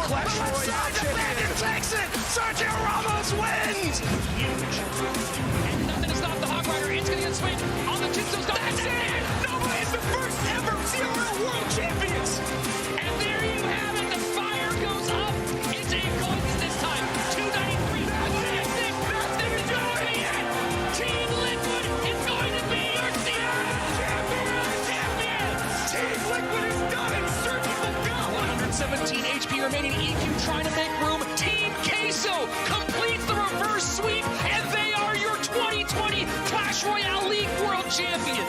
Clash Royale champion takes it. Sergio Ramos wins. Huge. And nothing to stop the Hog Rider. It's going to get swing on the tombstones. That's it. Nobody's the first ever CRL World Champions. And there you have it. The fire goes up. It's a coins this time. 293. Nothing to do it yet. Team Liquid is going to be your CRL champion. Team Liquid is done in surgical go. 117 HP remaining. EQ trying to make room. Team Queso completes the reverse sweep, and they are your 2020 Clash Royale League World Champions.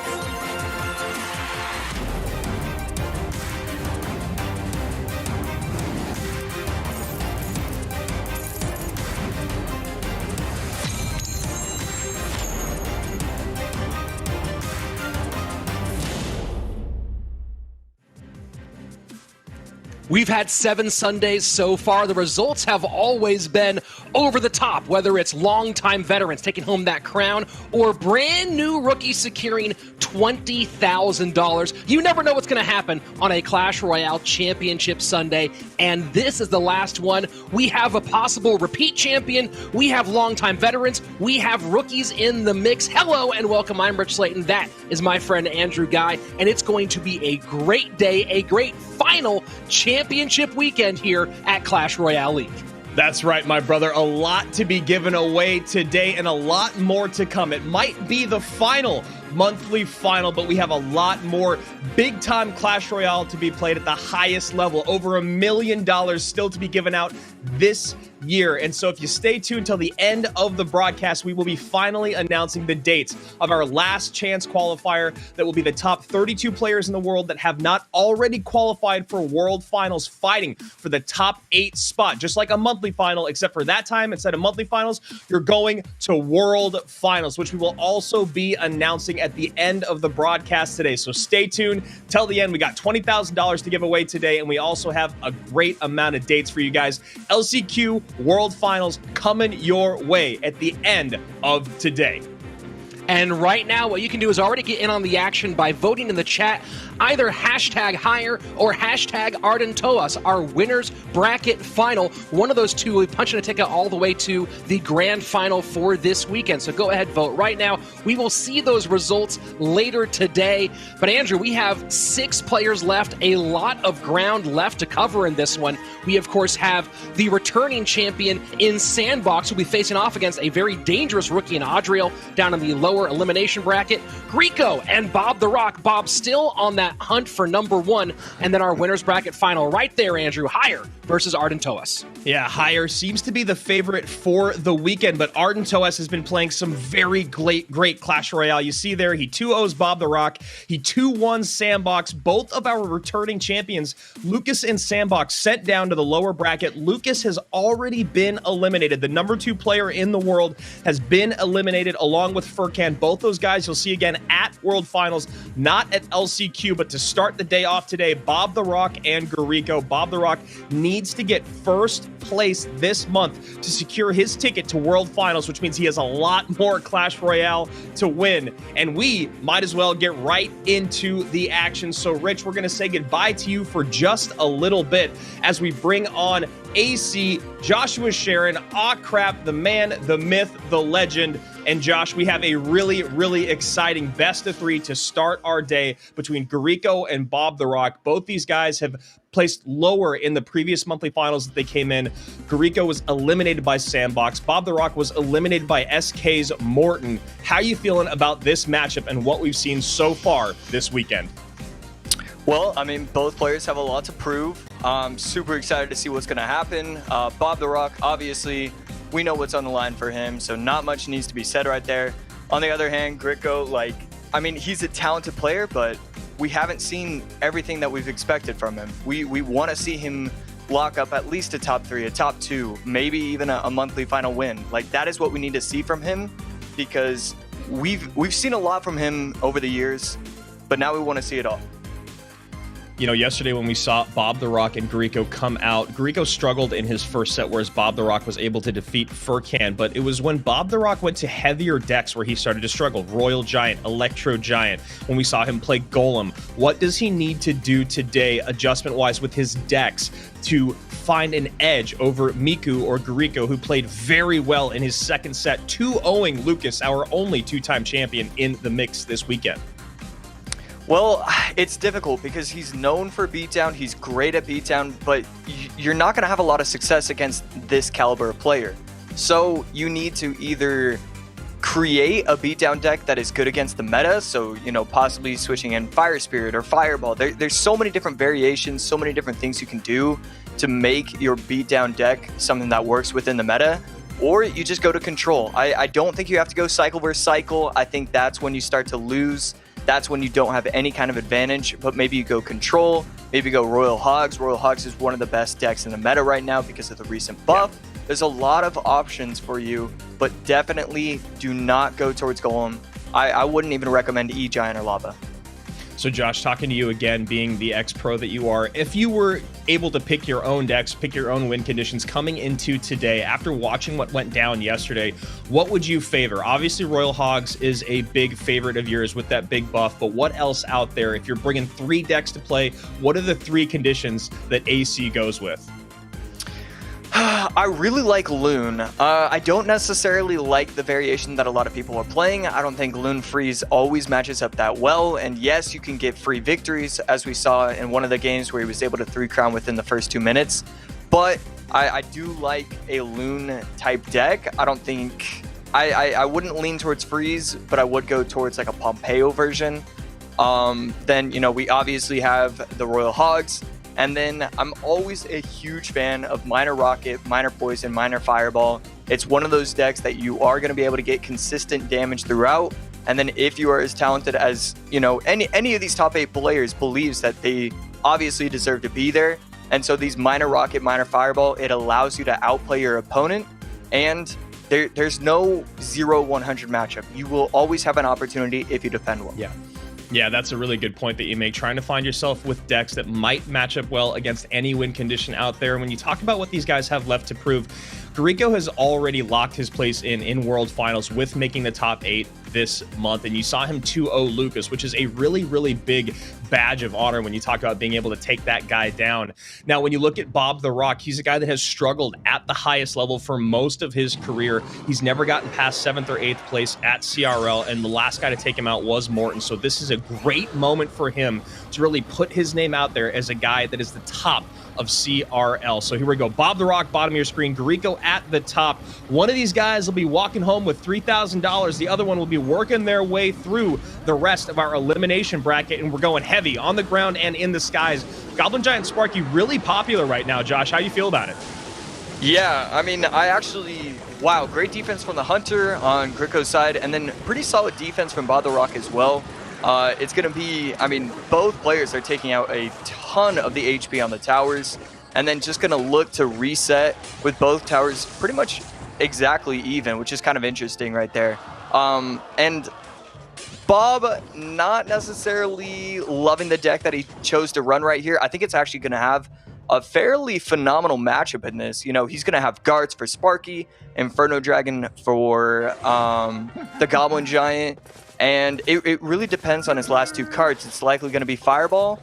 We've had 7 Sundays so far. The results have always been over the top, whether it's longtime veterans taking home that crown or brand new rookies securing $20,000. You never know what's going to happen on a Clash Royale Championship Sunday, and this is the last one. We have a possible repeat champion. We have longtime veterans. We have rookies in the mix. Hello and welcome. I'm Rich Slayton. That is my friend Andrew Guy, and it's going to be a great day, a great final championship weekend here at Clash Royale League. That's right, my brother. A lot to be given away today and a lot more to come. It might be the final monthly final, but we have a lot more big-time Clash Royale to be played at the highest level. Over $1 million still to be given out this year. And so if you stay tuned till the end of the broadcast, we will be finally announcing the dates of our Last Chance Qualifier that will be the top 32 players in the world that have not already qualified for World Finals, fighting for the top 8 spot. Just like a monthly final, except for that time, instead of monthly finals, you're going to World Finals, which we will also be announcing at the end of the broadcast today. So stay tuned till the end. We got $20,000 to give away today, and we also have a great amount of dates for you guys. LCQ World Finals coming your way at the end of today. And right now, what you can do is already get in on the action by voting in the chat, either hashtag higher or hashtag Arden Toas, our winners bracket final. One of those two will be punching a ticket all the way to the grand final for this weekend. So go ahead, vote right now. We will see those results later today. But Andrew, we have 6 players left, a lot of ground left to cover in this one. We, of course, have the returning champion in Sandbox, who will be facing off against a very dangerous rookie in Adriel down in the lower elimination bracket. Greco and Bob the Rock. Bob still on that hunt for number 1. And then our winners bracket final right there, Andrew. Higher versus Arden Toas. Yeah, Higher seems to be the favorite for the weekend, but Arden Toas has been playing some very great Clash Royale. You see there, he 2-0s Bob the Rock. He 2-1 Sandbox. Both of our returning champions, Lucas and Sandbox, sent down to the lower bracket. Lucas has already been eliminated. The number 2 player in the world has been eliminated along with Furkan. Both those guys you'll see again at World Finals, not at LCQ, but to start the day off today, Bob the Rock and Garico. Bob the Rock needs to get first place this month to secure his ticket to World Finals, which means he has a lot more Clash Royale to win. And we might as well get right into the action. So, Rich, we're going to say goodbye to you for just a little bit as we bring on AC, Joshua Sharon, crap, the man, the myth, the legend. And Josh, we have a really exciting best of 3 to start our day between Garico and Bob the Rock. Both these guys have placed lower in the previous monthly finals that they came in. Garico was eliminated by Sandbox. Bob the Rock was eliminated by SK's Morton. How are you feeling about this matchup and what we've seen so far this weekend? Well, I mean, both players have a lot to prove. I'm super excited to see what's going to happen. Bob the Rock, obviously, we know what's on the line for him, so not much needs to be said right there. On the other hand, Garico, he's a talented player, but we haven't seen everything that we've expected from him. We want to see him lock up at least a top 3, a top 2, maybe even a monthly final win. That is what we need to see from him, because we've seen a lot from him over the years, but now we want to see it all. You know, yesterday when we saw Bob the Rock and Grieco come out, Grieco struggled in his first set, whereas Bob the Rock was able to defeat Furkan. But it was when Bob the Rock went to heavier decks where he started to struggle. Royal Giant, Electro Giant, when we saw him play Golem. What does he need to do today, adjustment-wise, with his decks to find an edge over Miku or Grieco, who played very well in his second set, 2-0ing Lucas, our only two-time champion in the mix this weekend? Well, it's difficult because he's known for beatdown. He's great at beatdown, but you're not going to have a lot of success against this caliber of player. So you need to either create a beatdown deck that is good against the meta. So, you know, possibly switching in Fire Spirit or Fireball. There's so many different variations, so many different things you can do to make your beatdown deck something that works within the meta. Or you just go to control. I don't think you have to go cycle versus cycle. I think that's when you start to lose. That's when you don't have any kind of advantage, but maybe you go control, maybe go Royal Hogs. Royal Hogs is one of the best decks in the meta right now because of the recent buff. Yeah. There's a lot of options for you, but definitely do not go towards Golem. I wouldn't even recommend E-Giant or Lava. So Josh, talking to you again, being the ex-pro that you are, if you were able to pick your own decks, pick your own win conditions coming into today, after watching what went down yesterday, what would you favor? Obviously, Royal Hogs is a big favorite of yours with that big buff, but what else out there? If you're bringing 3 decks to play, what are the 3 conditions that AC goes with? I really like Loon. I don't necessarily like the variation that a lot of people are playing. I don't think Loon Freeze always matches up that well. And yes, you can get free victories, as we saw in one of the games where he was able to 3-crown within the first 2 minutes. But I do like a Loon type deck. I don't think... I wouldn't lean towards Freeze, but I would go towards like a Pompeo version. Then, you know, we obviously have the Royal Hogs. And then I'm always a huge fan of Minor Rocket, Minor Poison, Minor Fireball. It's one of those decks that you are going to be able to get consistent damage throughout. And then if you are as talented as, you know, any of these top 8 players believes that they obviously deserve to be there. And so these Minor Rocket, Minor Fireball, it allows you to outplay your opponent. And there's no 0-100 matchup. You will always have an opportunity if you defend well. Yeah, that's a really good point that you make, trying to find yourself with decks that might match up well against any win condition out there. When you talk about what these guys have left to prove, Grieco has already locked his place in World Finals with making the top 8 this month, and you saw him 2-0 Lucas, which is a really, really big badge of honor when you talk about being able to take that guy down. Now, when you look at Bob the Rock, he's a guy that has struggled at the highest level for most of his career. He's never gotten past 7th or 8th place at CRL, and the last guy to take him out was Morton. So this is a great moment for him to really put his name out there as a guy that is the top of CRL. So here we go. Bob the Rock, bottom of your screen. Grieco at the top. One of these guys will be walking home with $3,000. The other one will be working their way through the rest of our elimination bracket, and we're going heavy on the ground and in the skies. Goblin Giant Sparky really popular right now. Josh, how do you feel about it? Yeah, I mean, wow, great defense from the Hunter on Grieco's side, and then pretty solid defense from Bob the Rock as well. It's going to be, I mean, both players are taking out a ton of the HP on the towers, and then just going to look to reset with both towers pretty much exactly even, which is kind of interesting right there. And Bob not necessarily loving the deck that he chose to run right here. I think it's actually going to have a fairly phenomenal matchup in this. You know, he's going to have Guards for Sparky, Inferno Dragon for the Goblin Giant. And it really depends on his last 2 cards. It's likely going to be Fireball.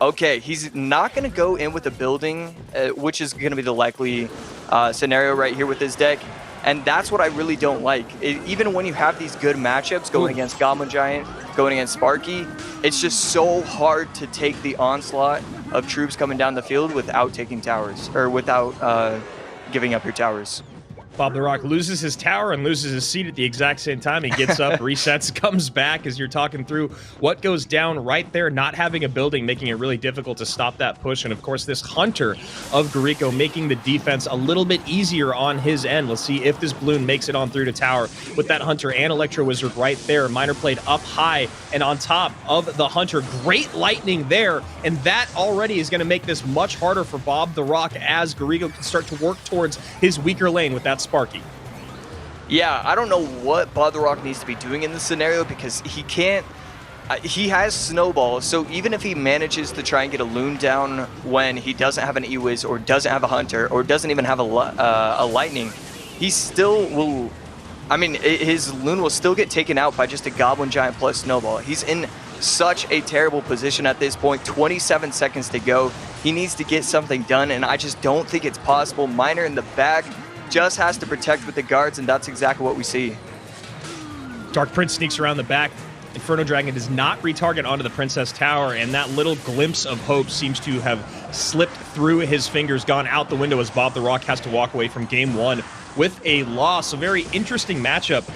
Okay, he's not going to go in with a building, which is going to be the likely scenario right here with this deck. And that's what I really don't like. Even when you have these good matchups going against Goblin Giant, going against Sparky, it's just so hard to take the onslaught of troops coming down the field without taking towers, or without giving up your towers. Bob the Rock loses his tower and loses his seat at the exact same time. He gets up, resets, comes back as you're talking through what goes down right there. Not having a building, making it really difficult to stop that push. And of course, this Hunter of Grieco making the defense a little bit easier on his end. Let's see if this balloon makes it on through to tower with that Hunter and Electro Wizard right there. Miner played up high and on top of the Hunter. Great lightning there. And that already is going to make this much harder for Bob the Rock as Grieco can start to work towards his weaker lane with that Sparky. Yeah, I don't know what Bob the Rock needs to be doing in this scenario, because he can't he has Snowball, so even if he manages to try and get a Loon down when he doesn't have an E-Wiz or doesn't have a Hunter or doesn't even have a Lightning, he still will... I mean, his Loon will still get taken out by just a Goblin Giant plus Snowball. He's in such a terrible position at this point. 27 seconds to go. He needs to get something done, and I just don't think it's possible. Miner in the back just has to protect with the guards, and that's exactly what we see. Dark Prince sneaks around the back. Inferno Dragon does not retarget onto the Princess Tower, and that little glimpse of hope seems to have slipped through his fingers, gone out the window as Bob the Rock has to walk away from game one with a loss. A very interesting matchup.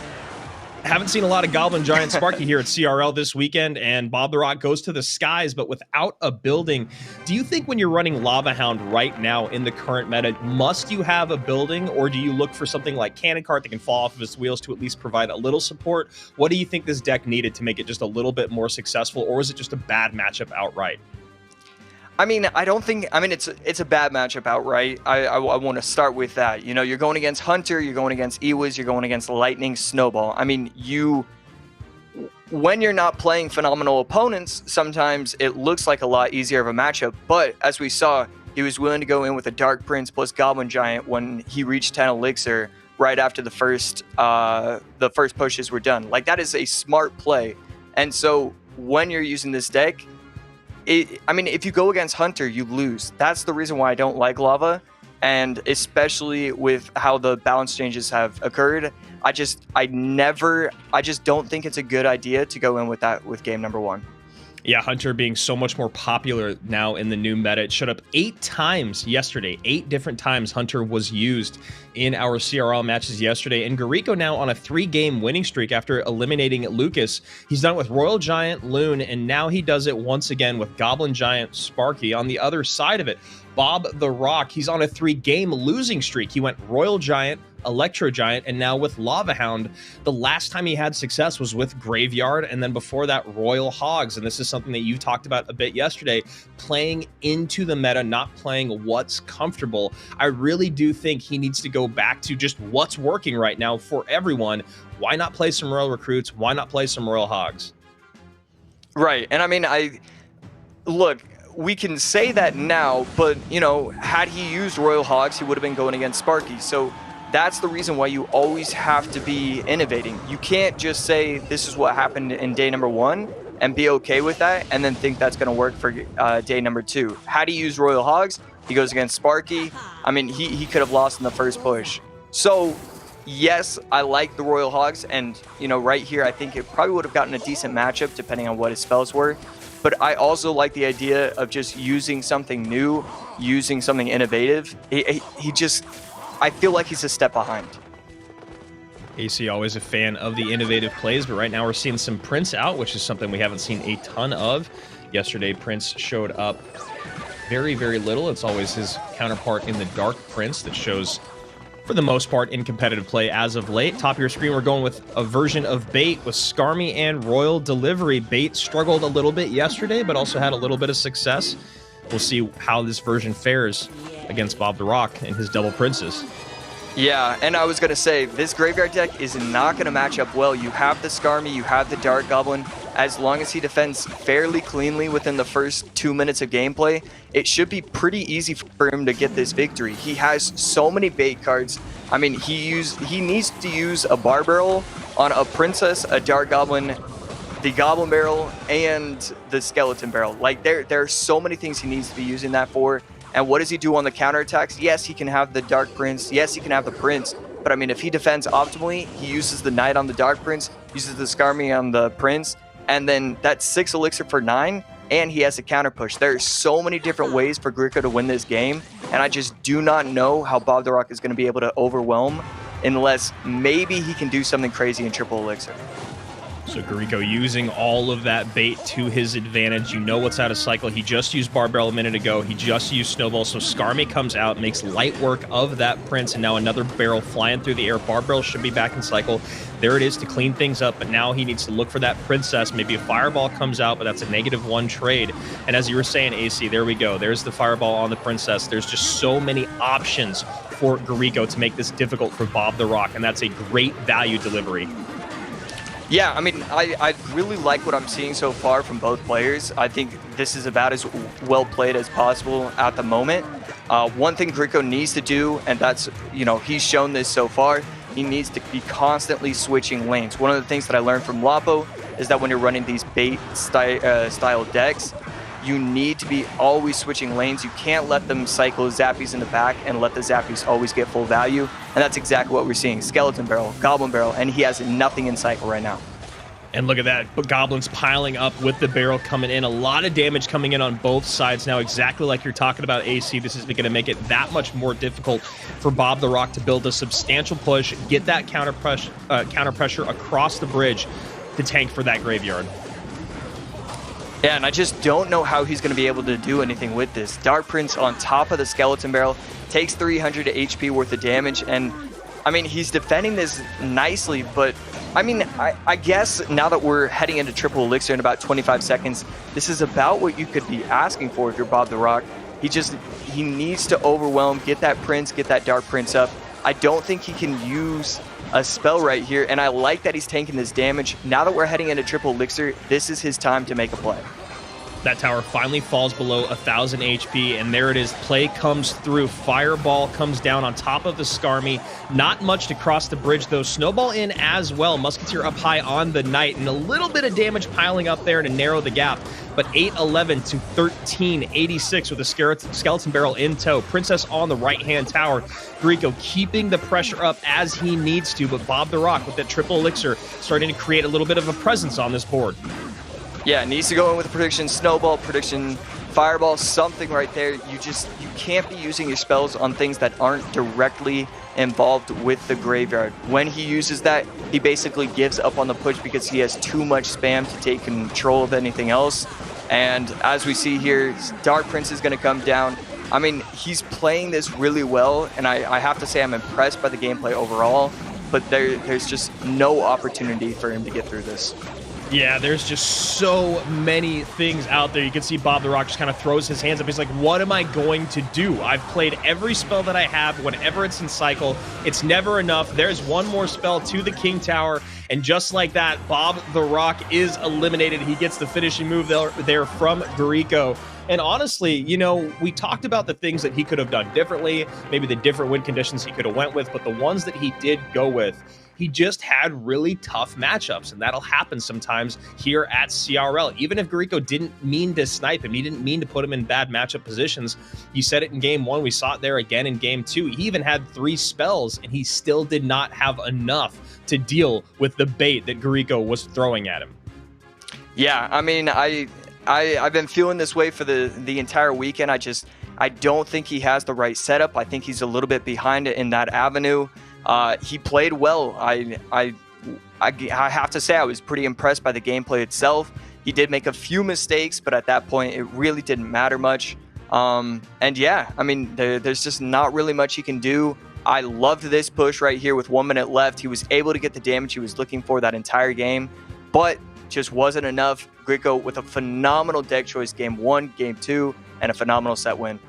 Haven't seen a lot of Goblin Giant Sparky here at CRL this weekend, and Bob the Rock goes to the skies, but without a building. Do you think when you're running Lava Hound right now in the current meta, must you have a building, or do you look for something like Cannon Cart that can fall off of its wheels to at least provide a little support? What do you think this deck needed to make it just a little bit more successful, or was it just a bad matchup outright? I mean, I don't think... I mean, it's a bad matchup outright. I want to start with that. You know, you're going against Hunter, you're going against E-Wiz, you're going against Lightning, Snowball. I mean, when you're not playing phenomenal opponents, sometimes it looks like a lot easier of a matchup. But as we saw, he was willing to go in with a Dark Prince plus Goblin Giant when he reached 10 Elixir right after the first pushes were done. Like, that is a smart play. And so when you're using this deck... I mean, if you go against Hunter, you lose. That's the reason why I don't like Lava, and especially with how the balance changes have occurred, I just don't think it's a good idea to go in with that with game number one. Yeah, Hunter being so much more popular now in the new meta. It showed up 8 times yesterday. 8 different times Hunter was used in our CRL matches yesterday. And Gariko now on a 3-game winning streak after eliminating Lucas. He's done it with Royal Giant, Loon, and now he does it once again with Goblin Giant, Sparky. On the other side of it, Bob the Rock, he's on a 3-game losing streak. He went Royal Giant, Electro Giant, and now with Lava Hound. The last time he had success was with Graveyard, and then before that, Royal Hogs. And this is something that you talked about a bit yesterday, playing into the meta, not playing what's comfortable. I really do think he needs to go back to just what's working right now for everyone. Why not play some Royal Recruits? Why not play some Royal Hogs? Right, and I mean, look, we can say that now, but, you know, had he used Royal Hogs, he would have been going against Sparky. So that's the reason why you always have to be innovating. You can't just say this is what happened in day number 1 and be okay with that and then think that's going to work for day number 2. Had he used Royal Hogs, he goes against Sparky. I mean, he could have lost in the first push. So yes, I like the Royal Hogs, and, you know, right here, I think it probably would have gotten a decent matchup depending on what his spells were. But I also like the idea of just using something new, using something innovative. He just... I feel like he's a step behind. AC always a fan of the innovative plays, but right now we're seeing some Prince out, which is something we haven't seen a ton of. Yesterday, Prince showed up very, very little. It's always his counterpart in the Dark Prince that shows, for the most part, in competitive play as of late. Top of your screen, we're going with a version of Bait with Skarmy and Royal Delivery. Bait struggled a little bit yesterday, but also had a little bit of success. We'll see how this version fares against Bob the Rock and his double princes. Yeah, and I was going to say, this Graveyard deck is not going to match up well. You have the Skarmy, you have the Dark Goblin. As long as he defends fairly cleanly within the first 2 minutes of gameplay, it should be pretty easy for him to get this victory. He has so many bait cards. I mean, he needs to use a Bar Barrel on a Princess, a Dark Goblin, the Goblin Barrel, and the Skeleton Barrel. Like, there are so many things he needs to be using that for. And what does he do on the counterattacks? Yes, he can have the Dark Prince. Yes, he can have the Prince. But I mean, if he defends optimally, he uses the Knight on the Dark Prince, uses the Skarmy on the Prince, and then that's 6 Elixir for 9, and he has a counter push. There are so many different ways for Griko to win this game, and I just do not know how Bob the Rock is going to be able to overwhelm unless maybe he can do something crazy in triple Elixir. So Gariko using all of that bait to his advantage. You know what's out of cycle. He just used Bar Barrel a minute ago. He just used Snowball. So Skarmy comes out, makes light work of that Prince, and now another barrel flying through the air. Bar Barrel should be back in cycle. There it is to clean things up, but now he needs to look for that Princess. Maybe a Fireball comes out, but that's a -1 trade. And as you were saying, AC, there we go. There's the Fireball on the Princess. There's just so many options for Gariko to make this difficult for Bob the Rock, and that's a great value delivery. Yeah, I mean, I really like what I'm seeing so far from both players. I think this is about as well played as possible at the moment. One thing Grico needs to do, and that's, he's shown this so far, he needs to be constantly switching lanes. One of the things that I learned from Lapo is that when you're running these bait style decks, you need to be always switching lanes. You can't let them cycle Zappies in the back and let the Zappies always get full value. And that's exactly what we're seeing. Skeleton Barrel, Goblin Barrel, and he has nothing in cycle right now. And look at that, but Goblins piling up with the barrel coming in. A lot of damage coming in on both sides now, exactly like you're talking about, AC. This is going to make it that much more difficult for Bob the Rock to build a substantial push, get that counter pressure across the bridge to tank for that graveyard. Yeah, and I just don't know how he's going to be able to do anything with this. Dark Prince on top of the Skeleton Barrel takes 300 HP worth of damage, and I mean, he's defending this nicely, but I mean, I guess now that we're heading into Triple Elixir in about 25 seconds, this is about what you could be asking for if you're Bob the Rock. He needs to overwhelm, get that Prince, get that Dark Prince up. I don't think he can use a spell right here, and I like that he's tanking this damage. Now that we're heading into Triple Elixir, this is his time to make a play. That tower finally falls below 1,000 HP, and there it is. Play comes through. Fireball comes down on top of the Skarmy. Not much to cross the bridge, though. Snowball in as well. Musketeer up high on the Knight, and a little bit of damage piling up there to narrow the gap. But 811 to 1386 with a Skeleton Barrel in tow. Princess on the right-hand tower. Grico keeping the pressure up as he needs to, but Bob the Rock with that Triple Elixir starting to create a little bit of a presence on this board. Yeah, needs to go in with a prediction Snowball, prediction Fireball, something right there. You can't be using your spells on things that aren't directly involved with the graveyard. When he uses that, he basically gives up on the push because he has too much spam to take control of anything else. And as we see here, Dark Prince is going to come down. I mean, he's playing this really well, and I have to say I'm impressed by the gameplay overall, but there's just no opportunity for him to get through this. Yeah, there's just so many things out there. You can see Bob the Rock just kind of throws his hands up. He's like, what am I going to do? I've played every spell that I have whenever it's in cycle. It's never enough. There's one more spell to the King Tower. And just like that, Bob the Rock is eliminated. He gets the finishing move there from Grico. And honestly, we talked about the things that he could have done differently, maybe the different win conditions he could have went with, but the ones that he did go with, he just had really tough matchups, and that'll happen sometimes here at CRL. Even if Grico didn't mean to snipe him, he didn't mean to put him in bad matchup positions. You said it in game 1, we saw it there again in game 2. He even had 3 spells, and he still did not have enough to deal with the bait that Grico was throwing at him. Yeah, I mean, I've been feeling this way for the entire weekend. I don't think he has the right setup. I think he's a little bit behind it in that avenue. He played well. I have to say I was pretty impressed by the gameplay itself. He did make a few mistakes, but at that point it really didn't matter much. And yeah, I mean, there's just not really much he can do. I loved this push right here with 1 minute left. He was able to get the damage he was looking for that entire game, but just wasn't enough. Grico with a phenomenal deck choice game 1, game 2, and a phenomenal set win.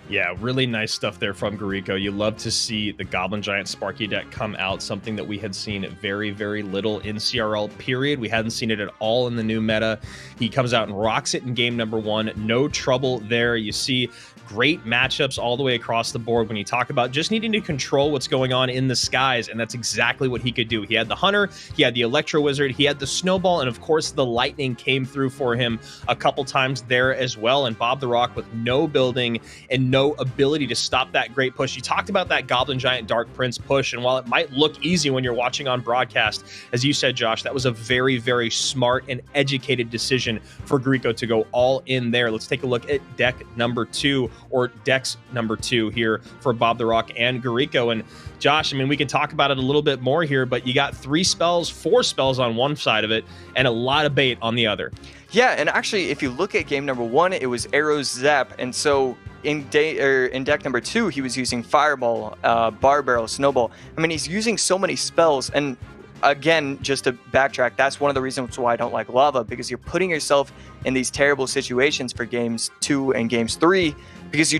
Yeah, really nice stuff there from Grico. You love to see the Goblin Giant Sparky deck come out, something that we had seen very, very little in CRL, period. We hadn't seen it at all in the new meta. He comes out and rocks it in game number 1. No trouble there. You see great matchups all the way across the board when you talk about just needing to control what's going on in the skies, and that's exactly what he could do. He had the Hunter, he had the Electro Wizard, he had the Snowball, and of course the Lightning came through for him a couple times there as well. And Bob the Rock with no building and no ability to stop that great push. You talked about that Goblin Giant Dark Prince push, and while it might look easy when you're watching on broadcast, as you said, Josh, that was a very, very smart and educated decision for Grico to go all in there. Let's take a look at deck number 2, or decks number 2 here for Bob the Rock and Grico. And Josh, I mean, we can talk about it a little bit more here, but you got 3 spells, 4 spells on one side of it, and a lot of bait on the other. Yeah, and actually, if you look at game number 1, it was Arrow Zap, and so in deck number 2, he was using Fireball, Bar Barrel, Snowball. I mean, he's using so many spells, and again, just to backtrack, that's one of the reasons why I don't like Lava, because you're putting yourself in these terrible situations for games 2 and games 3, because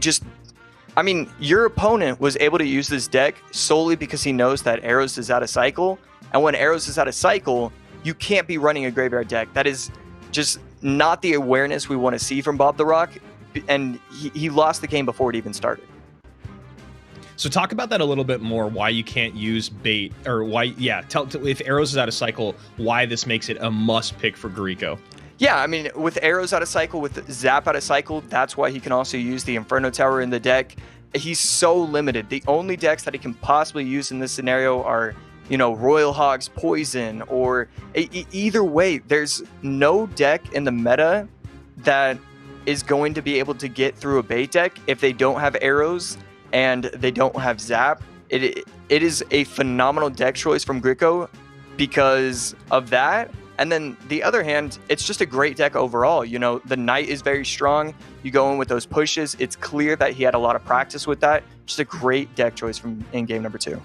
I mean, your opponent was able to use this deck solely because he knows that Arrows is out of cycle. And when Arrows is out of cycle, you can't be running a graveyard deck. That is just not the awareness we want to see from Bob the Rock. And he lost the game before it even started. So talk about that a little bit more, why you can't use bait, or why, yeah, if Arrows is out of cycle, why this makes it a must pick for Grieco. Yeah, I mean, with Arrows out of cycle, with Zap out of cycle, that's why he can also use the Inferno Tower in the deck. He's so limited. The only decks that he can possibly use in this scenario are, you know, Royal Hog's Poison, or either way, there's no deck in the meta that is going to be able to get through a bait deck if they don't have Arrows and they don't have Zap. It is a phenomenal deck choice from Grieco because of that. And then the other hand, it's just a great deck overall. You know, the Knight is very strong. You go in with those pushes. It's clear that he had a lot of practice with that. Just a great deck choice from in game number 2.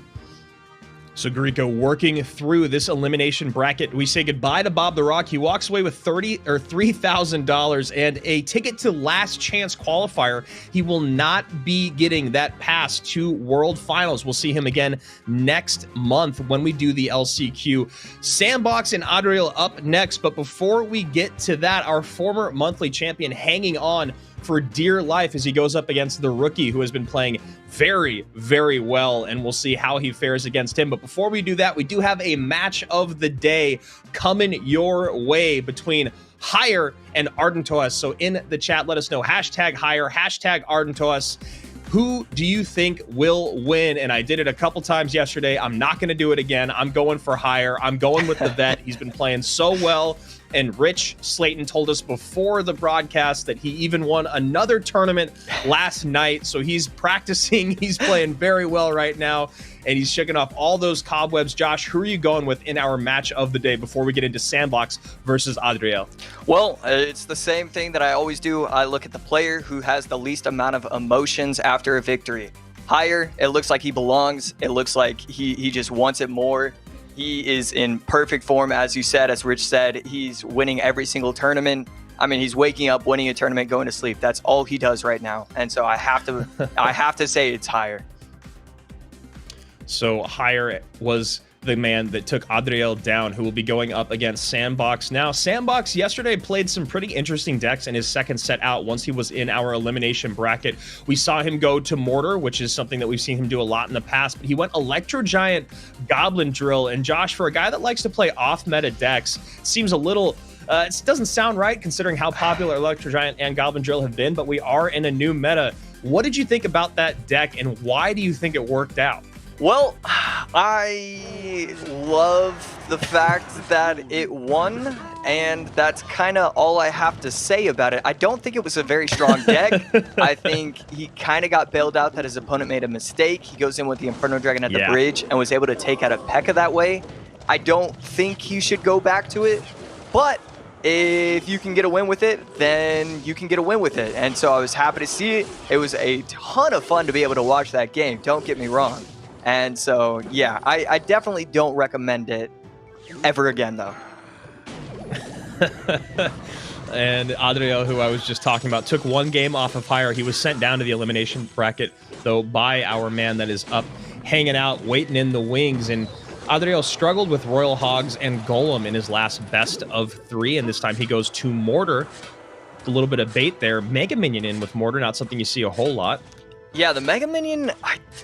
So Grieco working through this elimination bracket. We say goodbye to Bob the Rock. He walks away with $3,000 and a ticket to Last Chance Qualifier. He will not be getting that pass to World Finals. We'll see him again next month when we do the LCQ. Sandbox and Adriel up next, but before we get to that, our former monthly champion hanging on for dear life as he goes up against the rookie who has been playing very, very well, and we'll see how he fares against him. But before we do that, we do have a match of the day coming your way between Higher and Arden to us. So in the chat, let us know, hashtag Higher, hashtag Arden to us. Who do you think will win? And I did it a couple times yesterday. I'm not going to do it again. I'm going for Higher. I'm going with the vet. He's been playing so well. And Rich Slayton told us before the broadcast that he even won another tournament last night. So he's practicing. He's playing very well right now. And he's shaking off all those cobwebs. Josh, who are you going with in our match of the day before we get into Sandbox versus Adriel? Well, it's the same thing that I always do. I look at the player who has the least amount of emotions after a victory. Higher, it looks like he belongs. It looks like he just wants it more. He is in perfect form, as you said, as Rich said. He's winning every single tournament. I mean, he's waking up, winning a tournament, going to sleep. That's all he does right now. And so I have to say it's Higher. So Higher was the man that took Adriel down, who will be going up against Sandbox. Now, Sandbox yesterday played some pretty interesting decks in his second set out once he was in our elimination bracket. We saw him go to Mortar, which is something that we've seen him do a lot in the past, but he went Electro Giant, Goblin Drill, and Josh, for a guy that likes to play off-meta decks, seems a little... it doesn't sound right considering how popular Electro Giant and Goblin Drill have been, but we are in a new meta. What did you think about that deck, and why do you think it worked out? Well, I love the fact that it won, and that's kind of all I have to say about it. I don't think it was a very strong deck. I think he kind of got bailed out that his opponent made a mistake. He goes in with the Inferno Dragon at the bridge and was able to take out a P.E.K.K.A that way. I don't think he should go back to it, but if you can get a win with it, then you can get a win with it. And so I was happy to see it. It was a ton of fun to be able to watch that game, don't get me wrong. And so, yeah, I definitely don't recommend it ever again, though. And Adriel, who I was just talking about, took one game off of Higher. He was sent down to the elimination bracket, though, by our man that is up, hanging out, waiting in the wings. And Adriel struggled with Royal Hogs and Golem in his last best of 3, and this time he goes to Mortar. A little bit of bait there. Mega Minion in with Mortar, not something you see a whole lot. Yeah, the Mega Minion,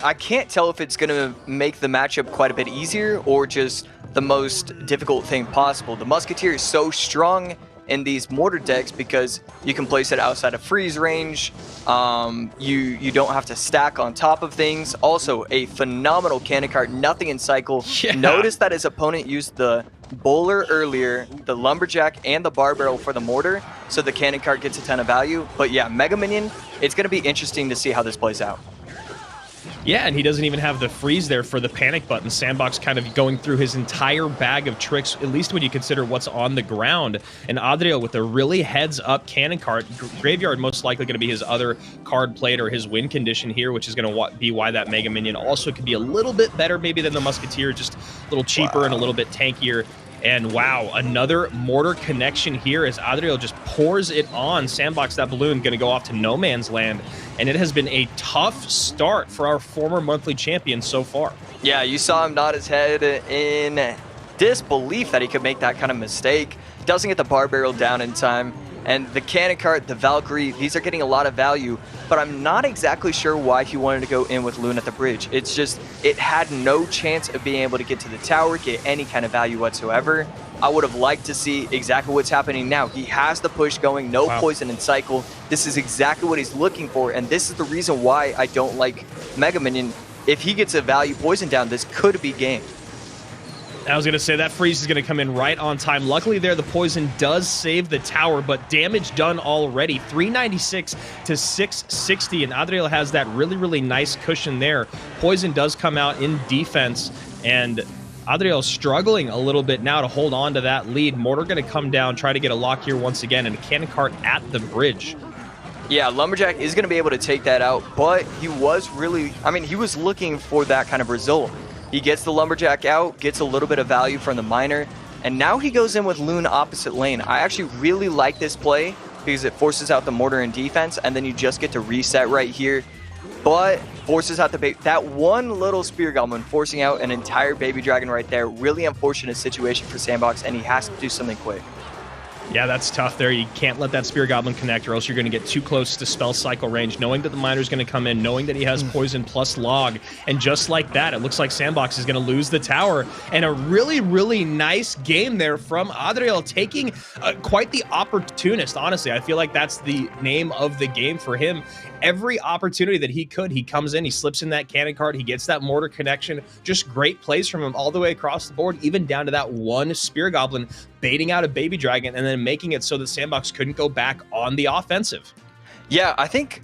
I can't tell if it's going to make the matchup quite a bit easier or just the most difficult thing possible. The Musketeer is so strong in these Mortar decks because you can place it outside of freeze range. You don't have to stack on top of things. Also, a phenomenal cannon card, nothing in cycle. Yeah. Notice that his opponent used the Bowler earlier, the Lumberjack, and the Bar Barrel for the Mortar, so the cannon card gets a ton of value. But yeah, Mega Minion, it's going to be interesting to see how this plays out. Yeah, and he doesn't even have the freeze there for the panic button. Sandbox kind of going through his entire bag of tricks, at least when you consider what's on the ground. And Adriel with a really heads-up cannon card. Graveyard most likely going to be his other card played or his win condition here, which is going to be why that Mega Minion also could be a little bit better maybe than the Musketeer, just a little cheaper and a little bit tankier. And wow, another mortar connection here as Adriel just pours it on. Sandbox, that balloon going to go off to no man's land. And it has been a tough start for our former monthly champion so far. Yeah, you saw him nod his head in disbelief that he could make that kind of mistake. Doesn't get the bar barrel down in time. And the cannon cart, the Valkyrie, these are getting a lot of value, but I'm not exactly sure why he wanted to go in with Loon at the bridge. It's just, it had no chance of being able to get to the tower, get any kind of value whatsoever. I would have liked to see exactly what's happening now. He has the push going, no poison in cycle. This is exactly what he's looking for, and this is the reason why I don't like Mega Minion. If he gets a value poison down, this could be game. I was going to say that freeze is going to come in right on time. Luckily there, the poison does save the tower, but damage done already. 396 to 660, and Adriel has that really, really nice cushion there. Poison does come out in defense, and Adriel struggling a little bit now to hold on to that lead. Mortar going to come down, try to get a lock here once again, and a cannon cart at the bridge. Yeah, Lumberjack is going to be able to take that out, but he was really, he was looking for that kind of result. He gets the Lumberjack out, gets a little bit of value from the Miner, and now he goes in with Loon opposite lane. I actually really like this play because it forces out the mortar in defense, and then you just get to reset right here, but forces out the that one little Spear Goblin, forcing out an entire Baby Dragon right there. Really unfortunate situation for Sandbox, and he has to do something quick. Yeah, that's tough there. You can't let that Spear Goblin connect or else you're going to get too close to spell cycle range, knowing that the Miner's going to come in, knowing that he has poison plus log. And just like that, it looks like Sandbox is going to lose the tower. And a really, really nice game there from Adriel, taking quite the opportunist, honestly. I feel like that's the name of the game for him. Every opportunity that he could, he comes in, he slips in that cannon cart, he gets that mortar connection. Just great plays from him all the way across the board, even down to that one Spear Goblin baiting out a Baby Dragon and then making it so that Sandbox couldn't go back on the offensive. Yeah, I think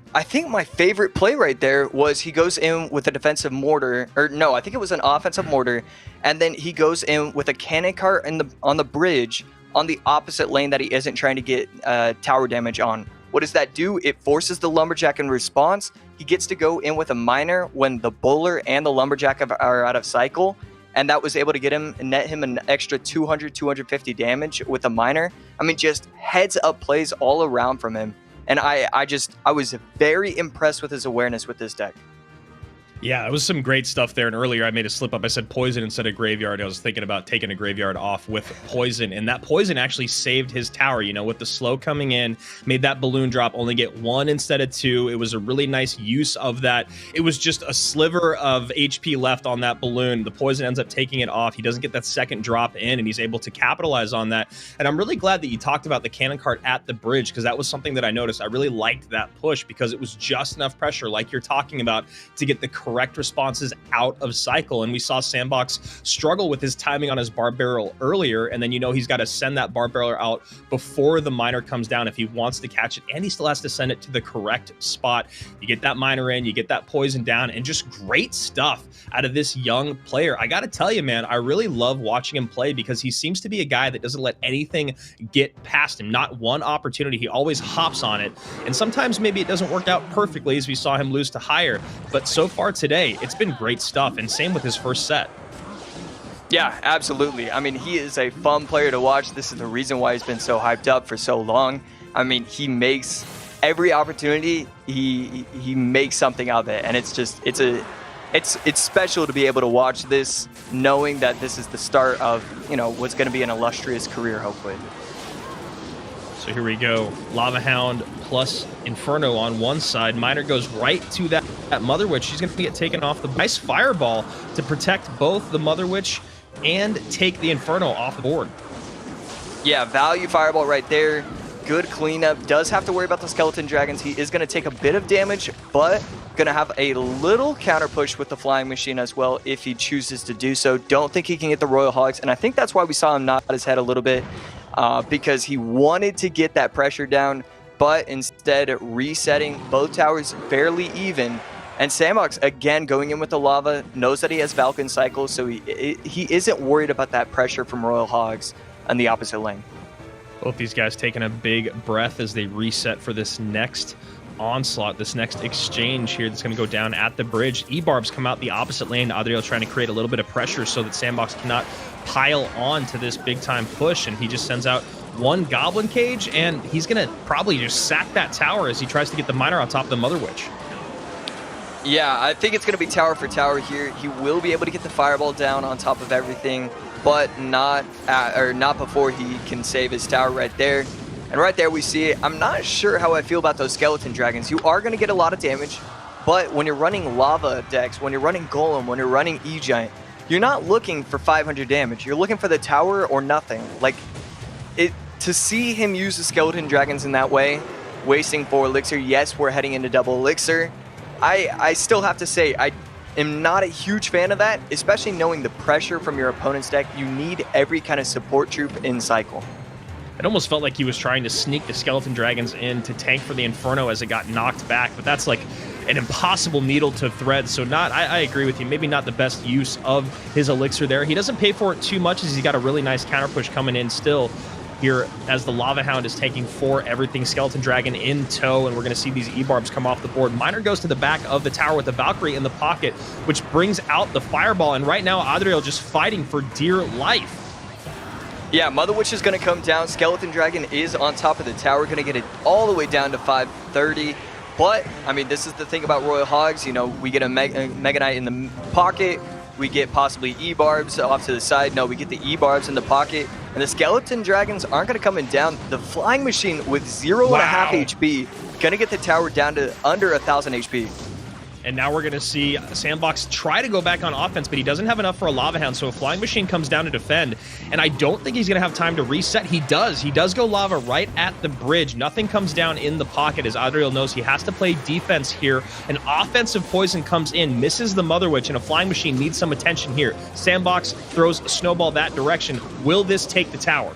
my favorite play right there was he goes in with a defensive mortar, or no, I think it was an offensive mortar, and then he goes in with a cannon cart on the bridge on the opposite lane that he isn't trying to get tower damage on. What does that do? It forces the Lumberjack in response. He gets to go in with a Miner when the Bowler and the Lumberjack are out of cycle, and that was able to get him, net him an extra 200, 250 damage with the Miner. Just heads up plays all around from him. And I was very impressed with his awareness with this deck. Yeah, it was some great stuff there. And earlier I made a slip up. I said poison instead of graveyard. I was thinking about taking a graveyard off with poison. And that poison actually saved his tower, with the slow coming in, made that balloon drop only get 1 instead of 2. It was a really nice use of that. It was just a sliver of HP left on that balloon. The poison ends up taking it off. He doesn't get that second drop in, and he's able to capitalize on that. And I'm really glad that you talked about the cannon cart at the bridge, because that was something that I noticed. I really liked that push because it was just enough pressure, like you're talking about, to get the correct responses out of cycle. And we saw Sandbox struggle with his timing on his bar barrel earlier, and then he's got to send that bar barrel out before the Miner comes down if he wants to catch it, and he still has to send it to the correct spot. You get that Miner in, you get that poison down, and just great stuff out of this young player. I gotta tell you, man, I really love watching him play because he seems to be a guy that doesn't let anything get past him. Not one opportunity, he always hops on it, and sometimes maybe it doesn't work out perfectly as we saw him lose to Higher, but so far today it's been great stuff, and same with his first set. Yeah, absolutely. He is a fun player to watch. This is the reason why he's been so hyped up for so long. He makes every opportunity, he makes something out of it, and it's special to be able to watch this, knowing that this is the start of what's going to be an illustrious career, hopefully. So here we go. Lava Hound plus Inferno on one side. Miner goes right to that Mother Witch. She's going to get taken off. The nice Fireball to protect both the Mother Witch and take the Inferno off the board. Yeah, value Fireball right there. Good cleanup. Does have to worry about the Skeleton Dragons. He is going to take a bit of damage, but going to have a little counter push with the Flying Machine as well if he chooses to do so. Don't think he can get the Royal Hogs, and I think that's why we saw him nod his head a little bit, because he wanted to get that pressure down, but instead resetting both towers fairly even. And Sandbox, again, going in with the Lava, knows that he has Valken Cycle, so he isn't worried about that pressure from Royal Hogs on the opposite lane. Both these guys taking a big breath as they reset for this next onslaught, this next exchange here that's going to go down at the bridge. E-Barbs come out the opposite lane. Adriel trying to create a little bit of pressure so that Sandbox cannot pile on to this big-time push, and he just sends out one Goblin Cage, and he's going to probably just sack that tower as he tries to get the Miner on top of the Mother Witch. Yeah, I think it's going to be tower for tower here. He will be able to get the Fireball down on top of everything, but not before he can save his tower right there. And right there we see it. I'm not sure how I feel about those Skeleton Dragons. You are going to get a lot of damage, but when you're running Lava decks, when you're running Golem, when you're running E-Giant, you're not looking for 500 damage. You're looking for the tower or nothing. Like, to see him use the Skeleton Dragons in that way, wasting 4 Elixir, yes, we're heading into double Elixir. I still have to say, I am not a huge fan of that, especially knowing the pressure from your opponent's deck. You need every kind of support troop in cycle. It almost felt like he was trying to sneak the Skeleton Dragons in to tank for the Inferno as it got knocked back, but that's like an impossible needle to thread. So I agree with you, maybe not the best use of his Elixir there. He doesn't pay for it too much as he's got a really nice counter push coming in still here as the Lava Hound is taking for everything. Skeleton Dragon in tow, and we're going to see these E-Barbs come off the board. Miner goes to the back of the tower with the Valkyrie in the pocket, which brings out the Fireball, and right now Adriel just fighting for dear life. Yeah, Mother Witch is going to come down. Skeleton Dragon is on top of the tower, going to get it all the way down to 530. But, I mean, this is the thing about Royal Hogs. You know, we get a Mega Knight in the pocket. We get possibly E-Barbs off to the side. No, we get the E-Barbs in the pocket. And the Skeleton Dragons aren't going to come in down. The Flying Machine with 0.5 HP, going to get the tower down to under 1,000 HP. And now we're going to see Sandbox try to go back on offense, but he doesn't have enough for a Lava Hound, so a Flying Machine comes down to defend. And I don't think he's going to have time to reset. He does. He does go Lava right at the bridge. Nothing comes down in the pocket as Adriel knows he has to play defense here. An offensive poison comes in, misses the Mother Witch, and a Flying Machine needs some attention here. Sandbox throws a snowball that direction. Will this take the tower?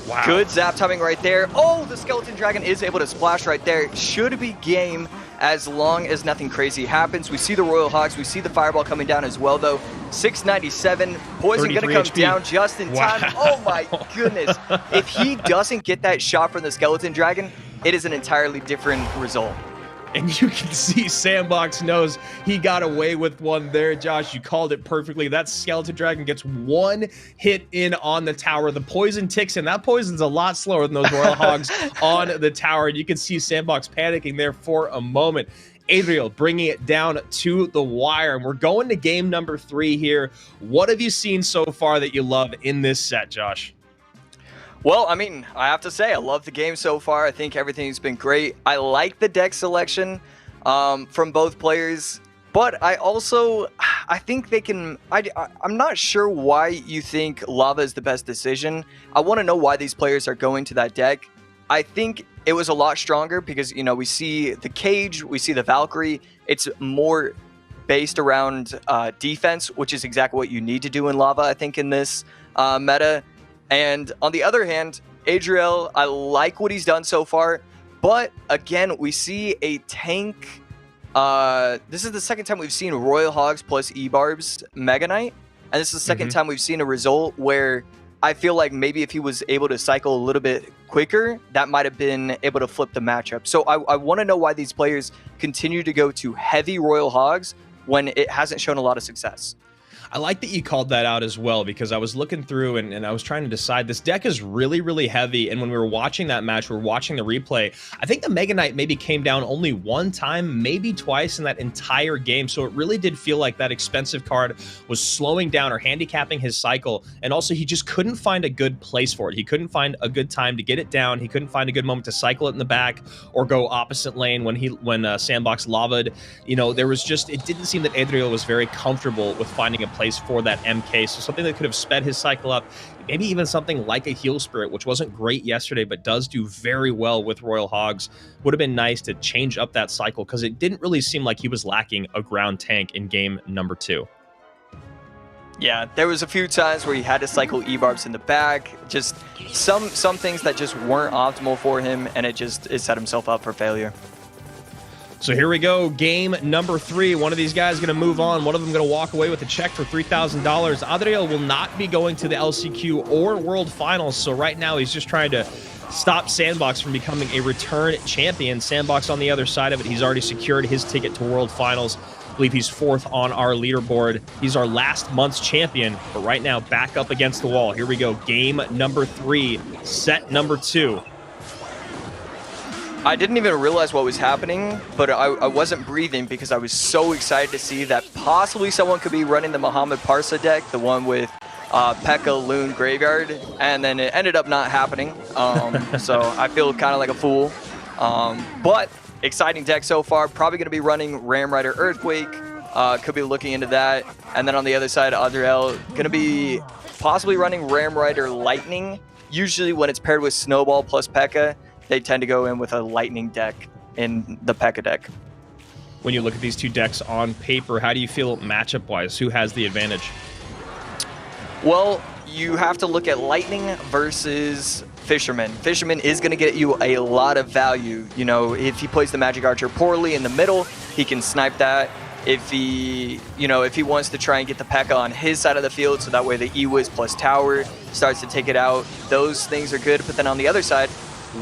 Wow. Good zap timing right there. Oh, the Skeleton Dragon is able to splash right there. Should be game as long as nothing crazy happens. We see the Royal Hogs. We see the Fireball coming down as well, though. 697. Poison going to come down just in time. Wow. Oh, my goodness. If he doesn't get that shot from the Skeleton Dragon, it is an entirely different result. And you can see Sandbox knows he got away with one there, Josh. You called it perfectly. That Skeleton Dragon gets one hit in on the tower. The poison ticks in. That poison's a lot slower than those Royal Hogs on the tower. And you can see Sandbox panicking there for a moment. Adriel bringing it down to the wire. And we're going to game number 3 here. What have you seen so far that you love in this set, Josh? Well, I mean, I have to say, I love the game so far. I think everything's been great. I like the deck selection from both players, but I think they can... I'm not sure why you think Lava is the best decision. I want to know why these players are going to that deck. I think it was a lot stronger because, you know, we see the Cage, we see the Valkyrie. It's more based around defense, which is exactly what you need to do in Lava, I think, in this meta. And on the other hand, Adriel, I like what he's done so far, but again, we see a tank. This is the second time we've seen Royal Hogs plus E-Barbs Mega Knight, and this is the second time we've seen a result where I feel like maybe if he was able to cycle a little bit quicker, that might have been able to flip the matchup. So I want to know why these players continue to go to heavy Royal Hogs when it hasn't shown a lot of success. I like that you called that out as well, because I was looking through and I was trying to decide. This deck is really, really heavy, and when we were watching that match, we were watching the replay, I think the Mega Knight maybe came down only one time, maybe twice in that entire game, so it really did feel like that expensive card was slowing down or handicapping his cycle, and also he just couldn't find a good place for it. He couldn't find a good time to get it down. He couldn't find a good moment to cycle it in the back or go opposite lane when Sandbox lava'd. You know, there was just, it didn't seem that Adriel was very comfortable with finding a place for that MK, so something that could have sped his cycle up, maybe even something like a Heal Spirit, which wasn't great yesterday but does do very well with Royal Hogs, would have been nice to change up that cycle, because it didn't really seem like he was lacking a ground tank in game number 2. Yeah, there was a few times where he had to cycle E-Barbs in the back, just some things that just weren't optimal for him, and it set himself up for failure. So here we go, game number 3. One of these guys is going to move on. One of them going to walk away with a check for $3,000. Adriel will not be going to the LCQ or World Finals, so right now he's just trying to stop Sandbox from becoming a return champion. Sandbox on the other side of it, he's already secured his ticket to World Finals. I believe he's 4th on our leaderboard. He's our last month's champion, but right now back up against the wall. Here we go, game number 3, set number 2. I didn't even realize what was happening, but I wasn't breathing because I was so excited to see that possibly someone could be running the Muhammad Parsa deck, the one with P.E.K.K.A. Loon Graveyard, and then it ended up not happening. So I feel kind of like a fool. But exciting deck so far. Probably going to be running Ram Rider Earthquake. Could be looking into that. And then on the other side, Adriel going to be possibly running Ram Rider Lightning. Usually when it's paired with Snowball plus P.E.K.K.A., they tend to go in with a Lightning deck in the P.E.K.K.A. deck. When you look at these two decks on paper, how do you feel matchup-wise? Who has the advantage? Well, you have to look at Lightning versus Fisherman. Fisherman is going to get you a lot of value. You know, if he plays the Magic Archer poorly in the middle, he can snipe that. If he, if he wants to try and get the P.E.K.K.A. on his side of the field, so that way the E-Wiz plus Tower starts to take it out, those things are good. But then on the other side,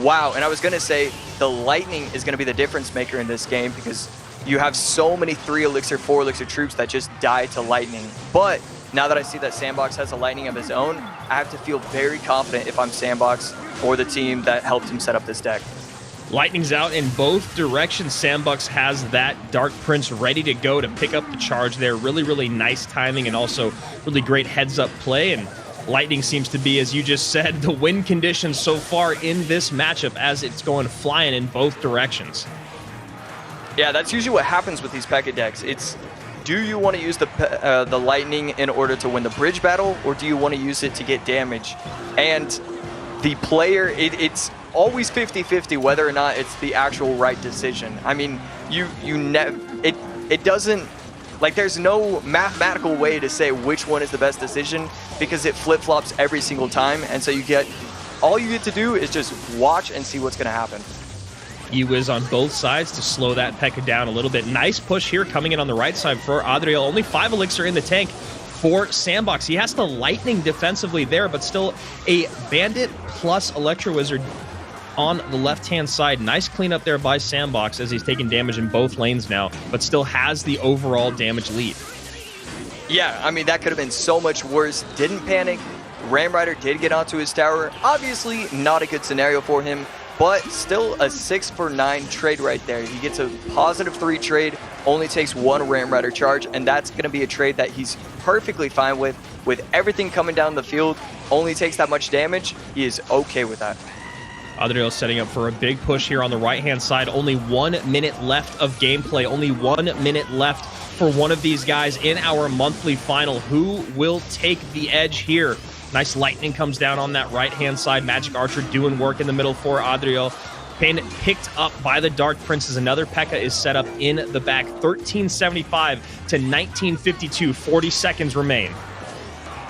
wow, and I was going to say the Lightning is going to be the difference maker in this game because you have so many 3 Elixir, 4 Elixir troops that just die to Lightning. But now that I see that Sandbox has a Lightning of his own, I have to feel very confident if I'm Sandbox or the team that helped him set up this deck. Lightning's out in both directions. Sandbox has that Dark Prince ready to go to pick up the charge there. Really, really nice timing and also really great heads-up play. And Lightning seems to be, as you just said, the win condition so far in this matchup as it's going flying in both directions. Yeah, that's usually what happens with these P.E.K.K.A. decks. It's, do you want to use the Lightning in order to win the bridge battle, or do you want to use it to get damage? And the player, it's always 50-50 whether or not it's the actual right decision. I mean, it doesn't, like, there's no mathematical way to say which one is the best decision because it flip-flops every single time. And so all you get to do is just watch and see what's going to happen. E-Wiz on both sides to slow that P.E.K.K.A. down a little bit. Nice push here coming in on the right side for Adriel. Only 5 Elixir in the tank for Sandbox. He has to Lightning defensively there, but still a Bandit plus Electro Wizard on the left-hand side. Nice cleanup there by Sandbox as he's taking damage in both lanes now, but still has the overall damage lead. Yeah, I mean, that could have been so much worse. Didn't panic. Ram Rider did get onto his tower. Obviously, not a good scenario for him, but still a 6-for-9 trade right there. He gets a +3 trade, only takes 1 Ram Rider charge, and that's going to be a trade that he's perfectly fine with everything coming down the field, only takes that much damage. He is okay with that. Adriel setting up for a big push here on the right-hand side. Only 1 minute left of gameplay. Only 1 minute left for one of these guys in our monthly final. Who will take the edge here? Nice Lightning comes down on that right-hand side. Magic Archer doing work in the middle for Adriel. Pin picked up by the Dark Princes. Another P.E.K.K.A. is set up in the back. 1375 to 1952. 40 seconds remain.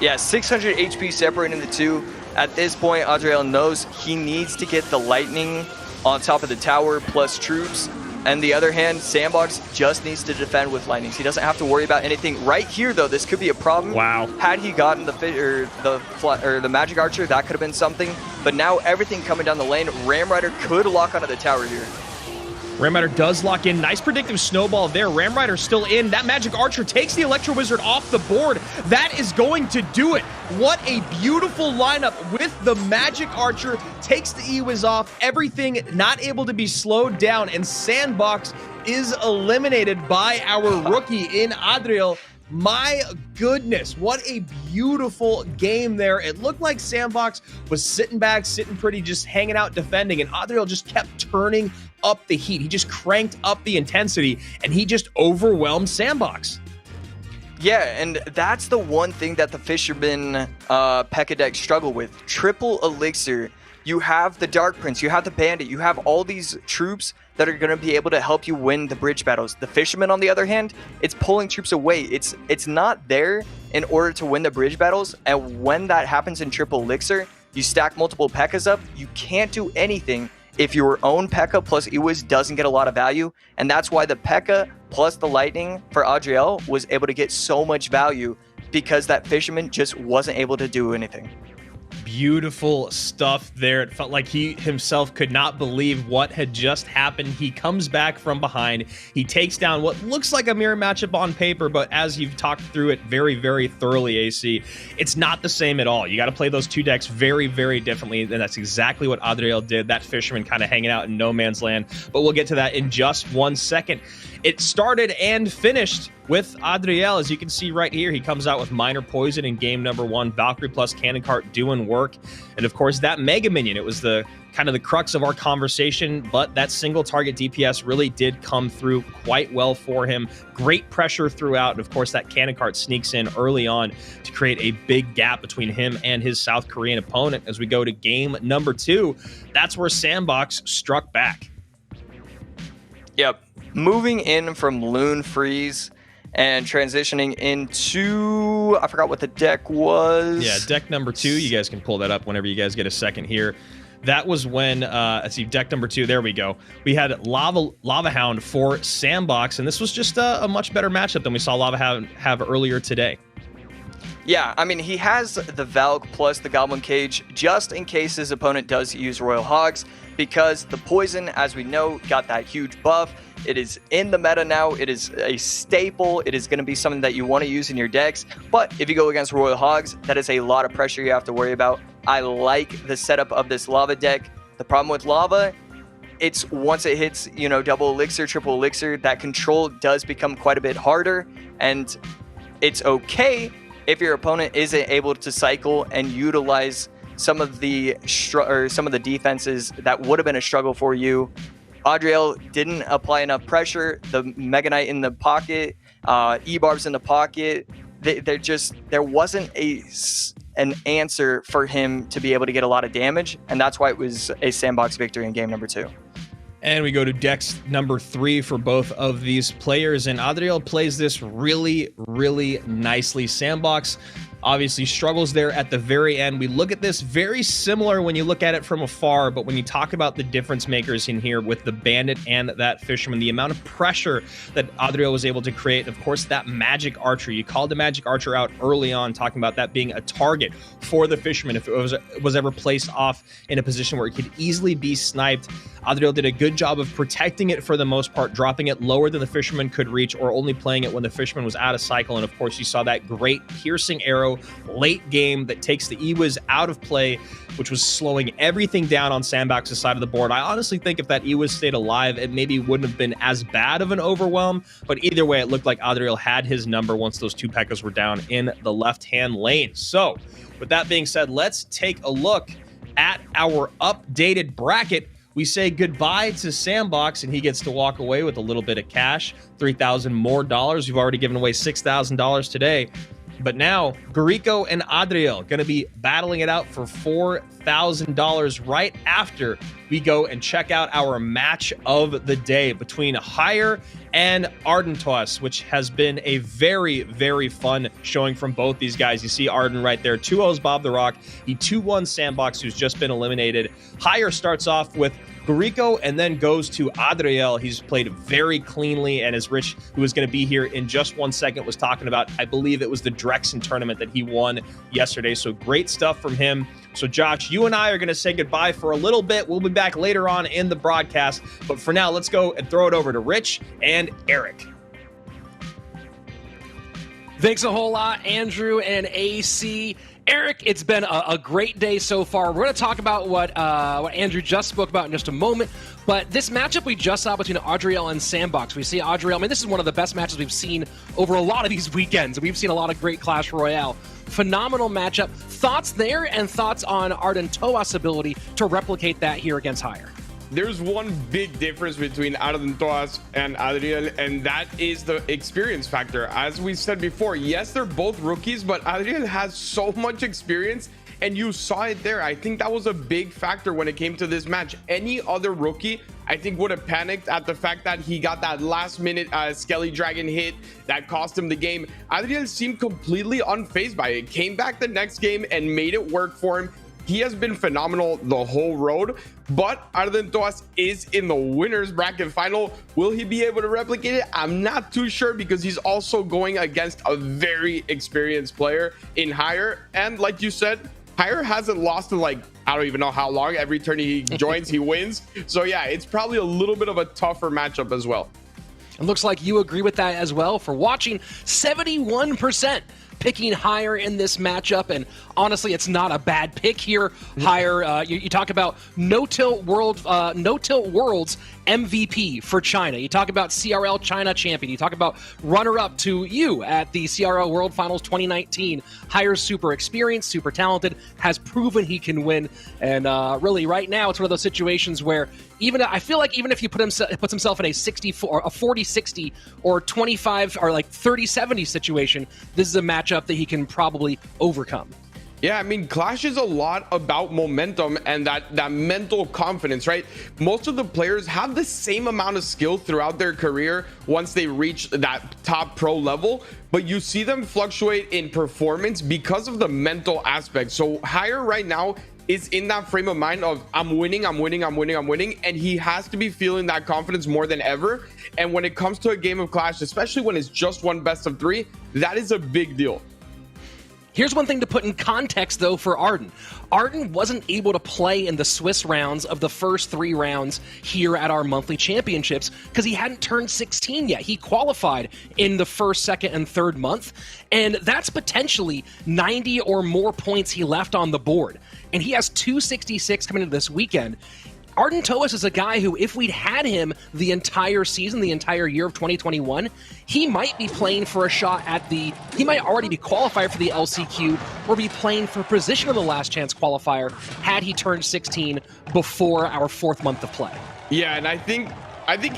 Yeah, 600 HP separating the two. At this point, Adriel knows he needs to get the Lightning on top of the tower plus troops. And the other hand, Sandbox just needs to defend with Lightnings. He doesn't have to worry about anything. Right here, though, this could be a problem. Wow. Had he gotten the Magic Archer, that could have been something. But now everything coming down the lane, Ram Rider could lock onto the tower here. Ram Rider does lock in. Nice predictive snowball there. Ram Rider still in. That Magic Archer takes the Electro Wizard off the board. That is going to do it. What a beautiful lineup with the Magic Archer. Takes the E-Wiz off. Everything not able to be slowed down. And Sandbox is eliminated by our rookie in Adriel. My goodness, what a beautiful game there. It looked like Sandbox was sitting back, sitting pretty, just hanging out, defending, and Adriel just kept turning up the heat. He just cranked up the intensity, and he just overwhelmed Sandbox. Yeah, and that's the one thing that the Fisherman P.E.K.K.A. deck struggle with. Triple Elixir. You have the Dark Prince, you have the Bandit, you have all these troops that are going to be able to help you win the bridge battles. The Fisherman, on the other hand, it's pulling troops away. It's not there in order to win the bridge battles, and when that happens in Triple Elixir, you stack multiple P.E.K.K.A.s up, you can't do anything if your own P.E.K.K.A. plus E-Wiz doesn't get a lot of value, and that's why the P.E.K.K.A. plus the Lightning for Adriel was able to get so much value, because that Fisherman just wasn't able to do anything. Beautiful stuff there. It felt like he himself could not believe what had just happened. He comes back from behind. He takes down what looks like a mirror matchup on paper, but as you've talked through it very, very thoroughly, AC, it's not the same at all. You got to play those two decks very, very differently, and that's exactly what Adriel did. That fisherman kind of hanging out in no man's land, but we'll get to that in just 1 second. It started and finished with Adriel. As you can see right here, he comes out with Minor Poison in game number 1, Valkyrie plus Cannon Cart doing work. And of course, that Mega Minion, it was the kind of the crux of our conversation, but that single target DPS really did come through quite well for him. Great pressure throughout. And of course, that Cannon Cart sneaks in early on to create a big gap between him and his South Korean opponent. As we go to game number 2, that's where Sandbox struck back. Yep. Moving in from Loon Freeze and transitioning into, I forgot what the deck was. Yeah, deck number 2. You guys can pull that up whenever you guys get a second here. That was when, let's see, deck number 2, there we go. We had Lava Hound for Sandbox, and this was just a much better matchup than we saw Lava Hound have earlier today. Yeah, I mean, he has the Valk plus the Goblin Cage just in case his opponent does use Royal Hogs, because the Poison, as we know, got that huge buff. It is in the meta now. It is a staple. It is going to be something that you want to use in your decks. But if you go against Royal Hogs, that is a lot of pressure you have to worry about. I like the setup of this Lava deck. The problem with Lava, it's once it hits, you know, double elixir, triple elixir, that control does become quite a bit harder. And it's okay if your opponent isn't able to cycle and utilize some of the defenses that would have been a struggle for you. Adriel didn't apply enough pressure. The Mega Knight in the pocket, E-Barbs in the pocket. There wasn't an answer for him to be able to get a lot of damage, and that's why it was a Sandbox victory in game number 2. And we go to decks number 3 for both of these players, and Adriel plays this really, really nicely. Sandbox obviously struggles there at the very end. We look at this very similar when you look at it from afar, but when you talk about the difference makers in here with the Bandit and that Fisherman, the amount of pressure that Adriel was able to create, and of course that Magic Archer. You called the Magic Archer out early on, talking about that being a target for the Fisherman if it was ever placed off in a position where it could easily be sniped. Adriel did a good job of protecting it for the most part, dropping it lower than the Fisherman could reach, or only playing it when the Fisherman was out of cycle. And of course, you saw that great piercing arrow late game that takes the Ewiz out of play, which was slowing everything down on Sandbox's side of the board. I honestly think if that Ewiz stayed alive, it maybe wouldn't have been as bad of an overwhelm, but either way, it looked like Adriel had his number once those 2 P.E.K.K.A.s were down in the left-hand lane. So, with that being said, let's take a look at our updated bracket. We say goodbye to Sandbox, and he gets to walk away with a little bit of cash, $3,000 more. We've already given away $6,000 today. But now, Gurico and Adriel going to be battling it out for $4,000 right after we go and check out our match of the day between Hire and Arden, which has been a very, very fun showing from both these guys. You see Arden right there, 2-0's Bob the Rock. He 2-1 Sandbox, who's just been eliminated. Hire starts off with Gurico and then goes to Adriel. He's played very cleanly, and as Rich, who is going to be here in just 1 second, was talking about, I believe it was the Drexen tournament that he won yesterday. So great stuff from him. So Josh, you and I are going to say goodbye for a little bit. We'll be back later on in the broadcast. But for now, let's go and throw it over to Rich and Eric. Thanks a whole lot, Andrew and AC. Eric, it's been a great day so far. We're going to talk about what Andrew just spoke about in just a moment. But this matchup we just saw between Adriel and Sandbox, we see Adriel, I mean, this is one of the best matches we've seen over a lot of these weekends. We've seen a lot of great Clash Royale. Phenomenal matchup. Thoughts there, and thoughts on Arden Toas' ability to replicate that here against Hire? There's one big difference between Arden Toas and Adriel, and that is the experience factor. As we said before, yes, they're both rookies, but Adriel has so much experience, and you saw it there. I think that was a big factor when it came to this match. Any other rookie, I think, would have panicked at the fact that he got that last-minute Skelly Dragon hit that cost him the game. Adriel seemed completely unfazed by it, came back the next game and made it work for him. He has been phenomenal the whole road, but Arden Toas is in the winner's bracket final. Will he be able to replicate it? I'm not too sure, because he's also going against a very experienced player in Hire. And like you said, Hire hasn't lost in like, I don't even know how long. Every turn he joins, he wins. So yeah, it's probably a little bit of a tougher matchup as well. It looks like you agree with that as well. For watching, 71% picking Hire in this matchup, and honestly, it's not a bad pick here. Hire, you talk about No-Tilt Worlds MVP for China. You talk about CRL China champion. You talk about runner-up to you at the CRL World Finals 2019. Hire's super experienced, super talented, has proven he can win, and really, right now, it's one of those situations where I feel like even if he puts himself in a 40-60 or 25 or like 30-70 situation, this is a matchup that he can probably overcome. Yeah, I mean, Clash is a lot about momentum and that mental confidence, right? Most of the players have the same amount of skill throughout their career once they reach that top pro level, but you see them fluctuate in performance because of the mental aspect. So Hire right now is in that frame of mind of I'm winning, and he has to be feeling that confidence more than ever. And when it comes to a game of Clash, especially when it's just one best of 3, that is a big deal. Here's one thing to put in context, though, for Arden. Arden wasn't able to play in the Swiss rounds of the first 3 rounds here at our monthly championships because he hadn't turned 16 yet. He qualified in the first, second, and third month, and that's potentially 90 or more points he left on the board. And he has 266 coming into this weekend. Arden Toas is a guy who, if we'd had him the entire season, the entire year of 2021, he might be playing for a shot at he might already be qualified for the LCQ or be playing for position of the Last Chance Qualifier had he turned 16 before our 4th month of play. Yeah, and I think,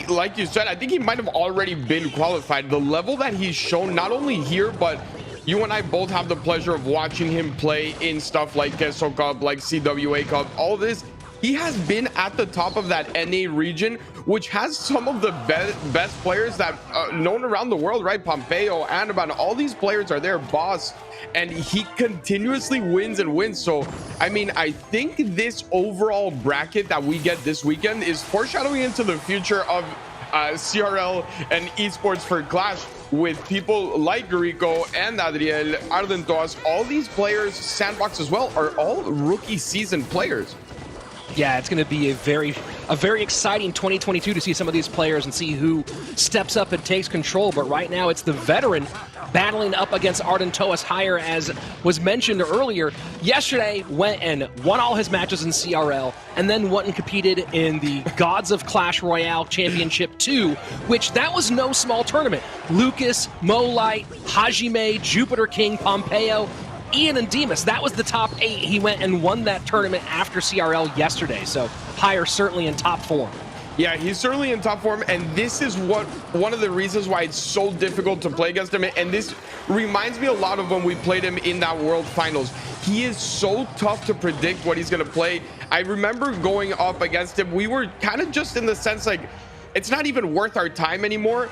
like you said, I think he might have already been qualified. The level that he's shown, not only here, but you and I both have the pleasure of watching him play in stuff like Kesso Cup, like CWA Cup, all this. He has been at the top of that NA region, which has some of the best players that known around the world, right? Pompeo, Anaban, all these players are there, Boss, and he continuously wins and wins. So, I mean, I think this overall bracket that we get this weekend is foreshadowing into the future of CRL and esports for Clash, with people like Rico and Adriel, Arden Toas, all these players, Sandbox as well, are all rookie season players. Yeah, it's going to be a very exciting 2022 to see some of these players and see who steps up and takes control. But right now, it's the veteran battling up against Arden Toas. Hire, as was mentioned earlier, yesterday went and won all his matches in CRL, and then went and competed in the Gods of Clash Royale Championship 2, which that was no small tournament. Lucas, Molite, Hajime, Jupiter King, Pompeo, Ian and Demas, that was the top 8. He went and won that tournament after CRL yesterday, so Hire certainly in top form. Yeah, he's certainly in top form, and this is one of the reasons why it's so difficult to play against him. And this reminds me a lot of when we played him in that World Finals. He is so tough to predict what he's going to play. I remember going up against him, we were kind of just in the sense like, it's not even worth our time anymore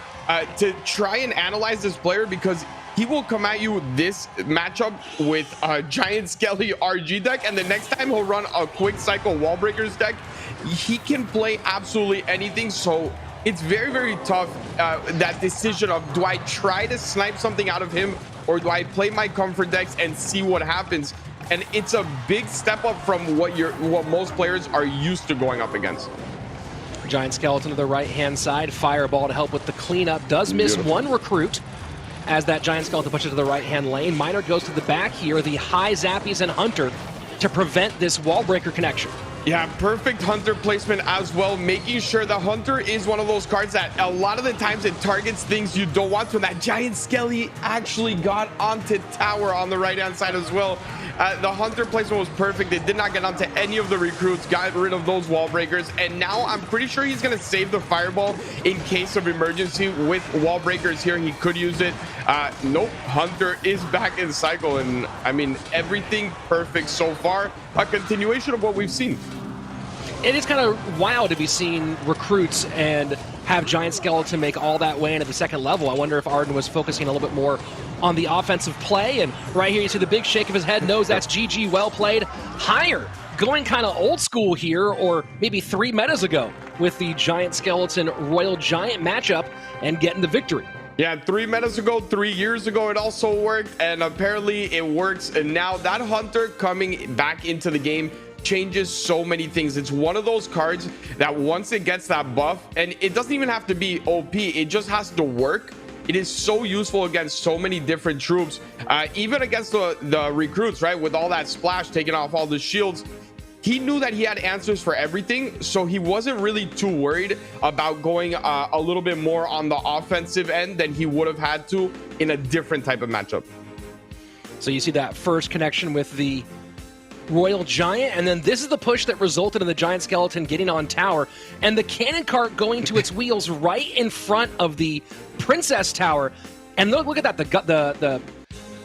to try and analyze this player, because he will come at you this matchup with a Giant Skelly RG deck, and the next time he'll run a Quick Cycle Wall Breakers deck. He can play absolutely anything, so it's very, very tough, that decision of, do I try to snipe something out of him, or do I play my comfort decks and see what happens? And it's a big step up from what most players are used to going up against. Giant Skeleton to the right-hand side. Fireball to help with the cleanup. Does miss one recruit as that Giant Skeleton pushes to the right-hand lane. Miner goes to the back here. The high Zappies and Hunter to prevent this wall breaker connection. Yeah, perfect Hunter placement as well, making sure the Hunter is one of those cards that a lot of the times it targets things you don't want to. That Giant Skelly actually got onto tower on the right-hand side as well. The Hunter placement was perfect. It did not get onto any of the recruits, got rid of those wall breakers, and now I'm pretty sure he's going to save the Fireball in case of emergency. With wall breakers here, he could use it. Nope, Hunter is back in cycle, and I mean, everything perfect so far. A continuation of what we've seen. It is kind of wild to be seeing recruits and have Giant Skeleton make all that way into the second level. I wonder if Arden was focusing a little bit more on the offensive play. And right here you see the big shake of his head, knows that's GG, well played. Hire going kind of old school here, or maybe 3 metas ago, with the Giant Skeleton Royal Giant matchup and getting the victory. Yeah, 3 metas ago, 3 years ago, it also worked, and apparently it works. And now that Hunter coming back into the game changes so many things. It's one of those cards that once it gets that buff, and it doesn't even have to be OP, it just has to work. It is so useful against so many different troops, even against the recruits, right? With all that splash, taking off all the shields. He knew that he had answers for everything, so he wasn't really too worried about going a little bit more on the offensive end than he would have had to in a different type of matchup. So you see that first connection with the Royal Giant, and then this is the push that resulted in the Giant Skeleton getting on tower, and the cannon cart going to its wheels right in front of the Princess Tower. And look at that, the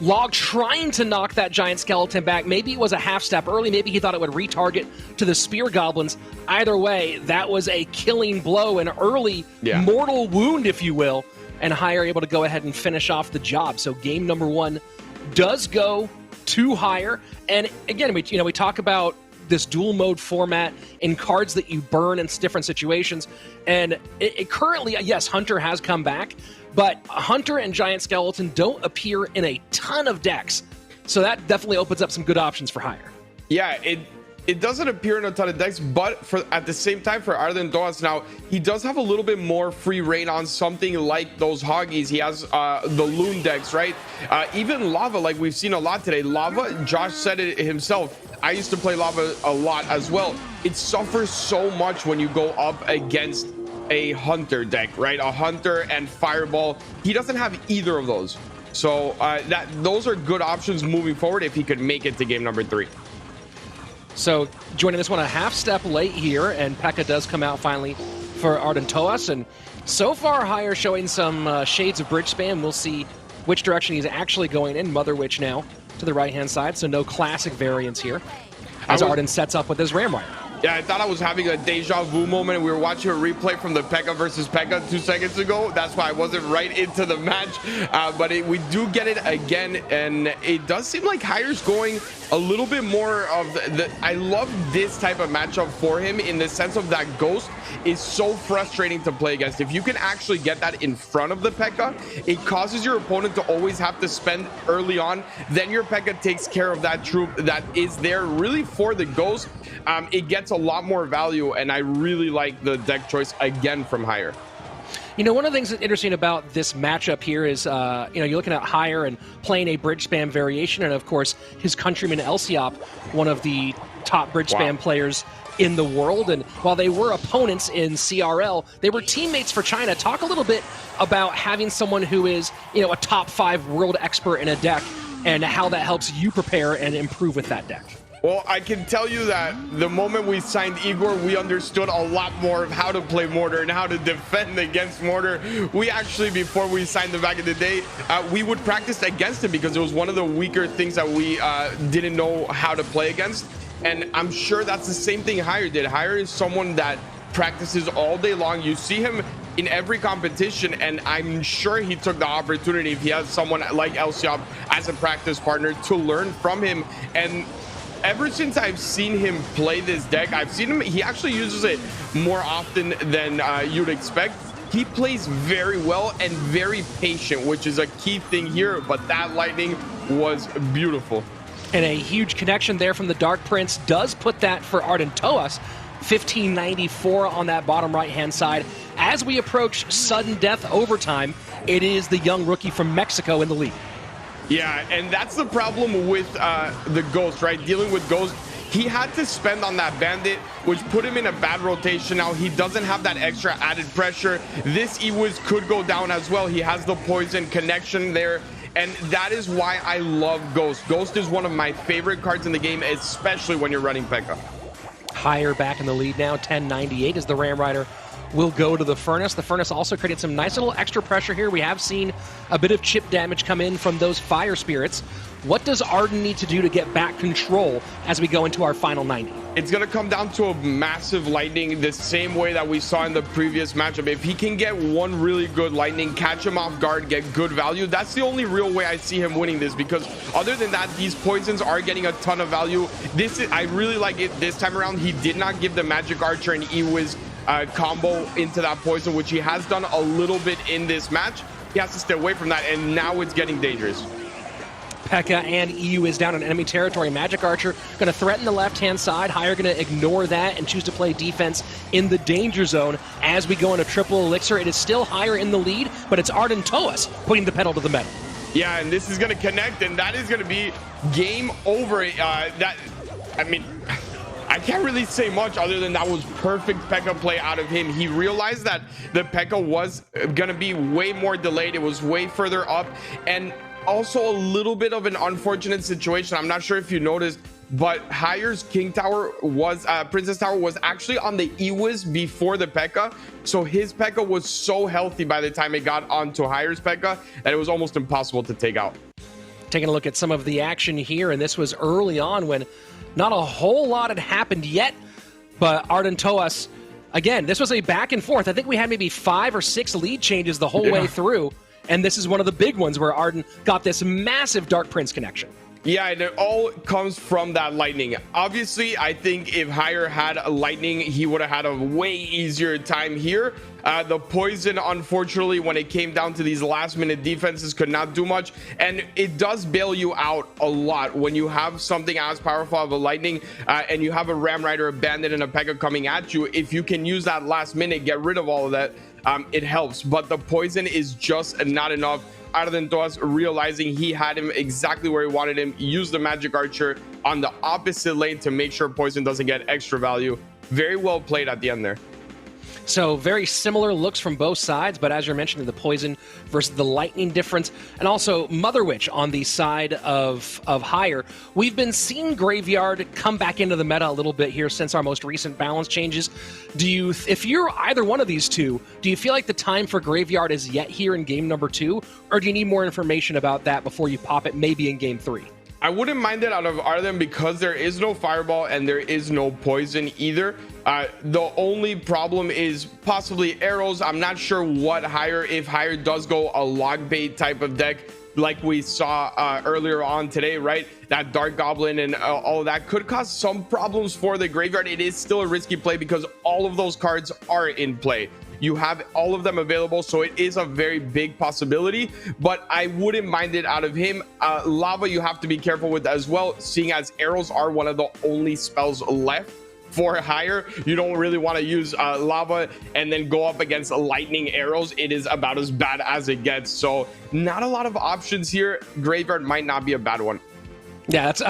Log trying to knock that Giant Skeleton back. Maybe it was a half step early. Maybe he thought it would retarget to the Spear Goblins. Either way, that was a killing blow, an early mortal wound, if you will. And Higher able to go ahead and finish off the job. So game number 1 does go to Higher. And again, we talk about this dual mode format in cards that you burn in different situations. And it currently, yes, Hunter has come back, but Hunter and Giant Skeleton don't appear in a ton of decks. So that definitely opens up some good options for Higher. Yeah, it doesn't appear in a ton of decks, but at the same time for Arden Doas now, he does have a little bit more free reign on something like those Hoggies. He has the Loon decks, right? Even Lava, like we've seen a lot today. Lava, Josh said it himself. I used to play Lava a lot as well. It suffers so much when you go up against a Hunter deck, right? A Hunter and Fireball. He doesn't have either of those. So those are good options moving forward if he could make it to game number 3. So joining this one a half step late here, and P.E.K.K.A does come out finally for Arden Toas. And so far, Higher showing some shades of bridge spam. We'll see which direction he's actually going in. Mother Witch now to the right-hand side, so no classic variants here as Arden sets up with his Ram Rider. Yeah, I thought I was having a deja vu moment. We were watching a replay from the P.E.K.K.A versus P.E.K.K.A 2 seconds ago. That's why I wasn't right into the match. But we do get it again, and it does seem like Higher's going a little bit more of I love this type of matchup for him in the sense of that Ghost is so frustrating to play against. If you can actually get that in front of the P.E.K.K.A, it causes your opponent to always have to spend early on. Then your P.E.K.K.A takes care of that troop that is there really for the Ghost. It gets a lot more value, and I really like the deck choice again from Higher. You know, one of the things that's interesting about this matchup here is, you're looking at Higher and playing a bridge spam variation, and of course, his countryman Elsiop, one of the top bridge spam players in the world. And while they were opponents in CRL, they were teammates for China. Talk a little bit about having someone who is, a top 5 world expert in a deck, and how that helps you prepare and improve with that deck. Well, I can tell you that the moment we signed Igor, we understood a lot more of how to play Mortar and how to defend against Mortar. We actually, before we signed him back in the day, we would practice against him because it was one of the weaker things that we didn't know how to play against. And I'm sure that's the same thing Higher did. Higher is someone that practices all day long. You see him in every competition, and I'm sure he took the opportunity, if he has someone like Elsiop as a practice partner, to learn from him. And ever since I've seen him play this deck, I've seen him, he actually uses it more often than you'd expect. He plays very well and very patient, which is a key thing here, but that lightning was beautiful. And a huge connection there from the Dark Prince does put that for Arden Toas. 1594 on that bottom right-hand side. As we approach sudden death overtime, it is the young rookie from Mexico in the lead. Yeah, and that's the problem with the Ghost, right? Dealing with Ghost, he had to spend on that Bandit, which put him in a bad rotation. Now he doesn't have that extra added pressure. This Ewiz could go down as well. He has the poison connection there, and that is why I love Ghost. Ghost is one of my favorite cards in the game, especially when you're running P.E.K.K.A. Higher back in the lead now, 1098 as the Ram Rider will go to the Furnace. The Furnace also created some nice little extra pressure here. We have seen a bit of chip damage come in from those Fire Spirits. What does Arden need to do to get back control as we go into our final 90? It's going to come down to a massive lightning, the same way that we saw in the previous matchup. If he can get one really good lightning, catch him off guard, get good value, that's the only real way I see him winning this, because other than that, these poisons are getting a ton of value. I really like it this time around. He did not give the Magic Archer and Ewiz combo into that poison, which he has done a little bit in this match. he has to stay away from that, and now it's getting dangerous. P.E.K.K.A and EU is down in enemy territory. Magic Archer going to threaten the left-hand side. Higher going to ignore that and choose to play defense in the danger zone. As we go into triple elixir, it is still Higher in the lead, but it's Arden Toas putting the pedal to the metal. Yeah, and this is going to connect, and that is going to be game over. I mean, I can't really say much other than that was perfect P.E.K.K.A play out of him. He realized that the P.E.K.K.A was going to be way more delayed. It was way further up, and also a little bit of an unfortunate situation. I'm not sure if you noticed, but Higher's King Tower was Princess Tower was actually on the EWIS before the P.E.K.K.A, so his P.E.K.K.A was so healthy by the time it got onto Higher's P.E.K.K.A that it was almost impossible to take out. Taking a look at some of the action here, and this was early on when not a whole lot had happened yet, but Arden Toas, again, this was a back and forth. I think we had maybe 5 or 6 lead changes the whole way through. And this is one of the big ones where Arden got this massive Dark Prince connection. Yeah, and it all comes from that lightning. Obviously, I think if Higher had a lightning, he would have had a way easier time here. The poison, unfortunately, when it came down to these last-minute defenses, could not do much. And it does bail you out a lot when you have something as powerful of a lightning and you have a Ram Rider, a Bandit, and a P.E.K.K.A coming at you. If you can use that last minute, get rid of all of that, it helps. But the poison is just not enough. Arden Toas realizing he had him exactly where he wanted him, used the Magic Archer on the opposite lane to make sure poison doesn't get extra value. Very well played at the end there. So very similar looks from both sides, but as you're mentioning, the poison versus the lightning difference, and also Mother Witch on the side of Higher. We've been seeing Graveyard come back into the meta a little bit here since our most recent balance changes. If you're either one of these two, do you feel like the time for Graveyard is yet here in game number 2, or do you need more information about that before you pop it maybe in game 3? I wouldn't mind it out of Arden because there is no fireball and there is no poison either. The only problem is possibly arrows. I'm not sure what Higher, if Higher does go a log bait type of deck like we saw earlier on today, right? That Dark Goblin and all of that could cause some problems for the Graveyard. It is still a risky play because all of those cards are in play. You have all of them available, so it is a very big possibility, but I wouldn't mind it out of him. Lava you have to be careful with as well, seeing as arrows are one of the only spells left for Higher. You don't really want to use lava and then go up against lightning arrows. It is about as bad as it gets, so not a lot of options here. Graveyard might not be a bad one. Yeah, that's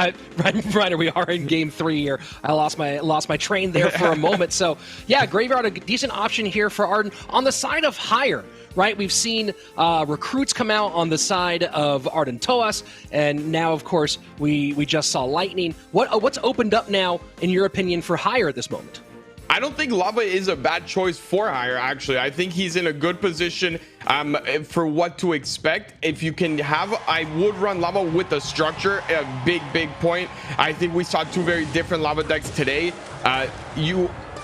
Ryder. We are in game 3 here. I lost my train there for a moment. So yeah, Graveyard, a decent option here for Arden. On the side of Higher, right? We've seen recruits come out on the side of Arden Toas, and now of course we just saw lightning. What's opened up now, in your opinion, for Higher at this moment? I don't think Lava is a bad choice for Higher, actually. I think he's in a good position for what to expect. If you can have, I would run Lava with the structure, a big point. I think we saw 2 very different Lava decks today.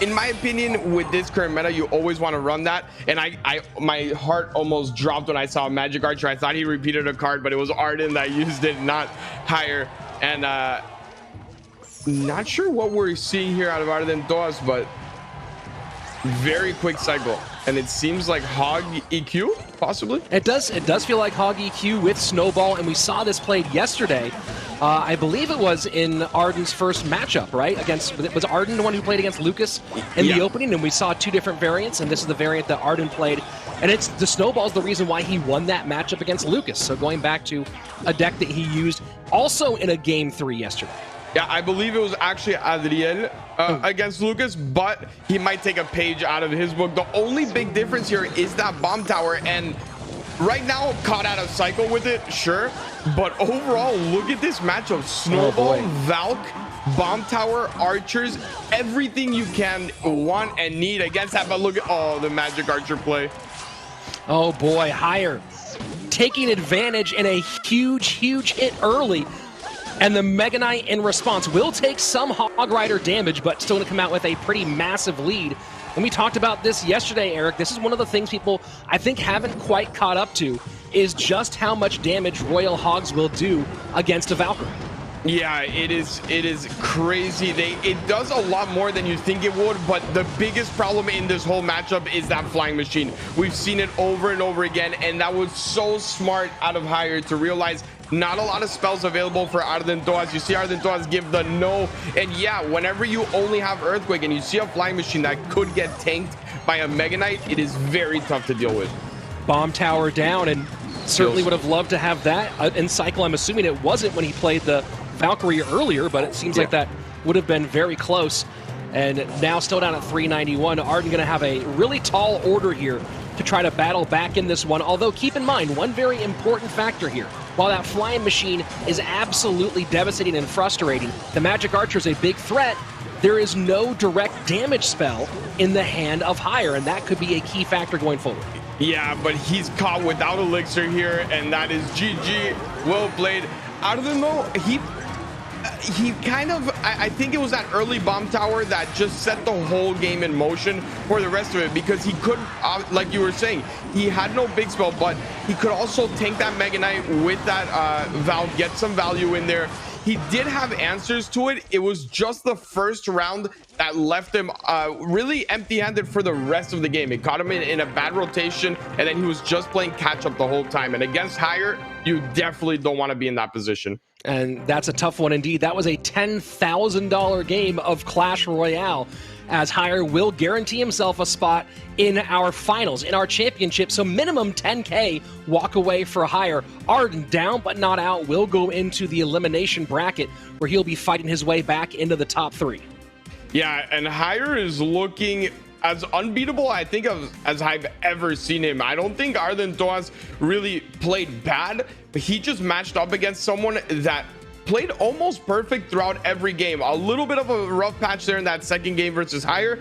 In my opinion, with this current meta, you always want to run that. And my heart almost dropped when I saw Magic Archer. I thought he repeated a card, but it was Arden that used it, not Higher. And not sure what we're seeing here out of Arden Toas, but very quick cycle, and it seems like Hog EQ possibly. It does feel like Hog EQ with Snowball, and we saw this played yesterday. I believe it was in Arden's first matchup, right? Was Arden the one who played against Lucas in the opening? And we saw 2 different variants, and this is the variant that Arden played. And it's the Snowball's the reason why he won that matchup against Lucas. So going back to a deck that he used also in a game 3 yesterday. Yeah, I believe it was actually Adriel against Lucas, but he might take a page out of his book. The only big difference here is that bomb tower, and right now caught out of cycle with it, sure, but overall look at this matchup. Snowball, Valk, bomb tower, archers, everything you can want and need against that. But look at the Magic Archer play. Oh boy, Higher taking advantage in a huge hit early. And the Mega Knight in response will take some Hog Rider damage, but still going to come out with a pretty massive lead. And we talked about this yesterday, Eric. This is one of the things people, I think, haven't quite caught up to, is just how much damage Royal Hogs will do against a Valkyrie. Yeah, it is crazy. It does a lot more than you think it would, but the biggest problem in this whole matchup is that flying machine. We've seen it over and over again, and that was so smart out of Hire to realize not a lot of spells available for Arden Toas. You see Arden Toas give the no, and yeah, whenever you only have Earthquake and you see a flying machine that could get tanked by a Mega Knight, it is very tough to deal with. Bomb tower down, and certainly would have loved to have that in cycle. I'm assuming it wasn't when he played the Valkyrie earlier, but it seems like that would have been very close. And now still down at 391. Arden going to have a really tall order here to try to battle back in this one. Although keep in mind one very important factor here. While that flying machine is absolutely devastating and frustrating, the Magic Archer is a big threat. There is no direct damage spell in the hand of Hire, and that could be a key factor going forward. Yeah, but he's caught without Elixir here, and that is GG. Well played. Out of the know, he kind of, I think it was that early bomb tower that just set the whole game in motion for the rest of it, because he could, like you were saying, he had no big spell, but he could also tank that Mega Knight with that Valve, get some value in there. He did have answers to it. It was just the first round that left him really empty-handed for the rest of the game. It caught him in a bad rotation, and then he was just playing catch-up the whole time. And against Hire, you definitely don't want to be in that position. And that's a tough one indeed. That was a $10,000 game of Clash Royale, as Hire will guarantee himself a spot in our finals, in our championship. So minimum 10K walk away for Hire. Arden, down but not out, will go into the elimination bracket where he'll be fighting his way back into the top 3. Yeah, and Hire is looking as unbeatable, I think, as I've ever seen him. I don't think Arden Toas really played bad, but he just matched up against someone that played almost perfect throughout every game. A little bit of a rough patch there in that second game versus Hire.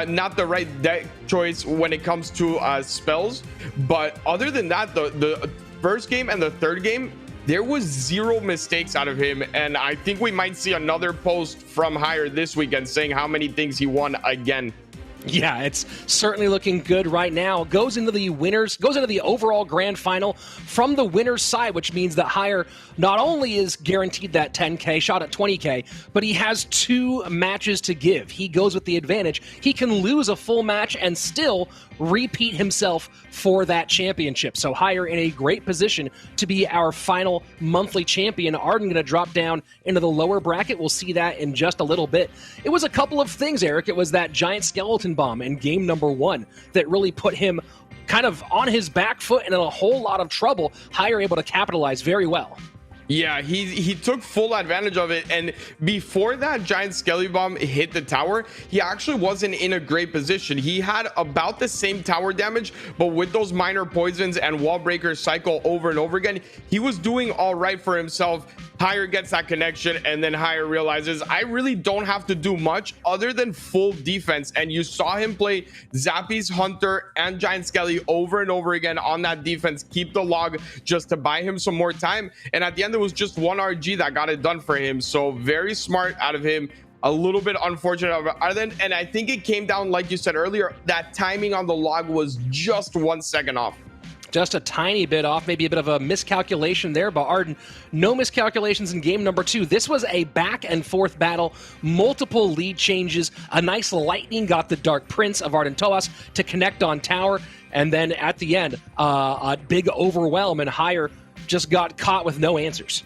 Not the right deck choice when it comes to spells. But other than that, the first game and the third game, there was zero mistakes out of him. And I think we might see another post from Hire this weekend saying how many things he won again. Yeah, it's certainly looking good right now. Goes into the overall grand final from the winner's side, which means that Hire not only is guaranteed that 10K shot at 20K, but he has 2 matches to give. He goes with the advantage. He can lose a full match and still repeat himself for that championship. So Hire in a great position to be our final monthly champion. Arden going to drop down into the lower bracket. We'll see that in just a little bit. It was a couple of things, Eric. It was that giant skeleton bomb in game number 1 that really put him kind of on his back foot and in a whole lot of trouble. Hire able to capitalize very well. Yeah, he took full advantage of it, and before that giant skelly bomb hit the tower, he actually wasn't in a great position. He had about the same tower damage, but with those minor poisons and wall breakers cycle over and over again, he was doing all right for himself. Hire gets that connection, and then Hire realizes, I really don't have to do much other than full defense. And you saw him play Zappies, Hunter, and Giant Skelly over and over again on that defense, keep the log just to buy him some more time. And at the end, it was just one RG that got it done for him. So very smart out of him. A little bit unfortunate of Arden, and I think it came down, like you said earlier, that timing on the log was just 1 second off. Just a tiny bit off, maybe a bit of a miscalculation there, but Arden, no miscalculations in game number 2. This was a back and forth battle, multiple lead changes, a nice lightning got the Dark Prince of Arden Toas to connect on tower, and then at the end, a big overwhelm, and Hire just got caught with no answers.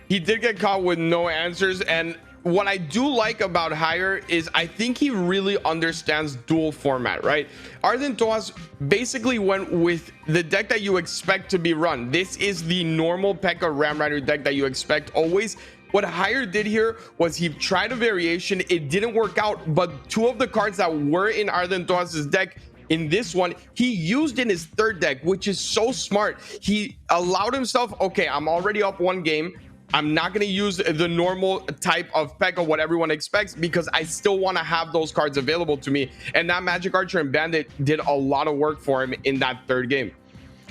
He did get caught with no answers, and what I do like about Hire is I think he really understands dual format, right? Arden Toas basically went with the deck that you expect to be run. This is the normal P.E.K.K.A. Ram Rider deck that you expect always. What Hire did here was he tried a variation. It didn't work out, but 2 of the cards that were in Arden Toas's deck in this one, he used in his third deck, which is so smart. He allowed himself, okay, I'm already up 1 game. I'm not going to use the normal type of P.E.K.K.A. what everyone expects, because I still want to have those cards available to me. And that Magic Archer and Bandit did a lot of work for him in that third game.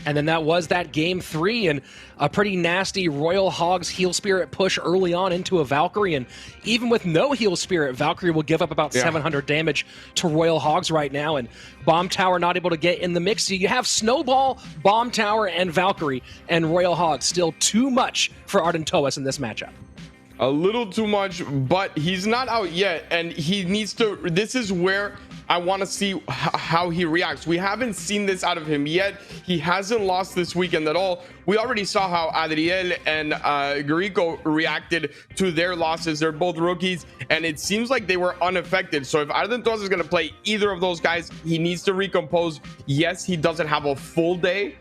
And then that was that game 3, and a pretty nasty Royal Hogs Heal Spirit push early on into a Valkyrie. And even with no Heal Spirit, Valkyrie will give up about 700 damage to Royal Hogs right now. And Bomb Tower not able to get in the mix. So you have Snowball, Bomb Tower, and Valkyrie, and Royal Hogs still too much for Arden Toas in this matchup. a little too much, but he's not out yet, and he needs to. This is where I want to see how he reacts. We haven't seen this out of him yet. He hasn't lost this weekend at all. We already saw how Adriel and Grico reacted to their losses. They're both rookies, and it seems like they were unaffected. So if Arden Toas is going to play either of those guys, he needs to recompose. Yes, he doesn't have a full day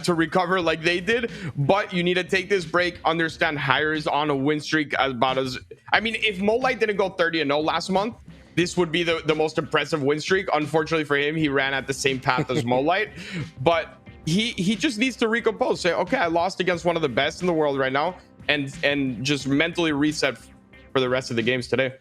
to recover like they did, but you need to take this break. Understand Hire is on a win streak about as, I mean, if Molite didn't go 30-0 last month, this would be the most impressive win streak. Unfortunately for him, he ran at the same path as Molite, but he just needs to recompose, say, okay, I lost against one of the best in the world right now, and just mentally reset for the rest of the games today.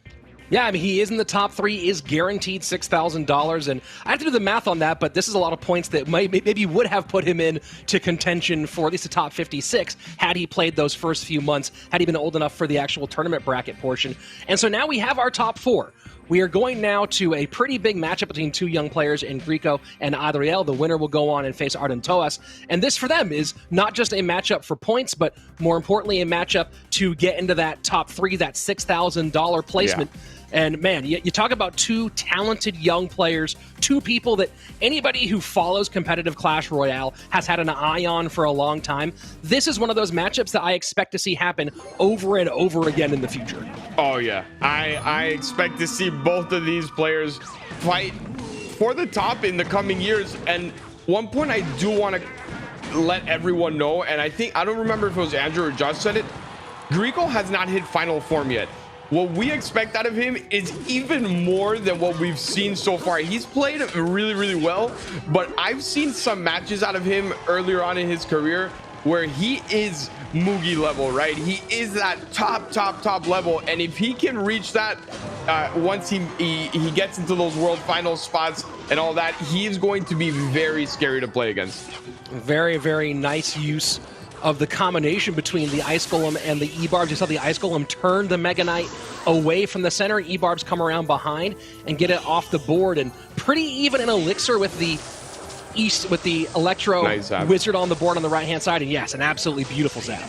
Yeah, I mean, he is in the top 3, is guaranteed $6,000, and I have to do the math on that, but this is a lot of points that maybe would have put him in to contention for at least the top 56 had he played those first few months, had he been old enough for the actual tournament bracket portion. And so now we have our top 4. We are going now to a pretty big matchup between 2 young players in Grico and Adriel. The winner will go on and face Arden Toas. And this for them is not just a matchup for points, but more importantly, a matchup to get into that top 3, that $6,000 placement. Yeah. And man, you talk about 2 talented young players, 2 people that anybody who follows competitive Clash Royale has had an eye on for a long time. This is one of those matchups that I expect to see happen over and over again in the future. Oh yeah, I expect to see both of these players fight for the top in the coming years. And one point I do want to let everyone know, and I don't remember if it was Andrew or Josh said it, Grico has not hit final form yet. What we expect out of him is even more than what we've seen so far. He's played really, really well, but I've seen some matches out of him earlier on in his career where he is Mugi level, right? He is that top level, and if he can reach that once he gets into those World Finals spots and all that, he is going to be very scary to play against. Very, very nice use of the combination between the Ice Golem and the E-Barbs. You saw the Ice Golem turn the Mega Knight away from the center. E-Barbs come around behind and get it off the board, and pretty even an Elixir with the Electro Wizard on the board on the right-hand side, and yes, an absolutely beautiful zap.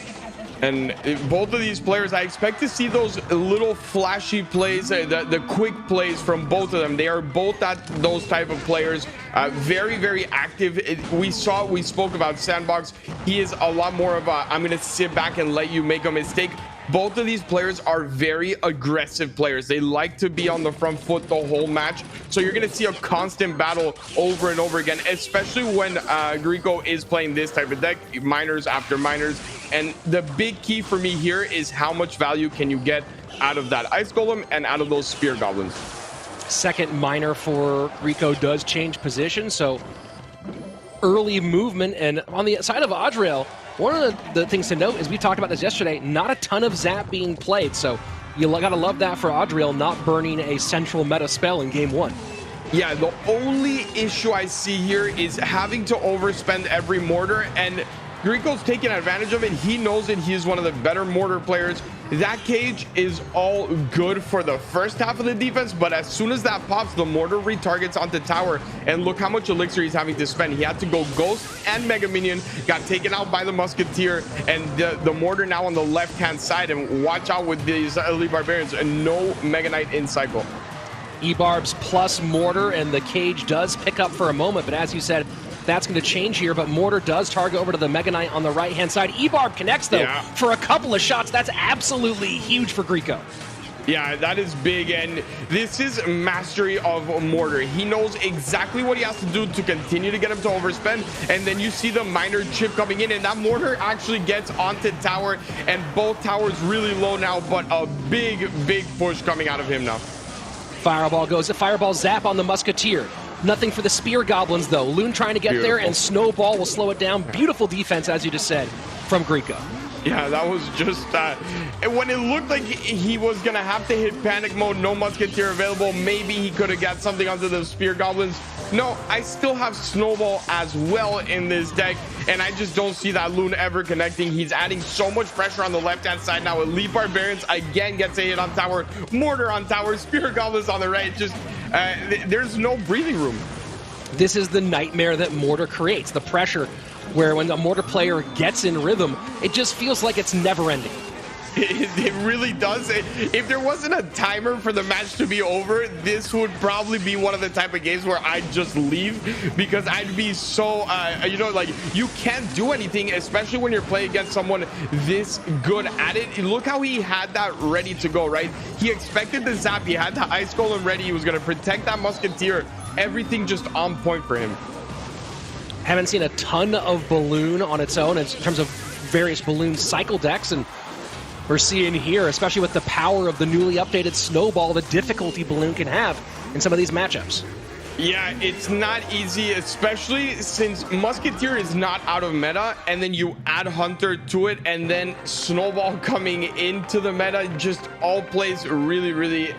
And both of these players, I expect to see those little flashy plays, the quick plays from both of them. They are both those type of players, very, very active. We spoke about Sandbox. He is a lot more of a, I'm going to sit back and let you make a mistake. Both of these players are very aggressive players. They like to be on the front foot the whole match. So you're going to see a constant battle over and over again, especially when Grico is playing this type of deck, minors after minors. And the big key for me here is how much value can you get out of that Ice Golem and out of those Spear Goblins. Second minor for Grico does change position, so early movement. And on the side of Adriel, one of the things to note is we talked about this yesterday, not a ton of Zap being played, so you gotta love that for Adriel not burning a central meta spell in game 1. Yeah, the only issue I see here is having to overspend every mortar, and Grico's taking advantage of it. He knows that he is one of the better mortar players. That cage is all good for the first half of the defense, but as soon as that pops, the mortar retargets onto tower, and look how much elixir he's having to spend. He had to go Ghost and Mega Minion, got taken out by the Musketeer, and the mortar now on the left-hand side, and watch out with these Elite Barbarians, and no Mega Knight in cycle. E-Barbs plus mortar, and the cage does pick up for a moment, but as you said, that's going to change here, but mortar does target over to the Mega Knight on the right-hand side. E-Barb connects, though, for a couple of shots. That's absolutely huge for Grico. Yeah, that is big, and this is mastery of mortar. He knows exactly what he has to do to continue to get him to overspend, and then you see the minor chip coming in, and that mortar actually gets onto tower, and both towers really low now, but a big push coming out of him now. Fireball goes, a Fireball zap on the Musketeer. Nothing for the Spear Goblins, though. Loon trying to get there, and Snowball will slow it down. Beautiful defense, as you just said, from Grico. Yeah, that was just when it looked like he was going to have to hit panic mode, no Musketeer available, maybe he could have got something onto the Spear Goblins. No, I still have Snowball as well in this deck, and I just don't see that Loon ever connecting. He's adding so much pressure on the left-hand side now. Elite Barbarians again gets a hit on tower, mortar on tower, Spear Goblins on the right. Just there's no breathing room. This is the nightmare that mortar creates, the pressure where when a mortar player gets in rhythm, it just feels like it's never ending. It really does. If there wasn't a timer for the match to be over, this would probably be one of the type of games where I'd just leave, because I'd be so, you know, like, you can't do anything, especially when you're playing against someone this good at it. Look how he had that ready to go, right? He expected the zap. He had the ice golem ready. He was going to protect that musketeer. Everything just on point for him. Haven't seen a ton of Balloon on its own in terms of various Balloon cycle decks, and we're seeing here, especially with the power of the newly updated Snowball, the difficulty Balloon can have in some of these matchups. Yeah, it's not easy, especially since Musketeer is not out of meta, and then you add Hunter to it, and then Snowball coming into the meta just all plays really, really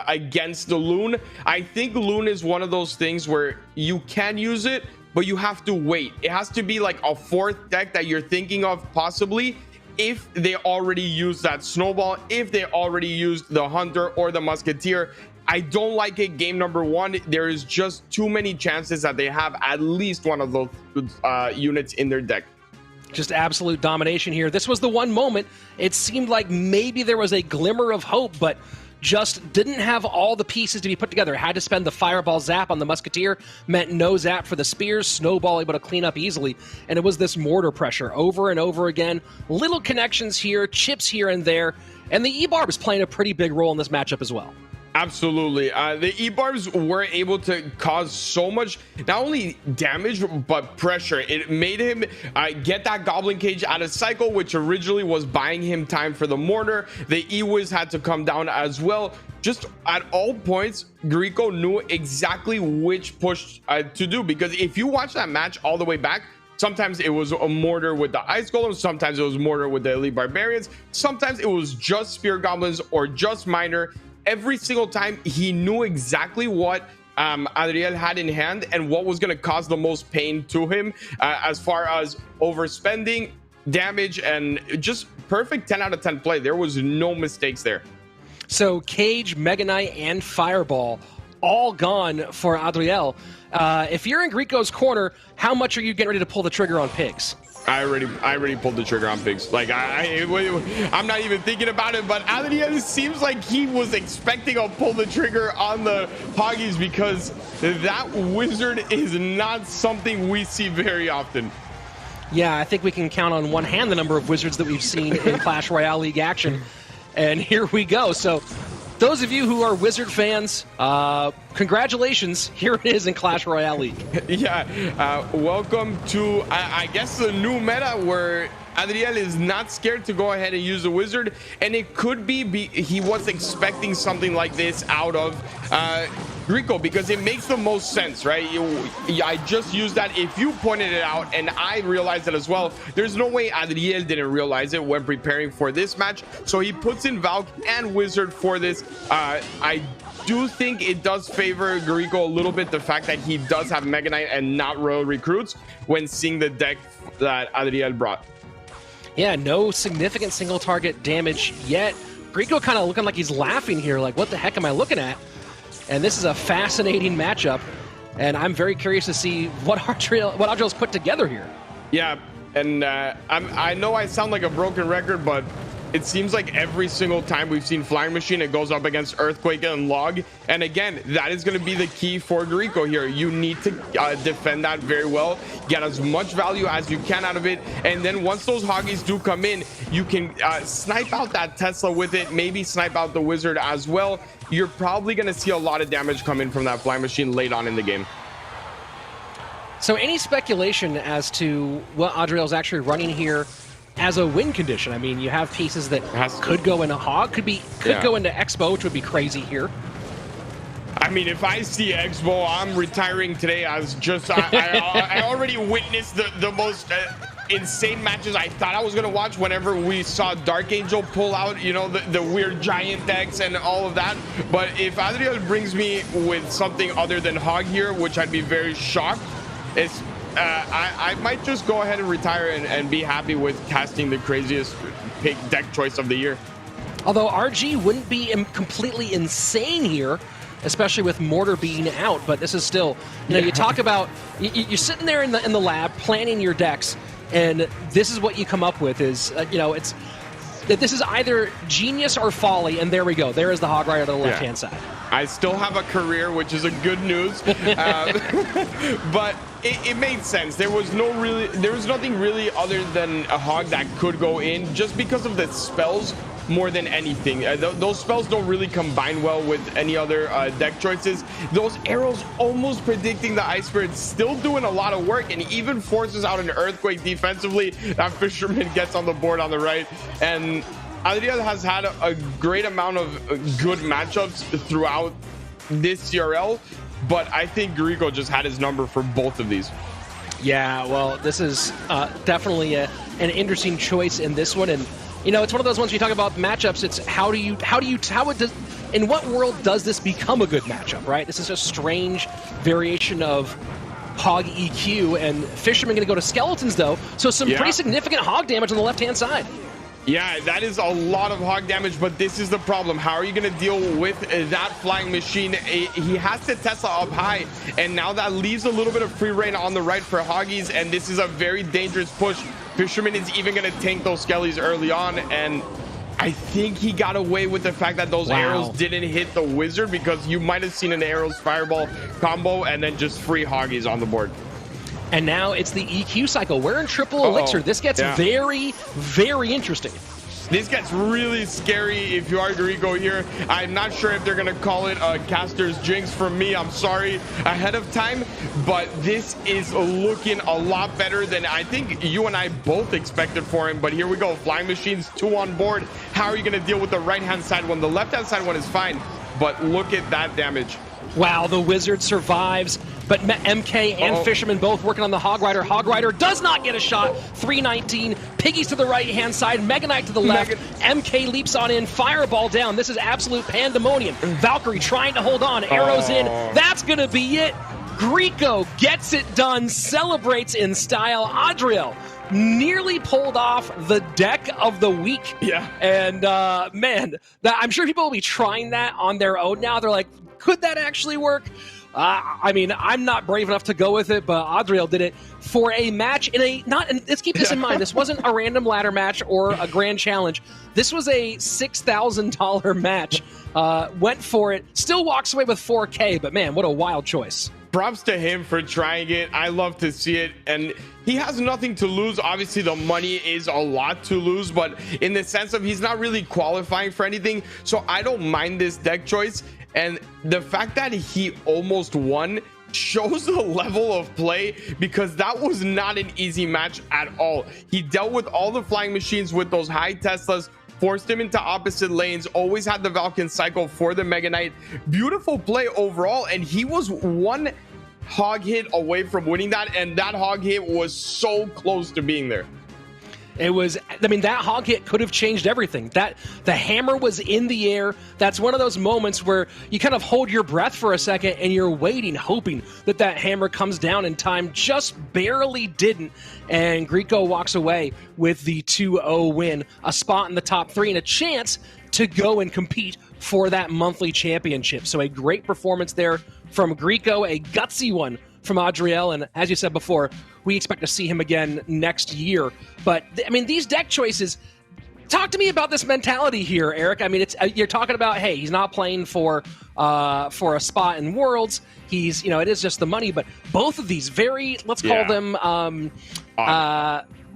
against the Loon. I think Loon is one of those things where you can use it, but you have to wait. It has to be like a fourth deck that you're thinking of possibly, if they already used that Snowball, if they already used the Hunter or the Musketeer. I don't like it game number one. There is just too many chances that they have at least one of those units in their deck. Just absolute domination here. This was the one moment it seemed like maybe there was a glimmer of hope, but just didn't have all the pieces to be put together. Had to spend the Fireball Zap on the Musketeer, meant no Zap for the Spears, Snowball able to clean up easily, and it was this mortar pressure over and over again. Little connections here, chips here and there, and the E-Barb is playing a pretty big role in this matchup as well. Absolutely. The E-Barbs were able to cause so much, not only damage, but pressure. It made him get that Goblin Cage out of cycle, which originally was buying him time for the mortar. The E-Wiz had to come down as well. Just at all points, Grieco knew exactly which push to do, because if you watch that match all the way back, sometimes it was a mortar with the Ice Golem, sometimes it was mortar with the Elite Barbarians, sometimes it was just Spear Goblins or just Miner. Every single time he knew exactly what Adriel had in hand and what was going to cause the most pain to him, as far as overspending, damage, and just perfect 10 out of 10 play. There was no mistakes there. So Cage, Mega Knight, and Fireball all gone for Adriel. If you're in Grieco's corner, how much are you getting ready to pull the trigger on Pigs? I already pulled the trigger on Pigs. Like, I'm not even thinking about it, but Adriel seems like he was expecting to pull the trigger on the Hoggies, because that wizard is not something we see very often. Yeah, I think we can count on one hand the number of wizards that we've seen in Clash Royale League action. And here we go. So those of you who are Wizard fans, congratulations. Here it is in Clash Royale League. Yeah, welcome to, I guess, the new meta where Adriel is not scared to go ahead and use the wizard, and it could be he was expecting something like this out of Grieco, because it makes the most sense, right? I just used that. If you pointed it out and I realized it as well, there's no way Adriel didn't realize it when preparing for this match. So he puts in Valk and Wizard for this. I do think it does favor Grieco a little bit, the fact that he does have Mega Knight and not Royal Recruits when seeing the deck that Adriel brought. Yeah, no significant single target damage yet. Grieco kind of looking like he's laughing here, like, what the heck am I looking at? And this is a fascinating matchup, and I'm very curious to see what Adriel's put together here. Yeah, and I know I sound like a broken record, but it seems like every single time we've seen Flying Machine, it goes up against Earthquake and Log. And again, that is going to be the key for Grieco here. You need to defend that very well, get as much value as you can out of it. And then once those Hoggies do come in, you can snipe out that Tesla with it, maybe snipe out the Wizard as well. You're probably going to see a lot of damage come in from that Flying Machine late on in the game. So any speculation as to what Adriel's actually running here as a win condition? I mean, you have pieces that could go into Hog, could go into Expo, which would be crazy here. I mean, if I see Expo, I'm retiring today. As just I already witnessed the most insane matches I thought I was gonna watch whenever we saw Dark Angel pull out, you know, the weird giant decks and all of that. But if Adriel brings me with something other than Hog here, which I'd be very shocked, it's I might just go ahead and retire and be happy with casting the craziest pick deck choice of the year. Although RG wouldn't be completely insane here, especially with Mortar being out, but this is still, you know, you talk about, you're sitting there in the lab planning your decks, and this is what you come up with is, you know, it's that this is either genius or folly, and there we go. There is the Hog Rider on the left-hand side. I still have a career, which is a good news, but it made sense. There was nothing really other than a Hog that could go in, just because of the spells more than anything. Those spells don't really combine well with any other deck choices. Those arrows almost predicting the Ice Spirit, still doing a lot of work, and even forces out an Earthquake defensively. That Fisherman gets on the board on the right, and Adriel has had a great amount of good matchups throughout this CRL, but I think Grieco just had his number for both of these. Yeah, well, this is definitely an interesting choice in this one, and you know, it's one of those ones you talk about matchups. It's in what world does this become a good matchup, right? This is a strange variation of Hog EQ, and Fisherman going to go to Skeletons though, so some pretty significant Hog damage on the left-hand side. Yeah, that is a lot of Hog damage, but this is the problem. How are you going to deal with that flying machine? He has to Tesla up high, and now that leaves a little bit of free reign on the right for Hoggies, and this is a very dangerous push. Fisherman is even going to tank those Skellies early on, and I think he got away with the fact that those arrows didn't hit the Wizard, because you might have seen an arrows fireball combo and then just free Hoggies on the board. And now it's the EQ cycle. We're in triple elixir. This gets very, very interesting. This gets really scary if you are Grieco here. I'm not sure if they're going to call it a caster's jinx from me. I'm sorry ahead of time, but this is looking a lot better than I think you and I both expected for him. But here we go. Flying Machines 2 on board. How are you going to deal with the right-hand side one? The left-hand side one is fine, but look at that damage. Wow, the Wizard survives, but MK and Fisherman both working on the Hog Rider. Hog Rider does not get a shot. 319. Piggies to the right-hand side. Mega Knight to the left. MK leaps on in. Fireball down. This is absolute pandemonium. Valkyrie trying to hold on. Arrows in. That's going to be it. Grieco gets it done. Celebrates in style. Adriel nearly pulled off the deck of the week. Yeah. And, man, I'm sure people will be trying that on their own now. They're like, could that actually work? I mean, I'm not brave enough to go with it, but Adriel did it for a match in a let's keep this in mind. This wasn't a random ladder match or a grand challenge. This was a $6,000 match. Went for it, still walks away with 4K, but man, what a wild choice. Props to him for trying it. I love to see it, and he has nothing to lose. Obviously the money is a lot to lose, but in the sense of he's not really qualifying for anything, so I don't mind this deck choice. And the fact that he almost won shows the level of play, because that was not an easy match at all. He dealt with all the flying machines with those high Teslas, forced him into opposite lanes, always had the Valken cycle for the Mega Knight. Beautiful play overall, and he was one hog hit away from winning that, and that hog hit was so close to being there. It was, I mean, that hog hit could have changed everything. That the hammer was in the air. That's one of those moments where you kind of hold your breath for a second and you're waiting, hoping that that hammer comes down in time. Just barely didn't. And Grieco walks away with the 2-0 win, a spot in the top 3 and a chance to go and compete for that monthly championship. So a great performance there from Grieco, a gutsy one from Adriel, and as you said before, we expect to see him again next year. But I mean, these deck choices, talk to me about this mentality here, Eric. I mean, it's you're talking about, hey, he's not playing for a spot in Worlds. He's, you know, it is just the money, but both of these very, let's call them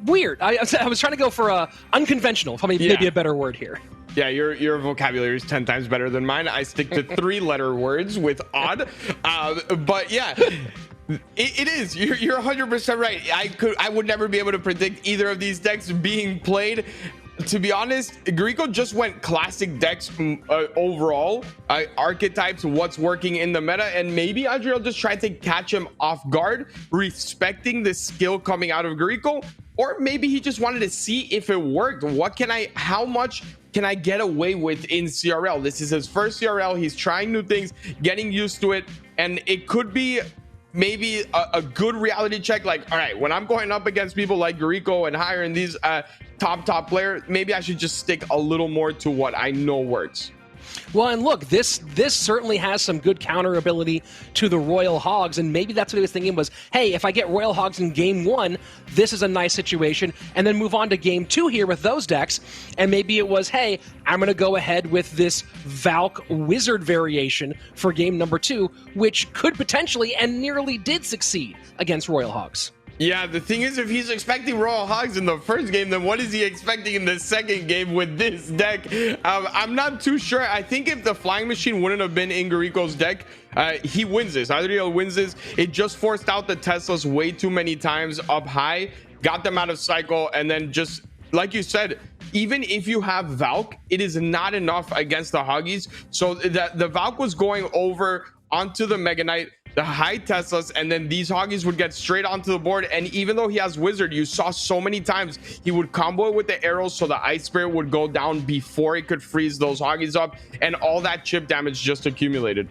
weird. I was trying to go for unconventional, maybe a better word here. Yeah, your vocabulary is 10 times better than mine. I stick to 3-letter words with odd. But yeah, it is. You're 100% right. I would never be able to predict either of these decks being played. To be honest, Grieco just went classic decks overall, archetypes, what's working in the meta, and maybe Adriel just tried to catch him off guard, respecting the skill coming out of Grieco, or maybe he just wanted to see if it worked. How much can I get away with in CRL? This is his first CRL. He's trying new things, getting used to it, and it could be maybe a good reality check. Like, all right, when I'm going up against people like Grieco and higher in these top player, maybe I should just stick a little more to what I know works. Well, and look, this certainly has some good counter ability to the Royal Hogs, and maybe that's what he was thinking was, hey, if I get Royal Hogs in game 1, this is a nice situation, and then move on to game 2 here with those decks, and maybe it was, hey, I'm going to go ahead with this Valk Wizard variation for game number 2, which could potentially and nearly did succeed against Royal Hogs. Yeah, the thing is, if he's expecting Royal Hogs in the first game, then what is he expecting in the second game with this deck? I'm not too sure. I think if the Flying Machine wouldn't have been in Gariko's deck, he wins this. Adriel wins this. It just forced out the Teslas way too many times up high, got them out of cycle, and then just, like you said, even if you have Valk, it is not enough against the Hoggies. So the Valk was going over onto the Mega Knight, the high Teslas, and then these Hoggies would get straight onto the board. And even though he has Wizard, you saw so many times he would combo it with the arrows, so the Ice Spirit would go down before it could freeze those Hoggies up, and all that chip damage just accumulated.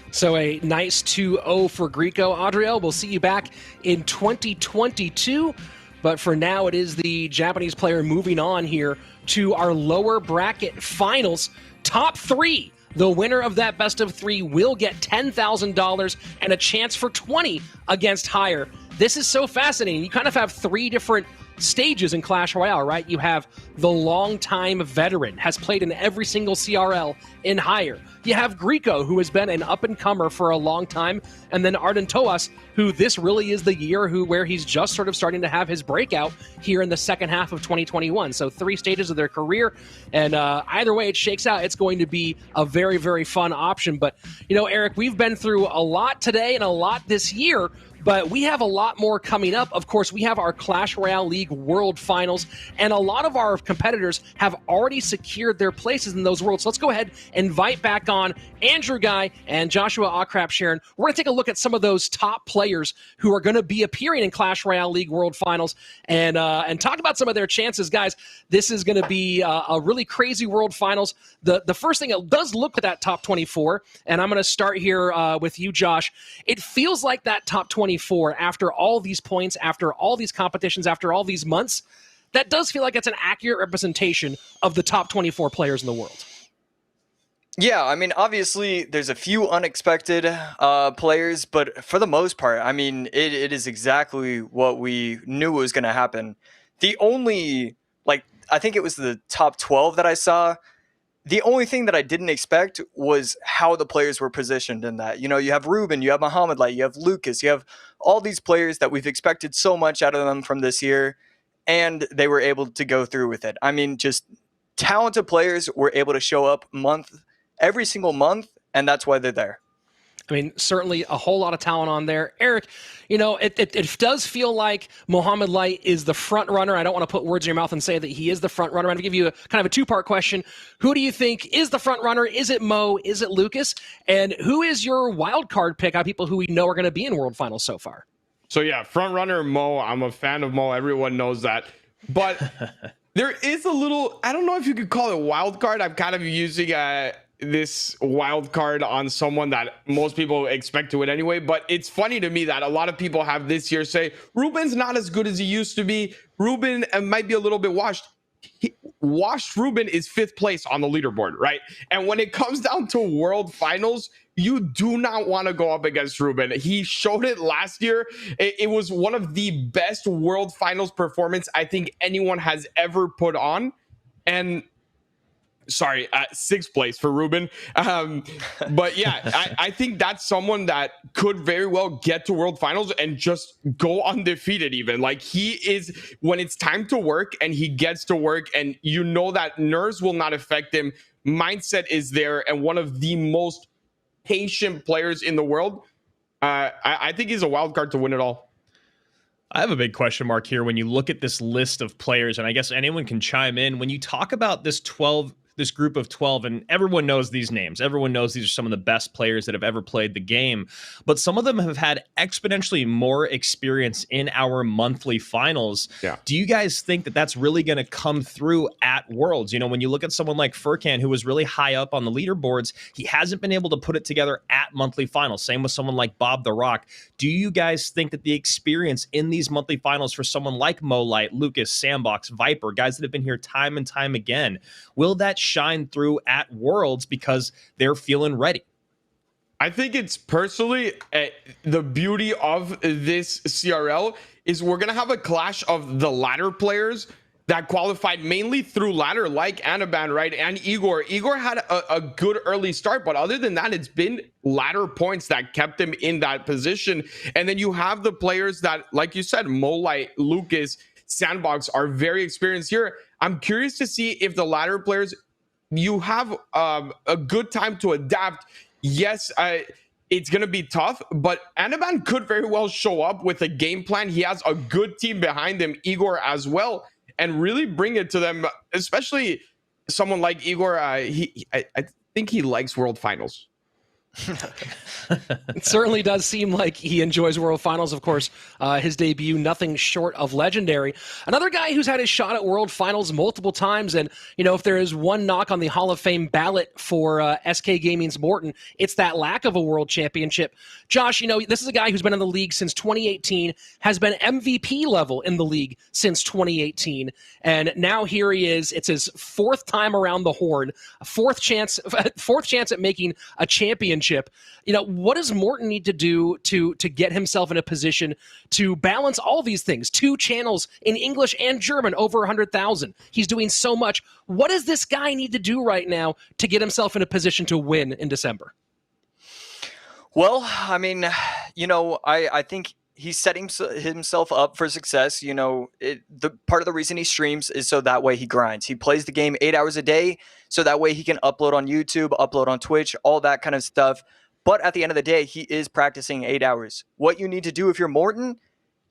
So a nice 2-0 for Grieco. Adriel, we'll see you back in 2022. But for now, it is the Japanese player moving on here to our lower bracket finals. Top 3. The winner of that best of 3 will get $10,000 and a chance for 20 against higher. This is so fascinating. You kind of have 3 different stages in Clash Royale, right? You have the longtime veteran, has played in every single CRL in higher. You have Grieco, who has been an up-and-comer for a long time, and then Arden Toas, who this really is the year where he's just sort of starting to have his breakout here in the second half of 2021. So 3 stages of their career, and either way it shakes out, it's going to be a very, very fun option. But, you know, Eric, we've been through a lot today and a lot this year, but we have a lot more coming up. Of course, we have our Clash Royale League World Finals, and a lot of our competitors have already secured their places in those worlds. So let's go ahead and invite back on Andrew Guy and Joshua Okrap Sharon. We're going to take a look at some of those top players who are going to be appearing in Clash Royale League World Finals and talk about some of their chances. Guys, this is going to be a really crazy World Finals. The first thing, it does look at that top 24, and I'm going to start here with you, Josh. It feels like that top 24, after all these points, after all these competitions, after all these months, that does feel like it's an accurate representation of the top 24 players in the world. Yeah, I mean, obviously, there's a few unexpected players, but for the most part, I mean, it is exactly what we knew was going to happen. The only, I think it was the top 12 that I saw. The only thing that I didn't expect was how the players were positioned in that. You know, you have Ruben, you have Muhammad Light, you have Lucas, you have all these players that we've expected so much out of them from this year, and they were able to go through with it. I mean, just talented players were able to show up every single month, and that's why they're there. I mean, certainly a whole lot of talent on there. Eric, you know, it does feel like Muhammad Light is the front runner. I don't want to put words in your mouth and say that he is the front runner. I'm going to give you kind of a 2-part question. Who do you think is the front runner? Is it Mo? Is it Lucas? And who is your wild card pick out of people who we know are going to be in World Finals so far? So yeah, front runner Mo. I'm a fan of Mo. Everyone knows that. But there is a little, I don't know if you could call it wild card. I'm kind of using this wild card on someone that most people expect to win anyway, but it's funny to me that a lot of people have this year say Ruben's not as good as he used to be. Ruben might be a little bit washed. Washed Ruben is 5th place on the leaderboard, right? And when it comes down to World Finals, you do not want to go up against Ruben. He showed it last year. It was one of the best World Finals performance I think anyone has ever put on. And 6th place for Ruben. But yeah, I think that's someone that could very well get to World Finals and just go undefeated even. Like, he is, when it's time to work and he gets to work, and you know that nerves will not affect him, mindset is there, and one of the most patient players in the world. I think he's a wild card to win it all. I have a big question mark here when you look at this list of players, and I guess anyone can chime in. When you talk about this group of 12, and everyone knows these names. Everyone knows these are some of the best players that have ever played the game, but some of them have had exponentially more experience in our monthly finals. Yeah. Do you guys think that that's really going to come through at Worlds? You know, when you look at someone like Furkan, who was really high up on the leaderboards, he hasn't been able to put it together at monthly finals. Same with someone like Bob the Rock. Do you guys think that the experience in these monthly finals for someone like Mo Light, Lucas, Sandbox, Viper, guys that have been here time and time again, will that shine through at Worlds because they're feeling ready. I think it's personally the beauty of this CRL is we're going to have a clash of the ladder players that qualified mainly through ladder, like Anaban, right? And Igor. Igor had a good early start, but other than that, it's been ladder points that kept him in that position. And then you have the players that, like you said, Molite, Lucas, Sandbox are very experienced here. I'm curious to see if the ladder players, you have a good time to adapt. Yes, it's going to be tough, but Anaban could very well show up with a game plan. He has a good team behind him, Igor as well, and really bring it to them, especially someone like Igor. I think he likes World Finals. It certainly does seem like he enjoys World Finals. Of course, his debut, nothing short of legendary. Another guy who's had his shot at World Finals multiple times, and, you know, if there is one knock on the Hall of Fame ballot for SK Gaming's Morten, it's that lack of a World Championship. Josh, you know, this is a guy who's been in the league since 2018, has been MVP level in the league since 2018, and now here he is. It's his fourth time around the horn, fourth chance at making a championship. You know, what does Morten need to do to get himself in a position to balance all these things? 2 channels in English and German, over 100,000. He's doing so much. What does this guy need to do right now to get himself in a position to win in December? Well, I mean, you know, I think he's setting himself up for success. You know, the part of the reason he streams is so that way he grinds. He plays the game 8 hours a day, so that way he can upload on YouTube, upload on Twitch, all that kind of stuff. But at the end of the day, he is practicing 8 hours. What you need to do if you're Morten,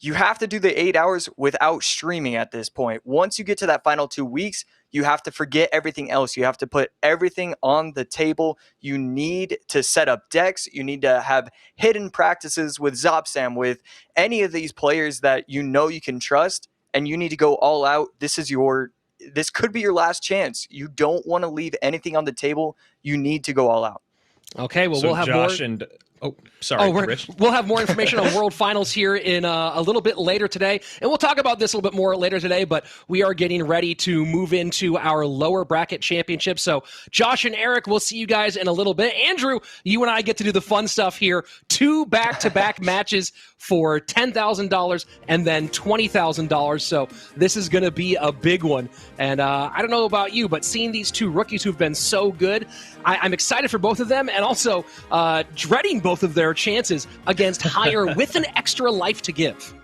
you have to do the 8 hours without streaming at this point. Once you get to that final 2 weeks, you have to forget everything else. You have to put everything on the table. You need to set up decks. You need to have hidden practices with Zopsam, with any of these players that you know you can trust, and you need to go all out. This could be your last chance. You don't want to leave anything on the table. You need to go all out. Okay, well, So we'll have Josh more. and Rich. We'll have more information on World Finals here in a little bit later today, and we'll talk about this a little bit more later today, but we are getting ready to move into our lower bracket championship. So Josh and Eric, we'll see you guys in a little bit. Andrew, you and I get to do the fun stuff here. 2 back-to-back matches for $10,000 and then $20,000. So this is going to be a big one. And I don't know about you, but seeing these 2 rookies who've been so good, I'm excited for both of them, and also dreading both of their chances against Higher with an extra life to give.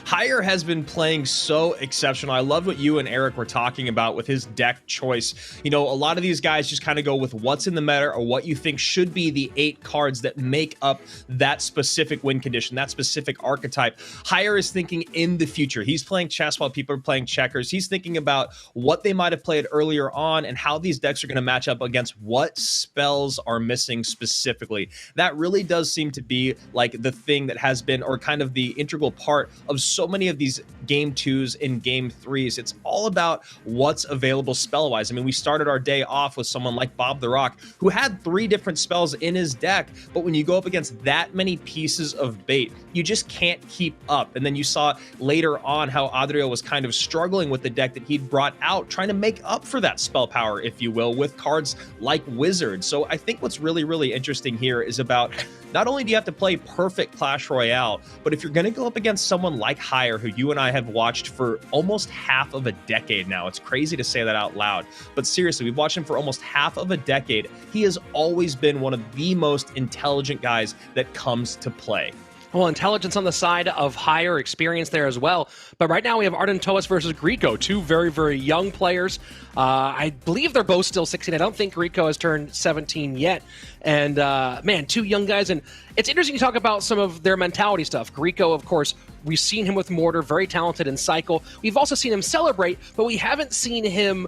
Higher has been playing so exceptional. I love what you and Eric were talking about with his deck choice. You know, a lot of these guys just kind of go with what's in the meta or what you think should be the 8 cards that make up that specific win condition, that specific archetype. Higher is thinking in the future. He's playing chess while people are playing checkers. He's thinking about what they might have played earlier on and how these decks are going to match up against what spells are missing specifically. That really does seem to be like the thing that has been, or kind of the integral part of so many of these game 2s and game 3s. It's all about what's available spell-wise. I mean, we started our day off with someone like Bob the Rock, who had 3 different spells in his deck, but when you go up against that many pieces of bait, you just can't keep up. And then you saw later on how Adriel was kind of struggling with the deck that he'd brought out, trying to make up for that spell power, if you will, with cards like Wizard. So I think what's really, really interesting here is about not only do you have to play perfect Clash Royale, but if you're going to go up against someone like Higher, who you and I have watched for almost half of a decade now. It's crazy to say that out loud, but seriously, we've watched him for almost half of a decade. He has always been one of the most intelligent guys that comes to play. Well, intelligence on the side of Higher, experience there as well. But right now we have Arden versus Grieco, 2 very, very young players. I believe they're both still 16. I don't think Grieco has turned 17 yet. And man, 2 young guys. And it's interesting to talk about some of their mentality stuff. Grieco, of course, we've seen him with Mortar, very talented in Cycle. We've also seen him celebrate, but we haven't seen him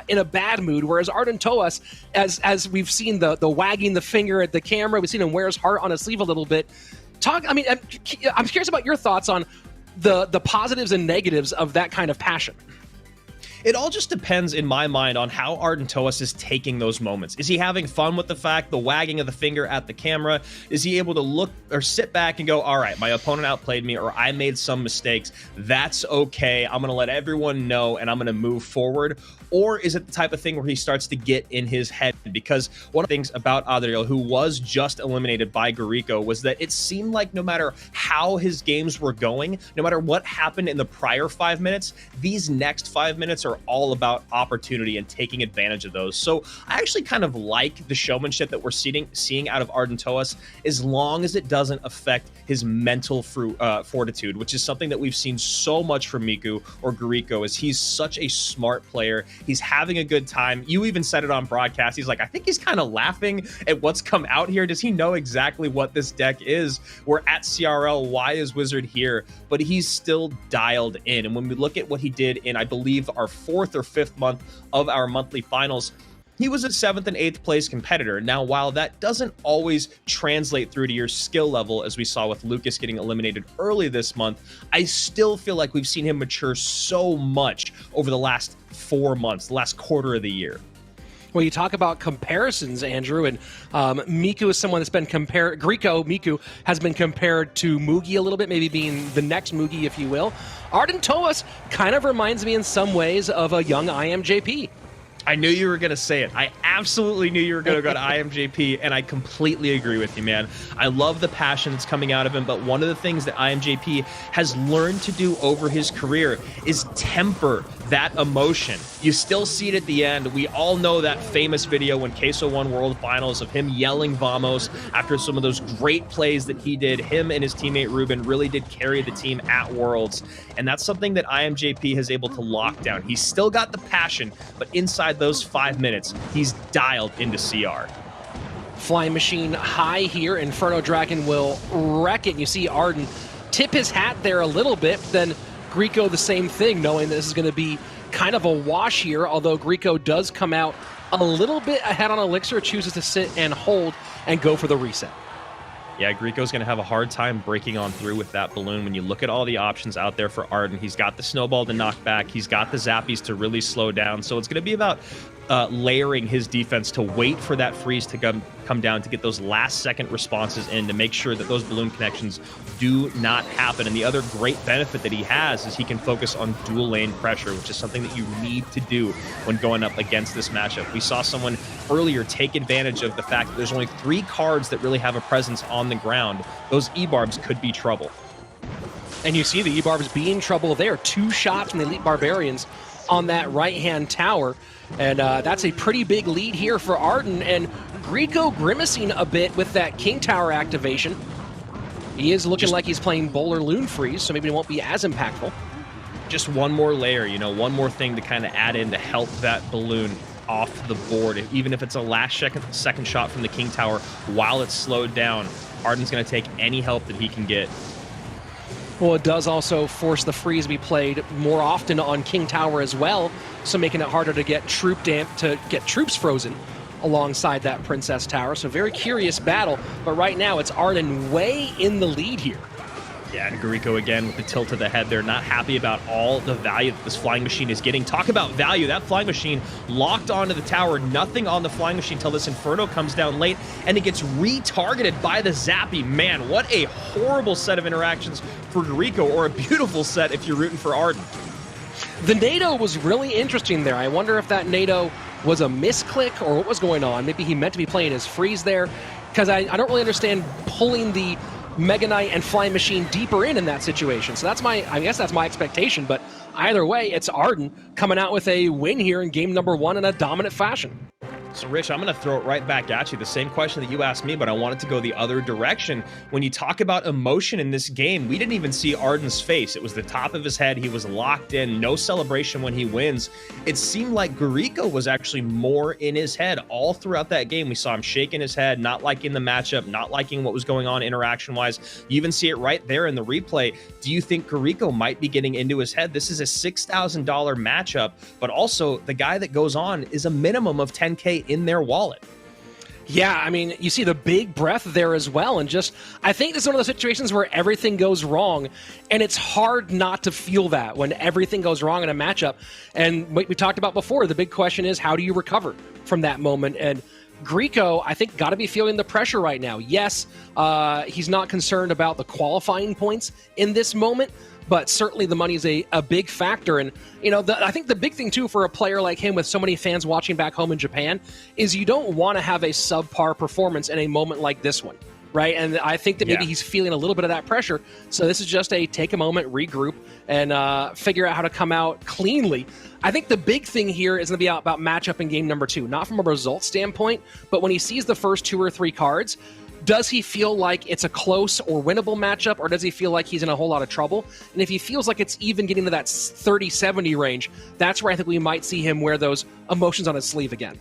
in a bad mood. Whereas Arden Toas, as we've seen the wagging the finger at the camera, we've seen him wear his heart on his sleeve a little bit. I'm curious about your thoughts on the positives and negatives of that kind of passion. It all just depends in my mind on how Arden Toas is taking those moments. Is he having fun with the fact, the wagging of the finger at the camera? Is he able to look or sit back and go, all right, my opponent outplayed me, or I made some mistakes. That's okay. I'm going to let everyone know and I'm going to move forward. Or is it the type of thing where he starts to get in his head? Because one of the things about Adriel, who was just eliminated by Garico, was that it seemed like no matter how his games were going, no matter what happened in the prior 5 minutes, these next 5 minutes are all about opportunity and taking advantage of those. So I actually kind of like the showmanship that we're seeing out of Arden Toas, as long as it doesn't affect his mental fortitude, which is something that we've seen so much from Miku or Garico, as he's such a smart player. He's having a good time. You even said it on broadcast. He's like, I think he's kind of laughing at what's come out here. Does he know exactly what this deck is? We're at CRL. Why is Wizard here? But he's still dialed in. And when we look at what he did in, I believe, our 4th or 5th month of our monthly finals, he was a 7th and 8th place competitor. Now, while that doesn't always translate through to your skill level, as we saw with Lucas getting eliminated early this month, I still feel like we've seen him mature so much over the last 4 months, the last quarter of the year. Well, you talk about comparisons, Andrew, and Miku is someone that's been compared. Miku has been compared to Mugi a little bit, maybe being the next Mugi, if you will. Arden Toas kind of reminds me in some ways of a young IMJP. I knew you were going to say it. I absolutely knew you were going to go to IMJP, and I completely agree with you, man. I love the passion that's coming out of him, but one of the things that IMJP has learned to do over his career is temper that emotion. You still see it at the end. We all know that famous video when Queso won World Finals of him yelling Vamos after some of those great plays that he did. Him and his teammate Ruben really did carry the team at Worlds, and that's something that IMJP has able to lock down. He's still got the passion, but inside those 5 minutes, he's dialed into CR. Flying Machine high here. Inferno Dragon will wreck it. You see Arden tip his hat there a little bit, then Garico the same thing, knowing this is going to be kind of a wash here, although Garico does come out a little bit ahead on Elixir, chooses to sit and hold and go for the reset. Yeah, Garico's going to have a hard time breaking on through with that balloon. When you look at all the options out there for Arden, he's got the snowball to knock back. He's got the zappies to really slow down. So it's going to be about layering his defense to wait for that freeze to come down, to get those last-second responses in, to make sure that those balloon connections do not happen. And the other great benefit that he has is he can focus on dual lane pressure, which is something that you need to do when going up against this matchup. We saw someone earlier take advantage of the fact that there's only 3 cards that really have a presence on the ground. Those E-Barbs could be trouble. And you see the E-Barbs being trouble there. 2 shots from the Elite Barbarians on that right-hand tower. And that's a pretty big lead here for Arden. And Garico grimacing a bit with that King Tower activation. He is looking like he's playing Bowler Loon Freeze, so maybe it won't be as impactful. Just one more layer, you know, one more thing to kind of add in to help that balloon off the board. Even if it's a last second shot from the King Tower while it's slowed down, Arden's going to take any help that he can get. Well, it does also force the freeze to be played more often on King Tower as well, so making it harder to get troops frozen alongside that Princess Tower. So very curious battle, but right now it's Arden way in the lead here. Yeah, and Garico again with the tilt of the head. They're not happy about all the value that this Flying Machine is getting. Talk about value. That Flying Machine locked onto the tower. Nothing on the Flying Machine until this Inferno comes down late, and it gets retargeted by the Zappy. Man, what a horrible set of interactions for Garico, or a beautiful set if you're rooting for Arden. The NATO was really interesting there. I wonder if that NATO was a misclick or what was going on. Maybe he meant to be playing his freeze there, because I don't really understand pulling the Mega Knight and Flying Machine deeper in that situation. So I guess that's my expectation, but either way, it's Arden coming out with a win here in game number 1 in a dominant fashion. So, Rich, I'm going to throw it right back at you. The same question that you asked me, but I want it to go the other direction. When you talk about emotion in this game, we didn't even see Arden's face. It was the top of his head. He was locked in. No celebration when he wins. It seemed like Garico was actually more in his head all throughout that game. We saw him shaking his head, not liking the matchup, not liking what was going on interaction-wise. You even see it right there in the replay. Do you think Garico might be getting into his head? This is a $6,000 matchup, but also the guy that goes on is a minimum of $10K in their wallet. Yeah, I mean, you see the big breath there as well. And just, I think this is one of those situations where everything goes wrong. And it's hard not to feel that when everything goes wrong in a matchup. And what we talked about before, the big question is, how do you recover from that moment? And Grieco, I think, got to be feeling the pressure right now. Yes, he's not concerned about the qualifying points in this moment, but certainly the money is a big factor. And, you know, I think the big thing, too, for a player like him with so many fans watching back home in Japan is you don't want to have a subpar performance in a moment like this one, right? And I think that maybe he's feeling a little bit of that pressure. So this is just a take a moment, regroup, and figure out how to come out cleanly. I think the big thing here is going to be about matchup in game number 2, not from a result standpoint, but when he sees the first 2 or 3 cards, does he feel like it's a close or winnable matchup, or does he feel like he's in a whole lot of trouble? And if he feels like it's even getting to that 30-70 range, that's where I think we might see him wear those emotions on his sleeve again.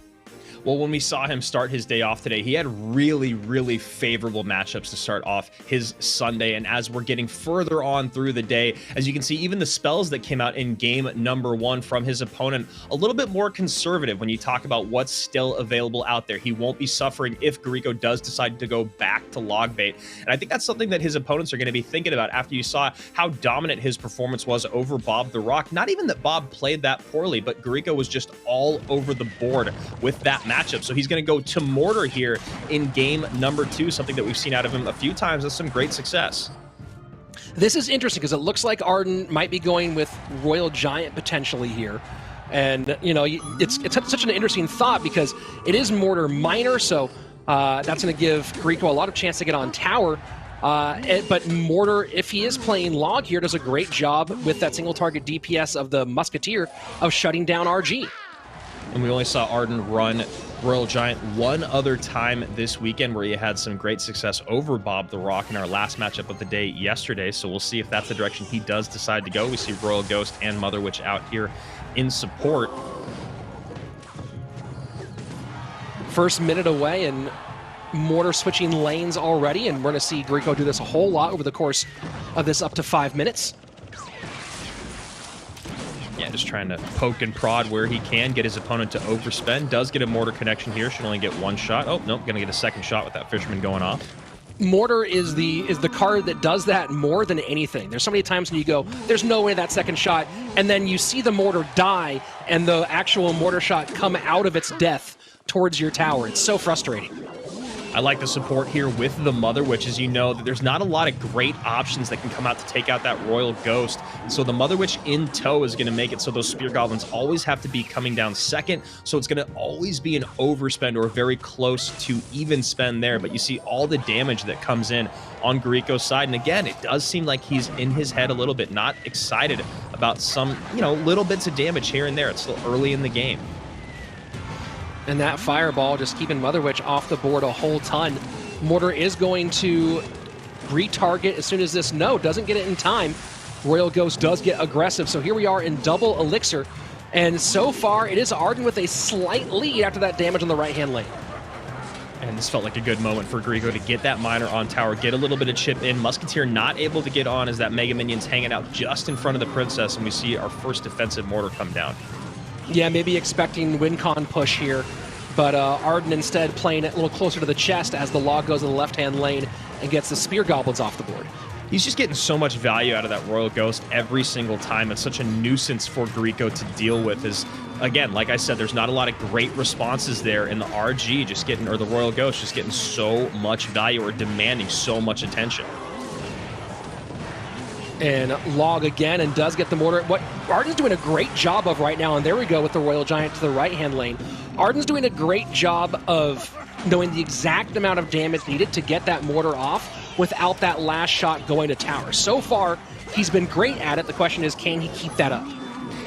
Well, when we saw him start his day off today, he had really, really favorable matchups to start off his Sunday. And as we're getting further on through the day, as you can see, even the spells that came out in game number 1 from his opponent, a little bit more conservative when you talk about what's still available out there. He won't be suffering if Grieco does decide to go back to log bait. And I think that's something that his opponents are going to be thinking about after you saw how dominant his performance was over Bob the Rock. Not even that Bob played that poorly, but Grieco was just all over the board with that matchup. So he's going to go to Mortar here in game number 2, something that we've seen out of him a few times with some great success. This is interesting because it looks like Arden might be going with Royal Giant potentially here. And, you know, it's such an interesting thought because it is Mortar minor, so that's going to give Grieco a lot of chance to get on tower. But Mortar, if he is playing log here, does a great job with that single target DPS of the Musketeer of shutting down RG. And we only saw Arden run Royal Giant one other time this weekend, where he had some great success over Bob the Rock in our last matchup of the day yesterday. So we'll see if that's the direction he does decide to go. We see Royal Ghost and Mother Witch out here in support. First minute away, and Mortar switching lanes already, and we're going to see Grieco do this a whole lot over the course of this up to 5 minutes. Yeah, just trying to poke and prod where he can, get his opponent to overspend. Does get a Mortar connection here, should only get 1 shot. Oh, nope, gonna get a second shot with that Fisherman going off. Mortar is the card that does that more than anything. There's so many times when you go, there's no way that second shot, and then you see the Mortar die, and the actual Mortar shot come out of its death towards your tower. It's so frustrating. I like the support here with the Mother Witch, as you know that there's not a lot of great options that can come out to take out that Royal Ghost. And so the Mother Witch in tow is going to make it so those Spear Goblins always have to be coming down second. So it's going to always be an overspend or very close to even spend there. But you see all the damage that comes in on Grieco's side. And again, it does seem like he's in his head a little bit, not excited about some, little bits of damage here and there. It's still early in the game. And that Fireball just keeping Mother Witch off the board a whole ton. Mortar is going to retarget as soon as this doesn't get it in time. Royal Ghost does get aggressive. So here we are in double Elixir. And so far, it is Arden with a slight lead after that damage on the right-hand lane. And this felt like a good moment for Grieco to get that Miner on tower, get a little bit of chip in. Musketeer not able to get on as that Mega Minion's hanging out just in front of the Princess, and we see our first defensive Mortar come down. Yeah, maybe expecting WinCon push here, but Arden instead playing it a little closer to the chest as the log goes in the left-hand lane and gets the Spear Goblins off the board. He's just getting so much value out of that Royal Ghost every single time. It's such a nuisance for Grieco to deal with. As again, like I said, there's not a lot of great responses there, and the RG just getting, or the Royal Ghost just getting so much value or demanding so much attention. And log again and does get the Mortar. What Arden's doing a great job of right now, and there we go with the Royal Giant to the right-hand lane. Arden's doing a great job of knowing the exact amount of damage needed to get that Mortar off without that last shot going to tower. So far, he's been great at it. The question is, can he keep that up?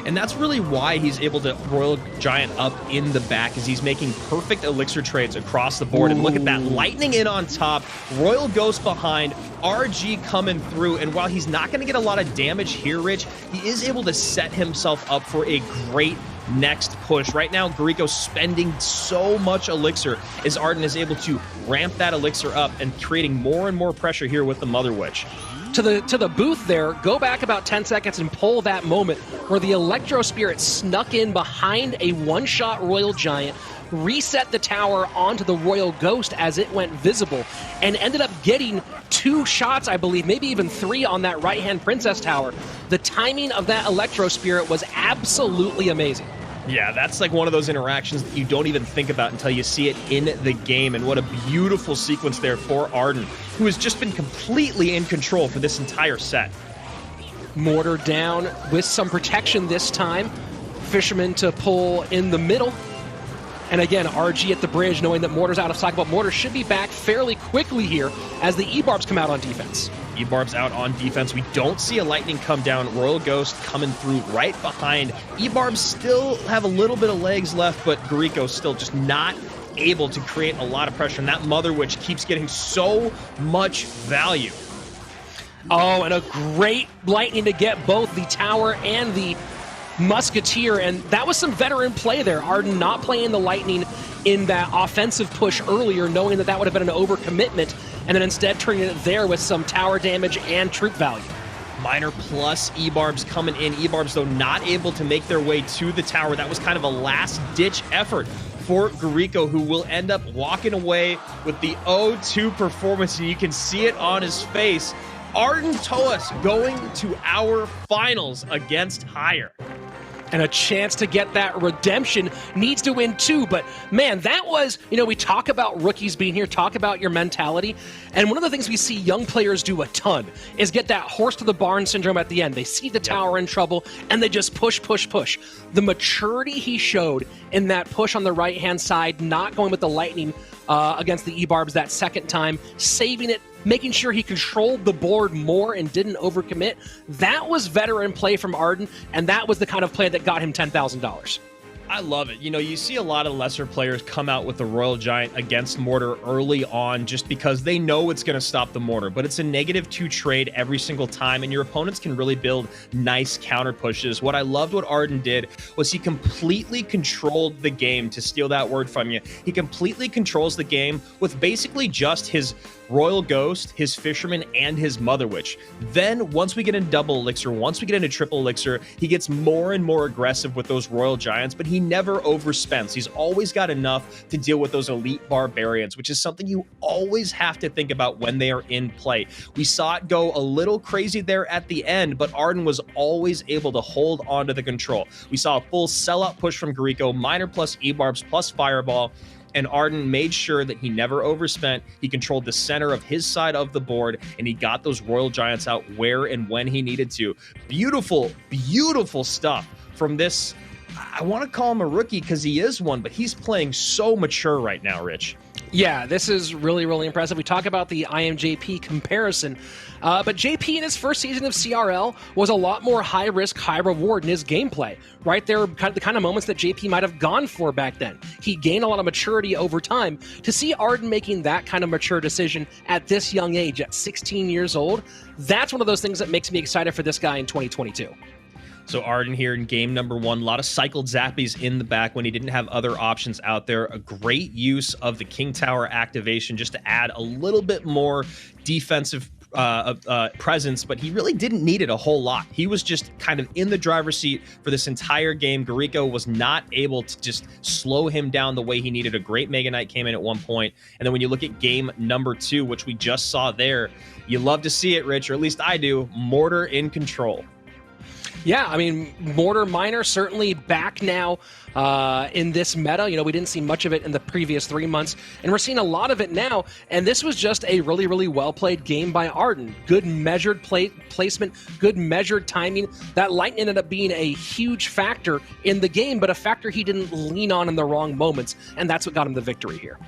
And that's really why he's able to Royal Giant up in the back, is he's making perfect Elixir trades across the board. And look at that, lightning in on top, Royal Ghost behind, RG coming through. And while he's not going to get a lot of damage here, Rich, he is able to set himself up for a great next push. Right now, Grieco spending so much Elixir as Arden is able to ramp that Elixir up and creating more and more pressure here with the Mother Witch. To the booth there, go back about 10 seconds and pull that moment where the Electro Spirit snuck in behind a one-shot Royal Giant, reset the tower onto the Royal Ghost as it went visible, and ended up getting 2 shots, I believe, maybe even 3 on that right-hand Princess Tower. The timing of that Electro Spirit was absolutely amazing. Yeah, that's like one of those interactions that you don't even think about until you see it in the game. And what a beautiful sequence there for Arden, who has just been completely in control for this entire set. Mortar down with some protection this time. Fisherman to pull in the middle. And again, RG at the bridge, knowing that Mortar's out of cycle, but Mortar should be back fairly quickly here as the E-Barbs come out on defense. E-Barbs out on defense. We don't see a Lightning come down. Royal Ghost coming through right behind. E-Barbs still have a little bit of legs left, but Gariko still just not able to create a lot of pressure. And that Mother Witch keeps getting so much value. Oh, and a great Lightning to get both the tower and the Musketeer, and that was some veteran play there. Arden not playing the Lightning in that offensive push earlier, knowing that that would have been an overcommitment, and then instead turning it there with some tower damage and troop value. Miner plus E-Barbs coming in. E-Barbs, though, not able to make their way to the tower. That was kind of a last-ditch effort for Gariko, who will end up walking away with the 0-2 performance, and you can see it on his face. Arden Toas going to our finals against Higher. And a chance to get that redemption, needs to win too. But man, that was, we talk about rookies being here, talk about your mentality. And one of the things we see young players do a ton is get that horse to the barn syndrome at the end. They see the tower in trouble and they just push, push, push. The maturity he showed in that push on the right-hand side, not going with the Lightning against the E-Barbs that second time, saving it, making sure he controlled the board more and didn't overcommit. That was veteran play from Arden, and that was the kind of play that got him $10,000. I love it. You see a lot of lesser players come out with the Royal Giant against Mortar early on just because they know it's going to stop the Mortar, but it's a -2 trade every single time, and your opponents can really build nice counter pushes. What I loved what Arden did was he completely controlled the game, to steal that word from you. He completely controls the game with basically just his Royal Ghost, his Fisherman, and his Mother Witch. Then, once we get into double elixir, once we get into triple elixir, he gets more and more aggressive with those Royal Giants, but he never overspends. He's always got enough to deal with those elite barbarians, which is something you always have to think about when they are in play. We saw it go a little crazy there at the end, but Arden was always able to hold on to the control. We saw a full sellout push from Gariko, Miner plus E-Barbs plus Fireball, and Arden made sure that he never overspent. He controlled the center of his side of the board, and he got those Royal Giants out where and when he needed to. Beautiful, beautiful stuff from this. I want to call him a rookie because he is one, but he's playing so mature right now, Rich. Yeah, this is really, really impressive. We talk about the IMJP comparison, but JP in his first season of CRL was a lot more high risk, high reward in his gameplay. Right there, the kind of moments that JP might have gone for back then. He gained a lot of maturity over time. To see Arden making that kind of mature decision at this young age, at 16 years old, that's one of those things that makes me excited for this guy in 2022. So Arden here in game number 1, a lot of cycled zappies in the back when he didn't have other options out there. A great use of the King Tower activation just to add a little bit more defensive presence, but he really didn't need it a whole lot. He was just kind of in the driver's seat for this entire game. Gariko was not able to just slow him down the way he needed. A great Mega Knight came in at one point. And then when you look at game number 2, which we just saw there, you love to see it, Rich, or at least I do. Mortar in control. Yeah, I mean, Mortar Miner certainly back now in this meta. We didn't see much of it in the previous 3 months, and we're seeing a lot of it now. And this was just a really, really well-played game by Arden. Good measured placement, good measured timing. That Lightning ended up being a huge factor in the game, but a factor he didn't lean on in the wrong moments, and that's what got him the victory here.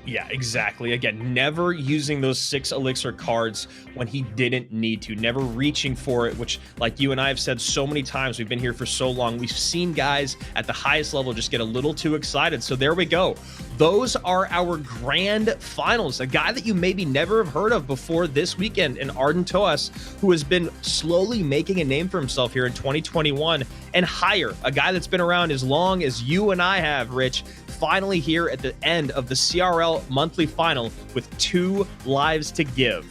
Yeah, exactly. Again, never using those 6 elixir cards when he didn't need to, never reaching for it, which, like you and I have said so many times, we've been here for so long, we've seen guys at the highest level just get a little too excited. So there we go. Those are our grand finals. A guy that you maybe never have heard of before this weekend, in Arden Toas, who has been slowly making a name for himself here in 2021, and Higher, a guy that's been around as long as you and I have, Rich, finally here at the end of the CRL monthly final with 2 lives to give.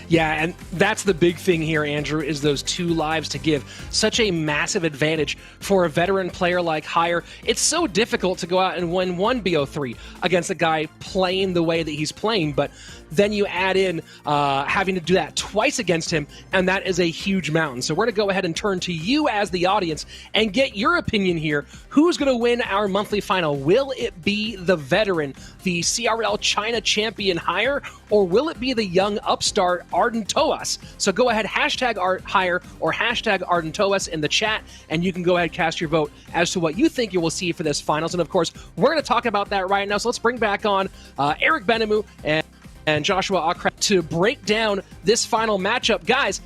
Yeah, and that's the big thing here, Andrew, is those 2 lives to give. Such a massive advantage for a veteran player like Hire. It's so difficult to go out and win one BO3 against a guy playing the way that he's playing, but then you add in having to do that twice against him, and that is a huge mountain. So we're going to go ahead and turn to you as the audience and get your opinion here. Who's going to win our monthly final? Will it be the veteran, the CRL China champion Hire, or will it be the young upstart Arden Toas? So go ahead, hashtag Hire or hashtag Arden Toas in the chat, and you can go ahead and cast your vote as to what you think you will see for this finals. And of course, we're going to talk about that right now. So let's bring back on Eric Benemu and Joshua Akrat to break down this final matchup. Guys,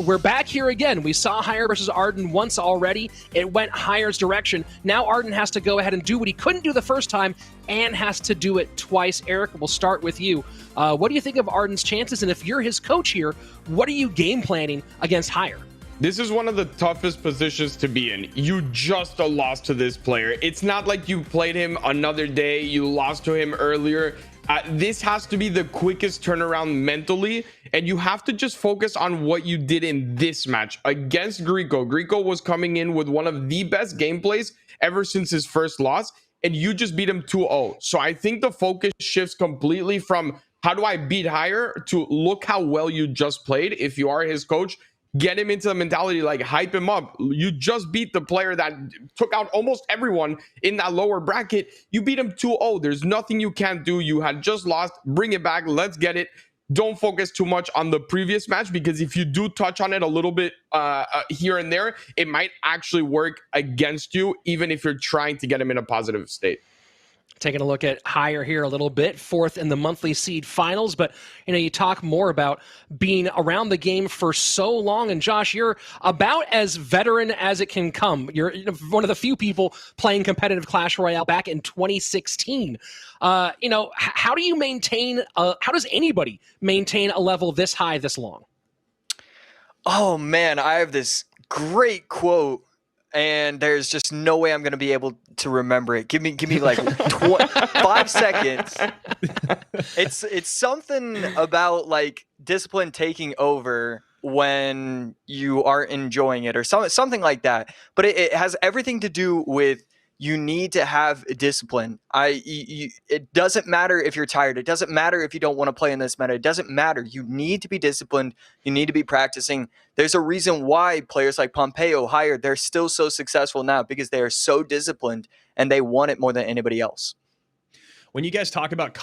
we're back here again. We saw Hire versus Arden once already. It went Hire's direction. Now Arden has to go ahead and do what he couldn't do the first time and has to do it twice. Eric, we'll start with you. What do you think of Arden's chances? And if you're his coach here, what are you game planning against Hire? This is one of the toughest positions to be in. You just lost to this player. It's not like you played him another day, you lost to him earlier. This has to be the quickest turnaround mentally, and you have to just focus on what you did in this match against Greco. Greco was coming in with one of the best gameplays ever since his first loss, and you just beat him 2-0. So I think the focus shifts completely from how do I beat Hire to look how well you just played. If you are his coach, get him into the mentality, like hype him up. You just beat the player that took out almost everyone in that lower bracket. You beat him 2-0. There's nothing you can't do. You had just lost. Bring it back. Let's get it. Don't focus too much on the previous match, because if you do touch on it a little bit here and there, it might actually work against you, even if you're trying to get him in a positive state. Taking a look at Hire here a little bit, 4th in the monthly seed finals, but you talk more about being around the game for so long, and Josh, you're about as veteran as it can come. You're one of the few people playing competitive Clash Royale back in 2016. How do you maintain? How does anybody maintain a level this high this long? Oh man, I have this great quote, and there's just no way I'm going to be able to remember it. Give me like 5 seconds. It's something about like discipline taking over when you are enjoying it, or something like that. But it has everything to do with you need to have discipline. It doesn't matter if you're tired. It doesn't matter if you don't want to play in this meta. It doesn't matter. You need to be disciplined. You need to be practicing. There's a reason why players like Pompeo, Hire, they're still so successful now, because they are so disciplined and they want it more than anybody else. When you guys talk about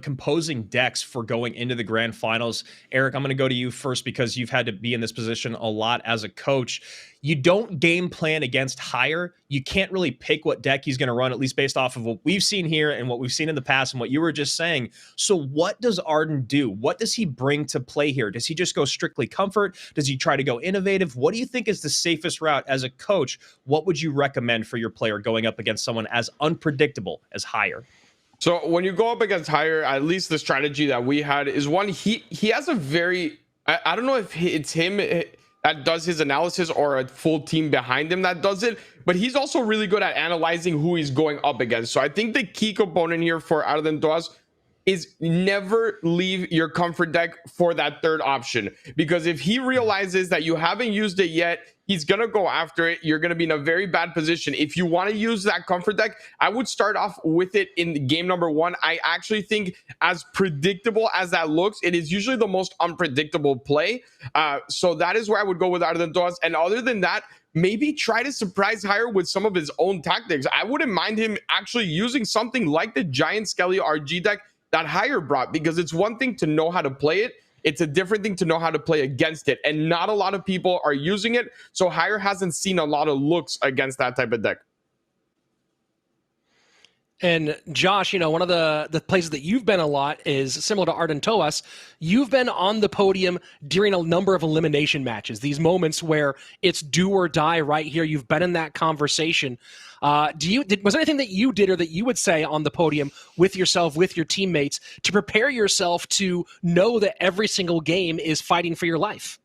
composing decks for going into the grand finals, Eric, I'm going to go to you first because you've had to be in this position a lot as a coach. You don't game plan against Hire. You can't really pick what deck he's going to run, at least based off of what we've seen here and what we've seen in the past and what you were just saying. So what does Arden do? What does he bring to play here? Does he just go strictly comfort? Does he try to go innovative? What do you think is the safest route as a coach? What would you recommend for your player going up against someone as unpredictable as Hire? So when you go up against Hire, at least the strategy that we had is one, he has a very, I don't know if it's him that does his analysis or a full team behind him that does it, but he's also really good at analyzing who he's going up against. So I think the key component here for Arden Toas is never leave your comfort deck for that third option, because if he realizes that you haven't used it yet, he's going to go after it. You're going to be in a very bad position. If you want to use that comfort deck, I would start off with it in game number 1. I actually think, as predictable as that looks, it is usually the most unpredictable play. So that is where I would go with Arden Toas. And other than that, maybe try to surprise Hire with some of his own tactics. I wouldn't mind him actually using something like the Giant Skelly RG deck that Hire brought, because it's one thing to know how to play it. It's a different thing to know how to play against it. And not a lot of people are using it. So Hire hasn't seen a lot of looks against that type of deck. And Josh, one of the places that you've been a lot is similar to Arden Toas. You've been on the podium during a number of elimination matches, these moments where it's do or die right here. You've been in that conversation. Was there anything that you did or that you would say on the podium with yourself, with your teammates, to prepare yourself to know that every single game is fighting for your life?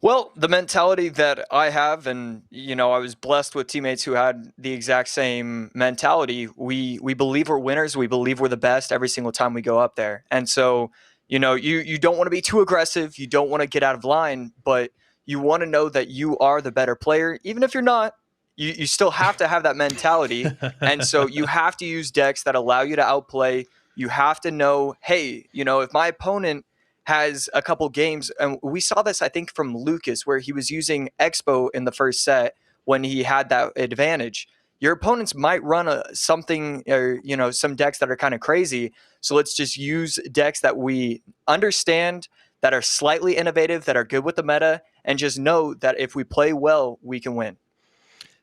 Well, the mentality that I have, and I was blessed with teammates who had the exact same mentality. We believe we're winners. We believe we're the best every single time we go up there. And so You know, you don't want to be too aggressive. You don't want to get out of line, but you want to know that you are the better player. Even if you're not, you still have to have that mentality. And so you have to use decks that allow you to outplay. You have to know, hey, you know, if my opponent has a couple games, and we saw this, I think, from Lucas, where he was using Expo in the first set when he had that advantage. Your opponents might run something, or, you know, some decks that are kind of crazy. So let's just use decks that we understand, that are slightly innovative, that are good with the meta, and just know that if we play well, we can win.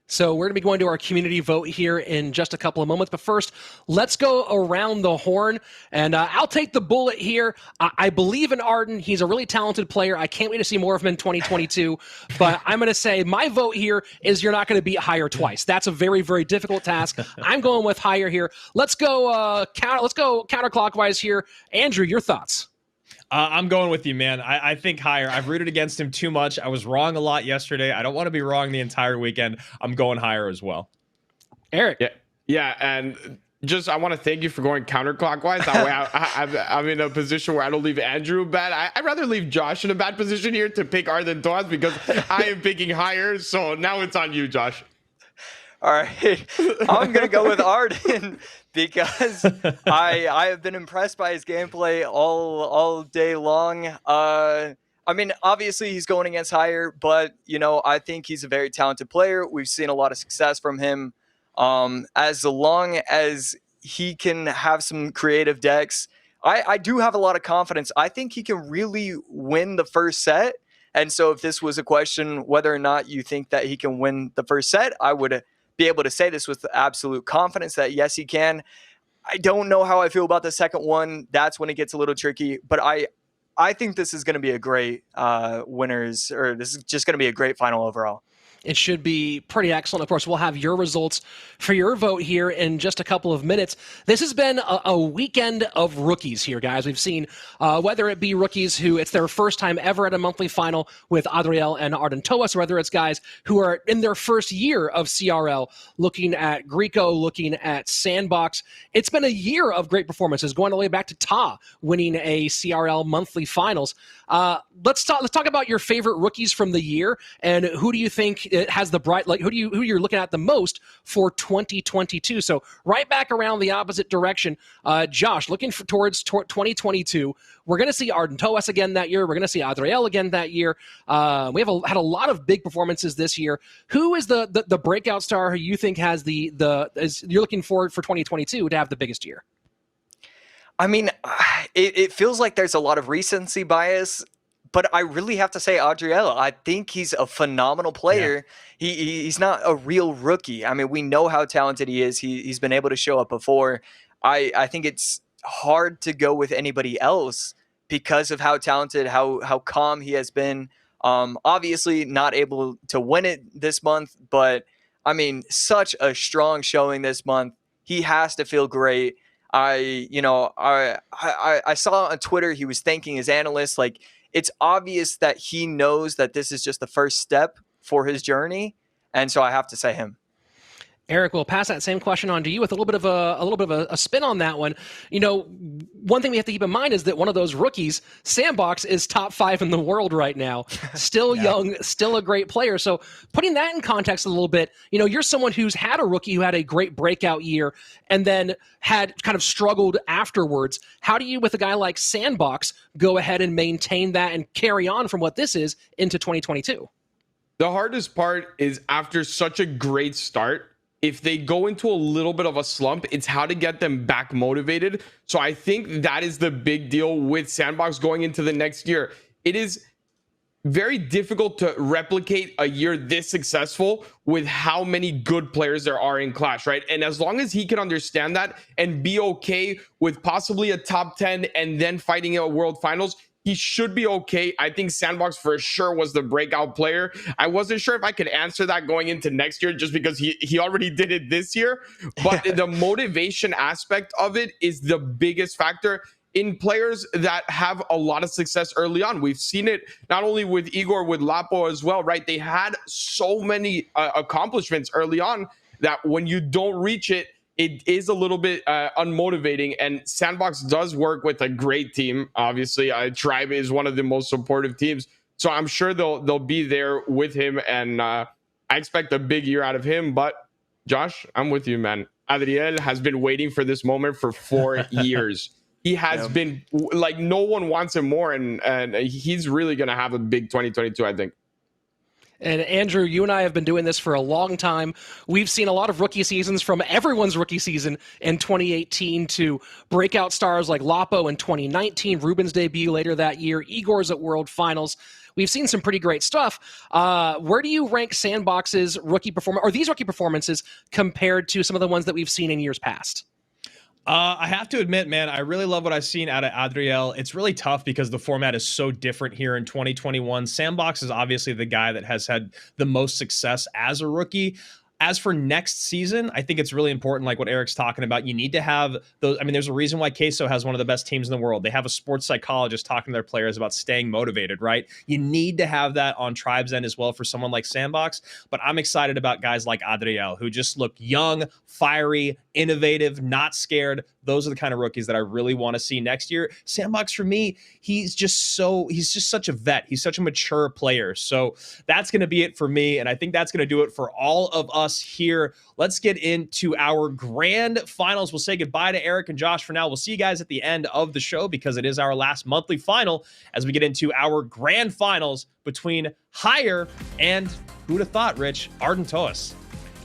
So we're going to be going to our community vote here in just a couple of moments. But first, let's go around the horn. And I'll take the bullet here. I believe in Arden. He's a really talented player. I can't wait to see more of him in 2022. But I'm going to say my vote here is you're not going to beat Higher twice. That's a very, very difficult task. I'm going with Higher here. Let's go counterclockwise here. Andrew, your thoughts? I'm going with you, man. I think Higher. I've rooted against him too much. I was wrong a lot yesterday. I don't want to be wrong the entire weekend. I'm going Higher as well. Eric. Yeah, and just I want to thank you for going counterclockwise. That way I'm in a position where I don't leave Andrew bad. I'd rather leave Josh in a bad position here to pick Arden Toas, because I am picking Higher. So now it's on you, Josh. All right, I'm going to go with Arden because I have been impressed by his gameplay all day long. I mean, obviously he's going against Higher, but, you know, I think he's a very talented player. We've seen a lot of success from him. As long as he can have some creative decks, I do have a lot of confidence. I think he can really win the first set. And so if this was a question whether or not you think that he can win the first set, I would be able to say this with absolute confidence that yes, he can. I don't know how I feel about the second one. That's when it gets a little tricky, but I think this is going to be a great this is just going to be a great final overall. It should be pretty excellent. Of course, we'll have your results for your vote here in just a couple of minutes. This has been a weekend of rookies here, guys. We've seen whether it be rookies who it's their first time ever at a monthly final with Adriel and Arden Toas, or whether it's guys who are in their first year of CRL, looking at Greco, looking at Sandbox. It's been a year of great performances, going all the way back to Ta winning a CRL monthly finals. Let's talk about your favorite rookies from the year, and who do you think it has the bright, like who you're looking at the most for 2022. So right back around the opposite direction, Josh, looking towards 2022. We're going to see Arden Toas again that year. We're going to see Adriel again that year. We have had a lot of big performances this year. Who is the breakout star who you think has you're looking forward for 2022 to have the biggest year? I mean, it feels like there's a lot of recency bias, but I really have to say Adriel. I think he's a phenomenal player. Yeah. He's not a real rookie. I mean, we know how talented he is. He's been able to show up before. I think it's hard to go with anybody else because of how talented, how calm he has been. Obviously not able to win it this month, but I mean, such a strong showing this month. He has to feel great. I saw on Twitter he was thanking his analysts. Like, it's obvious that he knows that this is just the first step for his journey, and so I have to say him. Eric, we'll pass that same question on to you with a little bit of a spin on that one. You know, one thing we have to keep in mind is that one of those rookies, Sandbox, is top 5 in the world right now. Still young, still a great player. So putting that in context a little bit, you know, you're someone who's had a rookie who had a great breakout year and then had kind of struggled afterwards. How do you, with a guy like Sandbox, go ahead and maintain that and carry on from what this is into 2022? The hardest part is after such a great start, if they go into a little bit of a slump, it's how to get them back motivated. So I think that is the big deal with Sandbox going into the next year. It is very difficult to replicate a year this successful with how many good players there are in Clash, right? And as long as he can understand that and be okay with possibly a top 10 and then fighting a World Finals, he should be okay. I think Sandbox for sure was the breakout player. I wasn't sure if I could answer that going into next year just because he already did it this year. But the motivation aspect of it is the biggest factor in players that have a lot of success early on. We've seen it not only with Igor, with Lapo as well, right? They had so many accomplishments early on that when you don't reach it, it is a little bit unmotivating. And Sandbox does work with a great team. Obviously, Tribe is one of the most supportive teams, so I'm sure they'll be there with him. And I expect a big year out of him. But Josh, I'm with you, man. Adriel has been waiting for this moment for 4 years. He has been like, no one wants him more, and he's really going to have a big 2022, I think. And Andrew, you and I have been doing this for a long time. We've seen a lot of rookie seasons, from everyone's rookie season in 2018 to breakout stars like Lapo in 2019, Ruben's debut later that year, Igor's at World Finals. We've seen some pretty great stuff. Where do you rank Sandbox's rookie performance, or these rookie performances, compared to some of the ones that we've seen in years past? I have to admit, man, I really love what I've seen out of Adriel. It's really tough because the format is so different here in 2021. Sandbox is obviously the guy that has had the most success as a rookie. As for next season, I think it's really important, like what Eric's talking about. You need to have those. I mean, there's a reason why Queso has one of the best teams in the world. They have a sports psychologist talking to their players about staying motivated, right? You need to have that on Tribe's end as well for someone like Sandbox. But I'm excited about guys like Adriel, who just look young, fiery, innovative, not scared. Those are the kind of rookies that I really want to see next year. Sandbox, for me, he's just such a vet. He's such a mature player. So that's going to be it for me. And I think that's going to do it for all of us here. Let's get into our grand finals. We'll say goodbye to Eric and Josh for now. We'll see you guys at the end of the show because it is our last monthly final as we get into our grand finals between Hire and, who'd have thought, Rich, Arden Toas.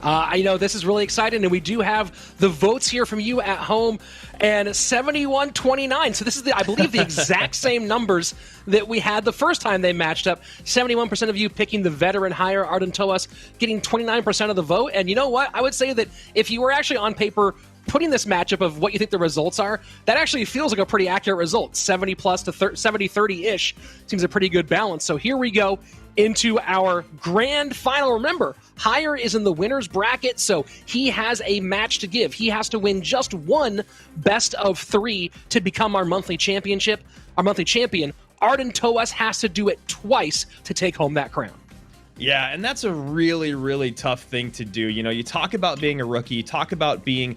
I know this is really exciting, and we do have the votes here from you at home, and 71-29. So this is, I believe, the exact same numbers that we had the first time they matched up. 71% of you picking the veteran Hire, Arden Toas, getting 29% of the vote. And you know what? I would say that if you were actually on paper putting this matchup of what you think the results are, that actually feels like a pretty accurate result. 70 plus to 70-30-ish seems a pretty good balance. So here we go into our grand final. Remember, Hire is in the winner's bracket, so he has a match to give. He has to win just one best of 3 to become our monthly champion. Arden Toas has to do it twice to take home that crown. Yeah, and that's a really, really tough thing to do. You know, you talk about being a rookie, you talk about being,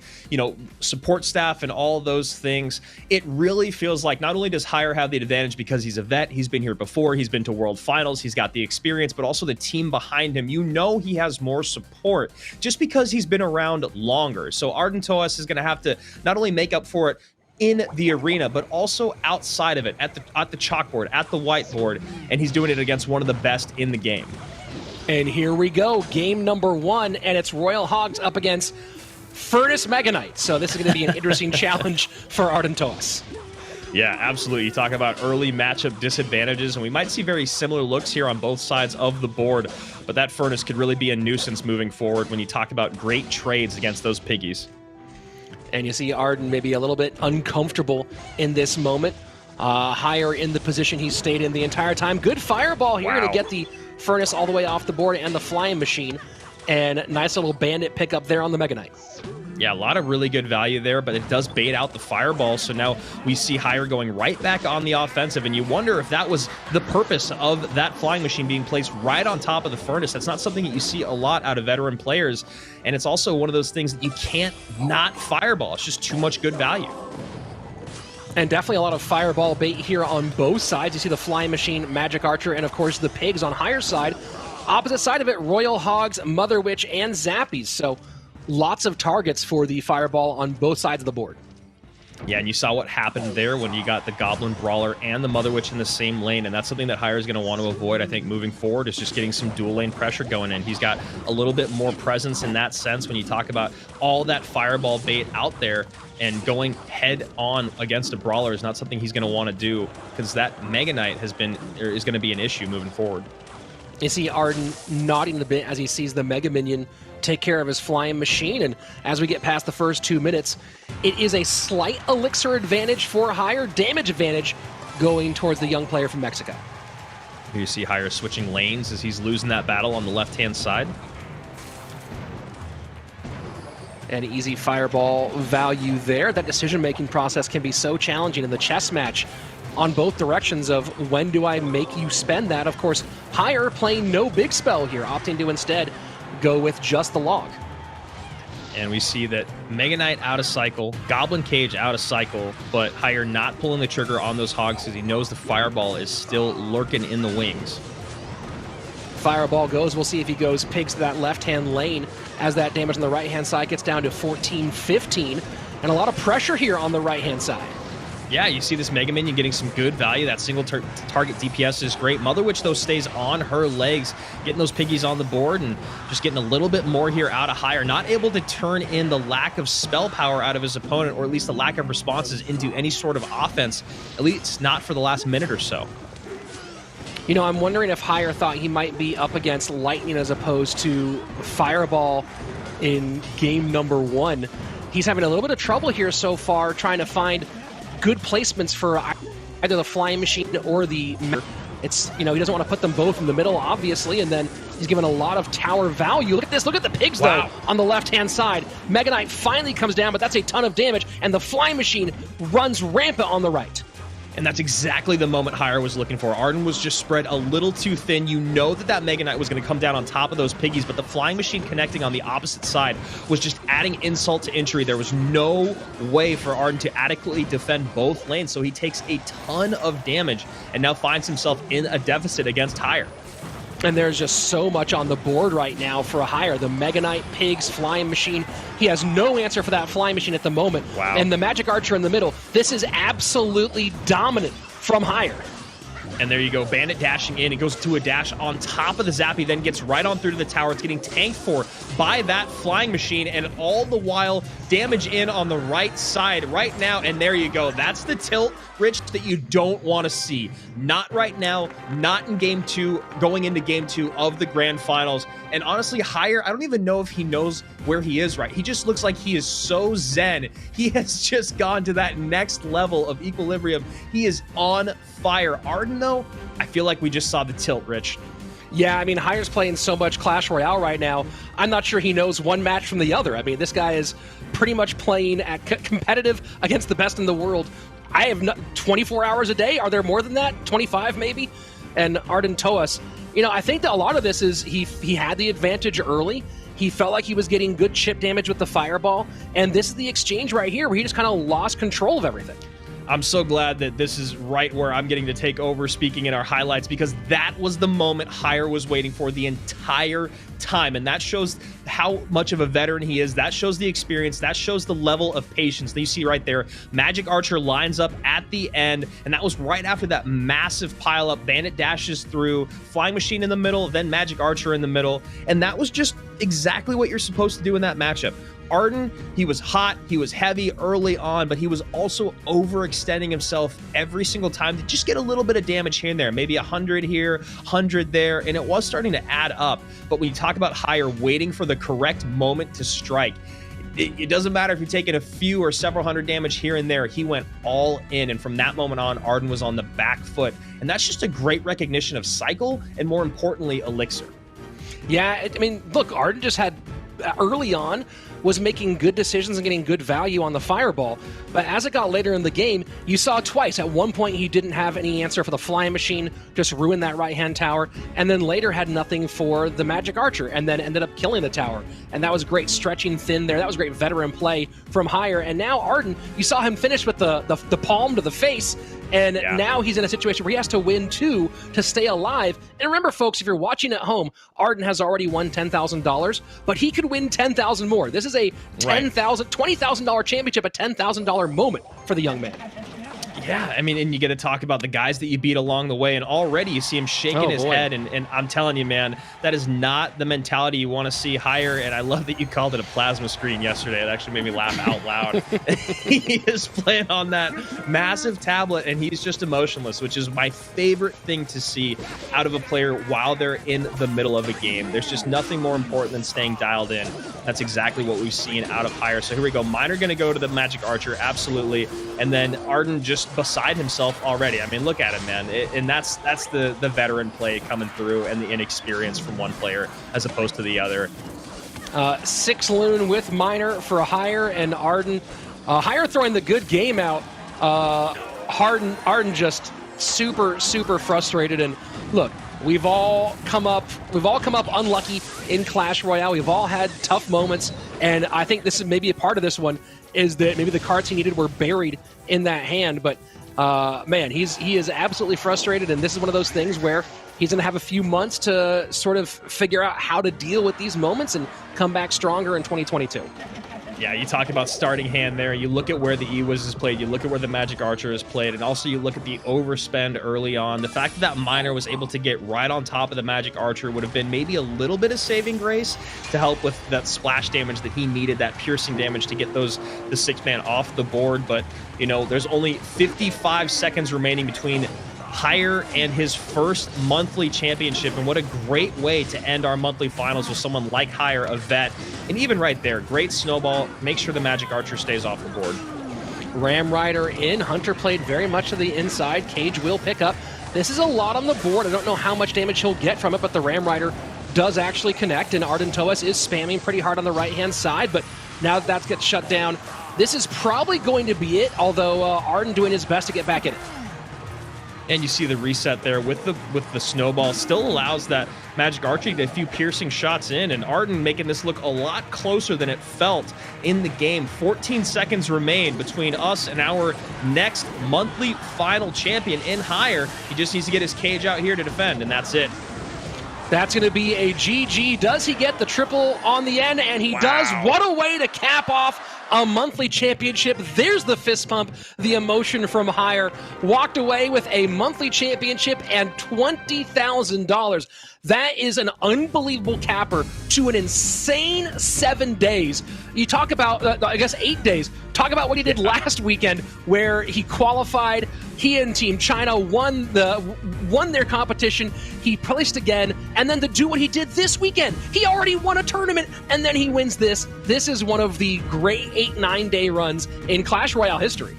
support staff and all those things. It really feels like not only does Hire have the advantage because he's a vet, he's been here before, he's been to World Finals, he's got the experience, but also the team behind him. You know he has more support just because he's been around longer. So Arden Toas is going to have to not only make up for it in the arena, but also outside of it, at the chalkboard, at the whiteboard, and he's doing it against one of the best in the game. And here we go, game number 1, and it's Royal Hogs up against Furnace Mega Knight. So this is going to be an interesting challenge for Arden Toas. Yeah, absolutely. You talk about early matchup disadvantages, and we might see very similar looks here on both sides of the board, but that Furnace could really be a nuisance moving forward when you talk about great trades against those piggies. And you see Arden maybe a little bit uncomfortable in this moment. Hire in the position he stayed in the entire time. Good fireball here to get the Furnace all the way off the board and the flying machine. And nice little bandit pickup there on the Mega Knight. Yeah, a lot of really good value there, but it does bait out the fireball. So now we see Hire going right back on the offensive, and you wonder if that was the purpose of that flying machine being placed right on top of the Furnace. That's not something that you see a lot out of veteran players, and it's also one of those things that you can't not fireball. It's just too much good value. And definitely a lot of fireball bait here on both sides. You see the flying machine, Magic Archer, and of course the pigs on Hire's side. Opposite side of it, Royal Hogs, Mother Witch, and Zappies. So lots of targets for the fireball on both sides of the board. Yeah, and you saw what happened there when you got the Goblin Brawler and the Mother Witch in the same lane, and that's something that Hire is going to want to avoid, I think, moving forward, is just getting some dual lane pressure going in. He's got a little bit more presence in that sense when you talk about all that fireball bait out there, and going head on against a Brawler is not something he's going to want to do, because that Mega Knight is going to be an issue moving forward. You see Arden nodding a bit as he sees the Mega Minion take care of his flying machine, and as we get past the first 2 minutes, it is a slight elixir advantage for Hire, damage advantage going towards the young player from Mexico. Here you see Hire switching lanes as he's losing that battle on the left-hand side. An easy fireball value there. That decision-making process can be so challenging in the chess match on both directions of when do I make you spend that. Of course, Hire playing no big spell here, opting to instead go with just the log. And we see that Mega Knight out of cycle, Goblin Cage out of cycle, but Hire not pulling the trigger on those hogs because he knows the Fireball is still lurking in the wings. Fireball goes. We'll see if he goes pigs to that left-hand lane as that damage on the right-hand side gets down to 14-15. And a lot of pressure here on the right-hand side. Yeah, you see this Mega Minion getting some good value. That single target DPS is great. Mother Witch, though, stays on her legs, getting those piggies on the board and just getting a little bit more here out of Hire. Not able to turn in the lack of spell power out of his opponent, or at least the lack of responses into any sort of offense, at least not for the last minute or so. You know, I'm wondering if Hire thought he might be up against Lightning as opposed to Fireball in game number 1. He's having a little bit of trouble here so far trying to find good placements for either the flying machine or the... It's, you know, he doesn't want to put them both in the middle, obviously, and then he's given a lot of tower value. Look at this. Look at the pigs, though, on the left-hand side. Mega Knight finally comes down, but that's a ton of damage, and the flying machine runs rampant on the right. And that's exactly the moment Hire was looking for. Arden was just spread a little too thin. You know that Mega Knight was going to come down on top of those piggies, but the flying machine connecting on the opposite side was just adding insult to injury. There was no way for Arden to adequately defend both lanes, so he takes a ton of damage and now finds himself in a deficit against Hire. And there's just so much on the board right now for a Hire. The Mega Knight, pigs, flying machine. He has no answer for that flying machine at the moment. Wow. And the Magic Archer in the middle. This is absolutely dominant from Hire. And there you go, Bandit dashing in. It goes to a dash on top of the Zappy, then gets right on through to the tower. It's getting tanked for by that flying machine, and all the while, damage in on the right side right now. And there you go. That's the tilt, Rich, that you don't want to see. Not right now, not in game 2, going into game 2 of the grand finals. And honestly, Hire, I don't even know if he knows where he is, right? He just looks like he is so zen. He has just gone to that next level of equilibrium. He is on fire. Arden, though, I feel like we just saw the tilt, Rich. Yeah, I mean, Hire's playing so much Clash Royale right now, I'm not sure he knows one match from the other. I mean, this guy is pretty much playing at competitive against the best in the world. I have 24 hours a day. Are there more than that? 25 maybe? And Arden Toas, you know, I think that a lot of this is he had the advantage early. He felt like he was getting good chip damage with the Fireball, and this is the exchange right here where he just kind of lost control of everything. I'm so glad that this is right where I'm getting to take over speaking in our highlights, because that was the moment Hire was waiting for the entire time. And that shows how much of a veteran he is. That shows the experience. That shows the level of patience that you see right there. Magic Archer lines up at the end, and that was right after that massive pileup. Bandit dashes through, Flying Machine in the middle, then Magic Archer in the middle. And that was just exactly what you're supposed to do in that matchup. Arden, he was hot, he was heavy early on, but he was also overextending himself every single time to just get a little bit of damage here and there, maybe 100 here, 100 there, and it was starting to add up. But when you talk about Hire waiting for the correct moment to strike, it doesn't matter if you're taking a few or several hundred damage here and there. He went all in, and from that moment on, Arden was on the back foot. And that's just a great recognition of cycle and, more importantly, Elixir. Yeah, I mean, look, Arden just had, early on, was making good decisions and getting good value on the Fireball. But as it got later in the game, you saw twice. At one point, he didn't have any answer for the Flying Machine, just ruined that right-hand tower, and then later had nothing for the Magic Archer, and then ended up killing the tower. And that was great stretching thin there. That was great veteran play from Hire. And now Arden, you saw him finish with the palm to the face, and now he's in a situation where he has to win 2 to stay alive. And remember, folks, if you're watching at home, Arden has already won $10,000, but he could win $10,000 more. This is a $20,000 championship, a $10,000 moment for the young man. Yeah, I mean, and you get to talk about the guys that you beat along the way, and already you see him shaking his head, and I'm telling you, man, that is not the mentality you want to see Hire. And I love that you called it a plasma screen yesterday. It actually made me laugh out loud. He is playing on that massive tablet, and he's just emotionless, which is my favorite thing to see out of a player while they're in the middle of a game. There's just nothing more important than staying dialed in. That's exactly what we've seen out of Hire. So here we go. Miner going to go to the Magic Archer, absolutely. And then Arden just beside himself already. I mean, look at him, man. And that's the veteran play coming through, and the inexperience from one player as opposed to the other. 6 Loon with Miner for a Hire, and Arden. Hire throwing the good game out. Arden just super frustrated. And look, we've all come up unlucky in Clash Royale. We've all had tough moments, and I think this is maybe a part of this one is that maybe the cards he needed were buried in that hand. But man, he is absolutely frustrated, and this is one of those things where he's going to have a few months to sort of figure out how to deal with these moments and come back stronger in 2022. Yeah, you talk about starting hand there. You look at where the Ewiz is played. You look at where the Magic Archer is played. And also you look at the overspend early on. The fact that that Miner was able to get right on top of the Magic Archer would have been maybe a little bit of saving grace to help with that splash damage that he needed, that piercing damage to get the 6-man off the board. But, you know, there's only 55 seconds remaining between Hire and his first monthly championship, and what a great way to end our monthly finals with someone like Hire, a vet. And even right there, great snowball. Make sure the Magic Archer stays off the board. Ram Rider in. Hunter played very much to the inside. Cage will pick up. This is a lot on the board. I don't know how much damage he'll get from it, but the Ram Rider does actually connect, and Arden Toas is spamming pretty hard on the right-hand side, but now that gets shut down, this is probably going to be it, although Arden doing his best to get back in it. And you see the reset there with the snowball still allows that Magic Archer to get a few piercing shots in, and Arden making this look a lot closer than it felt in the game. 14 seconds remain between us and our next monthly final champion in Hire. He just needs to get his cage out here to defend, and that's it. That's going to be a GG. Does he get the triple on the end? And he does. What a way to cap off a monthly championship. There's the fist pump, the emotion from Hire. Walked away with a monthly championship and $20,000. That is an unbelievable capper to an insane 7 days. You talk about, I guess, 8 days. Talk about what he did last weekend, where he qualified. He and Team China won their competition. He placed again, and then to do what he did this weekend, he already won a tournament, and then he wins this. This is one of the great 8-9 day runs in Clash Royale history.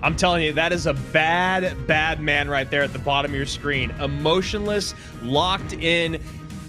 I'm telling you, that is a bad man right there at the bottom of your screen. Emotionless, locked in,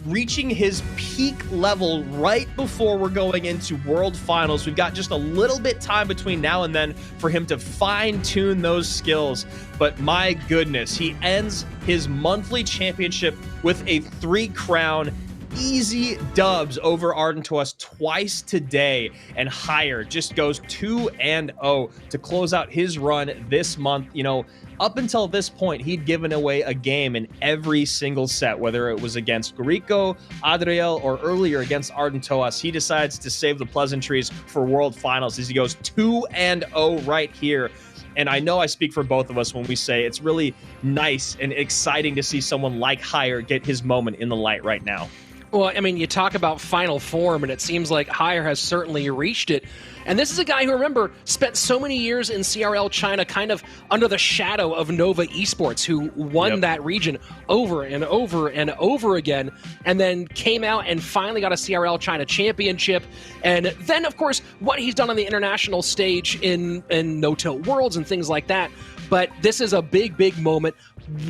reaching his peak level right before we're going into World Finals. We've got just a little bit time between now and then for him to fine-tune those skills. But my goodness, he ends his monthly championship with a 3-crown easy dubs over Arden Toas twice today, and Hire just goes 2-0 to close out his run this month. You know, up until this point, he'd given away a game in every single set, whether it was against Gorico, Adriel, or earlier against Arden Toas. He decides to save the pleasantries for World Finals as he goes 2-0 right here. And I know I speak for both of us when we say it's really nice and exciting to see someone like Hire get his moment in the light right now. Well, I mean, you talk about final form, and it seems like Hire has certainly reached it. And this is a guy who, remember, spent so many years in CRL China kind of under the shadow of Nova Esports, who won that region over and over and over again, and then came out and finally got a CRL China championship. And then, of course, what he's done on the international stage in No-Tilt Worlds and things like that. But this is a big moment.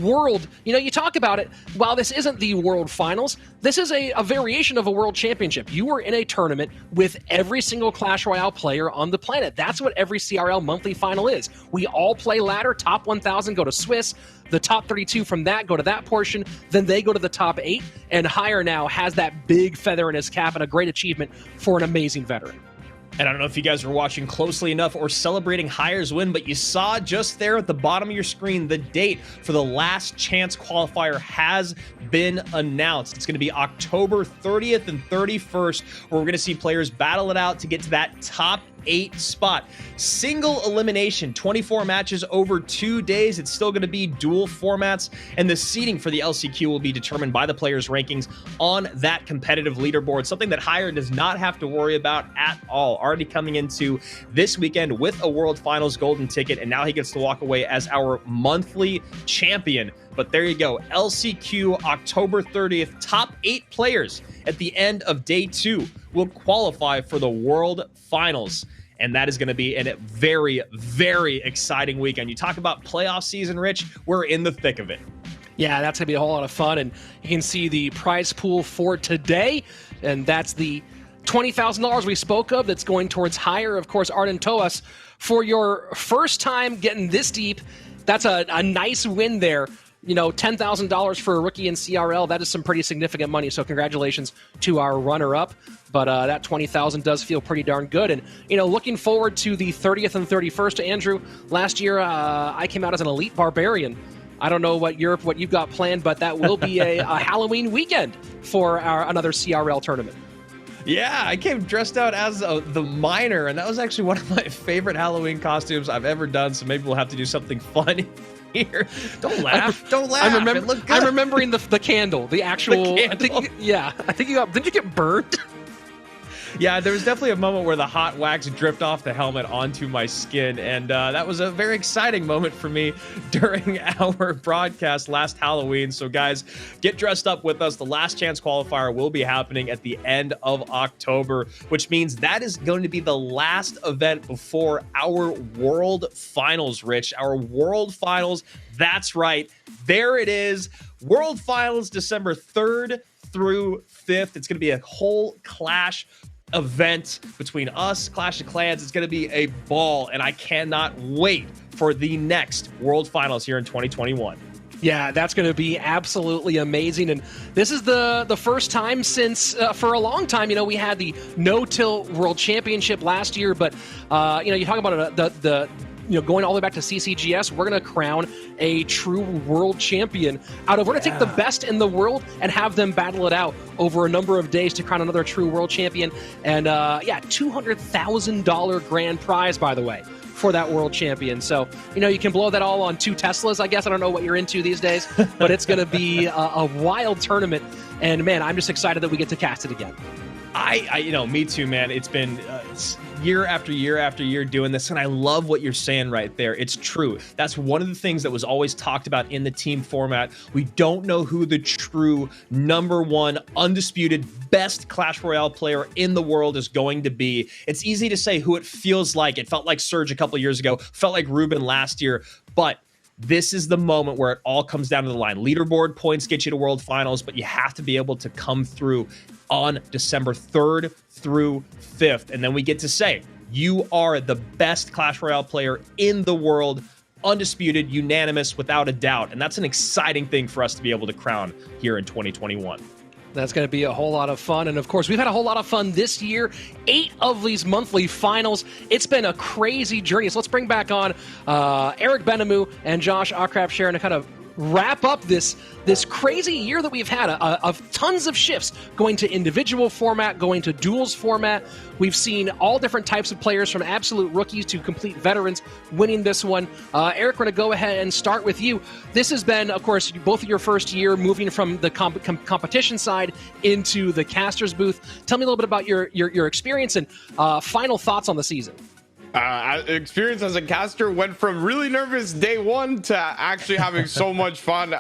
World, you know, you talk about it, while this isn't the World Finals, this is a variation of a World Championship. You are in a tournament with every single Clash Royale player on the planet. That's what every CRL monthly final is. We all play ladder, top 1,000 go to Swiss, the top 32 from that go to that portion, then they go to the top 8, and Hire now has that big feather in his cap and a great achievement for an amazing veteran. And I don't know if you guys were watching closely enough or celebrating Hire's win, but you saw just there at the bottom of your screen, the date for the Last Chance Qualifier has been announced. It's going to be October 30th and 31st, where we're going to see players battle it out to get to that top 8 spot. Single elimination, 24 matches over 2 days. It's still going to be dual formats, and the seeding for the LCQ will be determined by the players' rankings on that competitive leaderboard, something that Hire does not have to worry about at all. Already coming into this weekend with a World Finals golden ticket, and now he gets to walk away as our monthly champion. But there you go, LCQ October 30th, top 8 players at the end of day 2 will qualify for the World Finals. And that is going to be a very exciting weekend. You talk about playoff season, Rich, we're in the thick of it. Yeah, that's going to be a whole lot of fun. And you can see the prize pool for today. And that's the $20,000 we spoke of that's going towards Hire. Of course, Arden Toas, for your first time getting this deep, that's a nice win there. $10,000 for a rookie in CRL, that is some pretty significant money. So congratulations to our runner-up. But that $20,000 does feel pretty darn good. And, looking forward to the 30th and 31st, Andrew. Last year, I came out as an elite barbarian. I don't know what you've got planned, but that will be a Halloween weekend for another CRL tournament. Yeah, I came dressed out as the miner, and that was actually one of my favorite Halloween costumes I've ever done. So maybe we'll have to do something fun here. Don't laugh. Don't laugh. I'm remembering the candle, the actual. The candle. I think did you get burned? Yeah, there was definitely a moment where the hot wax dripped off the helmet onto my skin, and that was a very exciting moment for me during our broadcast last Halloween. So guys, get dressed up with us. The Last Chance Qualifier will be happening at the end of October, which means that is going to be the last event before our World Finals, Rich. Our World Finals, that's right. There it is. World Finals, December 3rd through 5th. It's going to be a whole Clash event between us, Clash of Clans. It's going to be a ball, and I cannot wait for the next World Finals here in 2021. Yeah, that's going to be absolutely amazing. And this is the first time since, for a long time, we had the no-till World Championship last year. But, you talk about the going all the way back to CCGS, we're going to crown a true world champion we're going to take the best in the world and have them battle it out over a number of days to crown another true world champion. And $200,000 grand prize, by the way, for that world champion. So, you can blow that all on 2 Teslas, I guess. I don't know what you're into these days, but it's going to be a wild tournament. And man, I'm just excited that we get to cast it again. Me too, man. It's been year after year after year doing this, and I love what you're saying right there. It's true. That's one of the things that was always talked about in the team format. We don't know who the true #1 undisputed best Clash Royale player in the world is going to be. It's easy to say who it feels like. It felt like Surge a couple years ago, felt like Ruben last year, but this is the moment where it all comes down to the line. Leaderboard points get you to World Finals, but you have to be able to come through on December 3rd through 5th. And then we get to say, you are the best Clash Royale player in the world, undisputed, unanimous, without a doubt. And that's an exciting thing for us to be able to crown here in 2021. That's going to be a whole lot of fun. And, of course, we've had a whole lot of fun this year. 8 of these monthly finals. It's been a crazy journey. So let's bring back on Eric Benamou and Josh Akrap-Sharon to kind of wrap up this crazy year that we've had of tons of shifts, going to individual format, going to duels format. We've seen all different types of players, from absolute rookies to complete veterans, winning this one. Eric, we're going to go ahead and start with you. This has been, of course, both of your first year moving from the competition side into the caster's booth. Tell me a little bit about your experience and final thoughts on the season. Experience as a caster went from really nervous day one to actually having so much fun.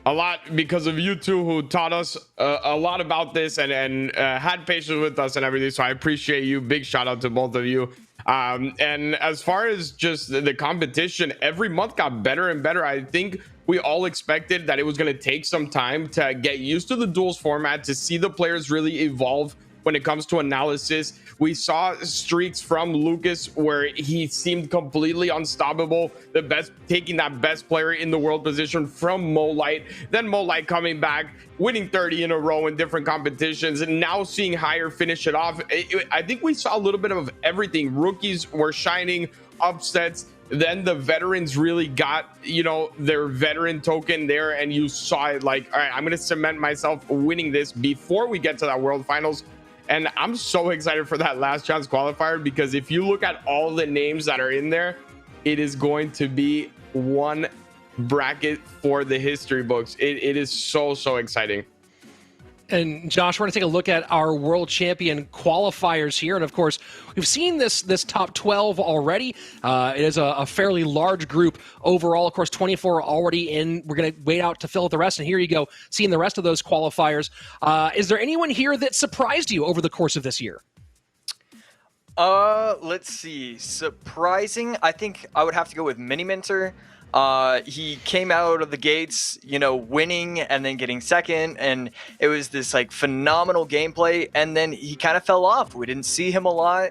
A lot because of you two, who taught us a lot about this and had patience with us and everything. So I appreciate you. Big shout out to both of you. And as far as just the competition, every month got better and better. I think we all expected that it was going to take some time to get used to the duels format, to see the players really evolve when it comes to analysis. We saw streaks from Lucas where he seemed completely unstoppable, taking that best player in the world position from Molite, then Molite coming back, winning 30 in a row in different competitions, and now seeing Higher finish it off. I think we saw a little bit of everything. Rookies were shining, upsets. Then the veterans really got, their veteran token there, and you saw it like, all right, I'm going to cement myself winning this before we get to that World Finals. And I'm so excited for that Last Chance Qualifier, because if you look at all the names that are in there, it is going to be one bracket for the history books. It is so exciting. And Josh, we're going to take a look at our world champion qualifiers here. And of course, we've seen this top 12 already. It is a fairly large group overall. Of course, 24 already in. We're going to wait out to fill out the rest. And here you go, seeing the rest of those qualifiers. Is there anyone here that surprised you over the course of this year? Let's see. Surprising, I think I would have to go with Mini Minter. He came out of the gates, winning and then getting second, and it was this phenomenal gameplay, and then he kind of fell off. We didn't see him a lot.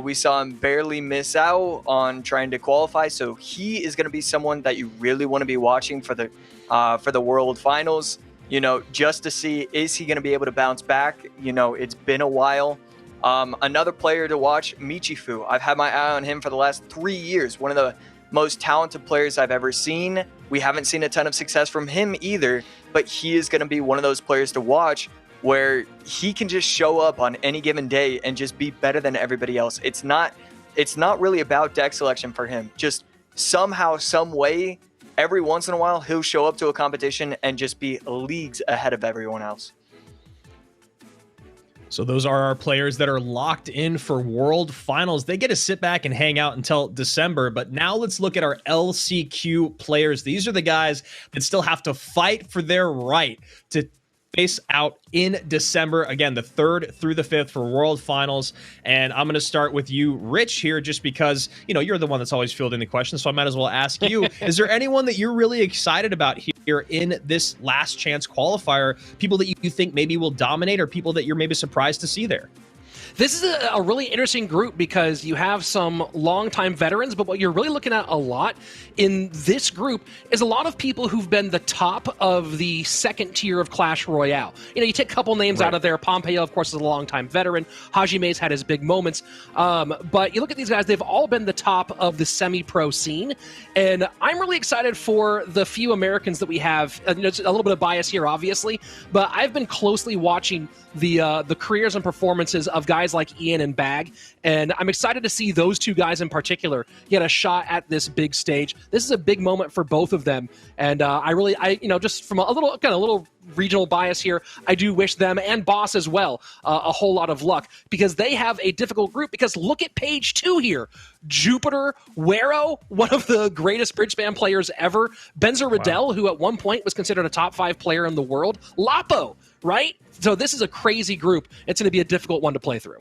We saw him barely miss out on trying to qualify, so he is going to be someone that you really want to be watching for the for the World Finals, you know, just to see, is he going to be able to bounce back? You know, it's been a while. Another player to watch, Michifu. I've had my eye on him for the last 3 years. One of the most talented players I've ever seen. We haven't seen a ton of success from him either, but he is going to be one of those players to watch where he can just show up on any given day and just be better than everybody else. It's not really about deck selection for him. Just somehow, some way, every once in a while, he'll show up to a competition and just be leagues ahead of everyone else. So those are our players that are locked in for World Finals. They get to sit back and hang out until December. But now let's look at our LCQ players. These are the guys that still have to fight for their right to face out in December. Again, the 3rd through the 5th for World Finals. And I'm going to start with you, Rich, here, just because, you know, you're the one that's always fielding the questions. So I might as well ask you, is there anyone that you're really excited about here in this Last Chance Qualifier? People that you think maybe will dominate, or people that you're maybe surprised to see there? This is a really interesting group because you have some longtime veterans, but what you're really looking at a lot in this group is a lot of people who've been the top of the 2nd tier of Clash Royale. You know, you take a couple names out of there. Pompeo, of course, is a longtime veteran. Hajime's had his big moments. But you look at these guys, they've all been the top of the semi-pro scene. And I'm really excited for the few Americans that we have. You know, it's a little bit of bias here, obviously, but I've been closely watching the careers and performances of guys like Ian and Bag, and I'm excited to see those two guys in particular get a shot at this big stage. This is a big moment for both of them, and I you know, just from a little regional bias here, I do wish them and Boss as well a whole lot of luck, because they have a difficult group. Because look at page 2 here. Jupiter, Wero, one of the greatest bridge span players ever, Benzer Riddell, who at one point was considered a top 5 player in the world, Lapo, right? So this is a crazy group. It's going to be a difficult one to play through.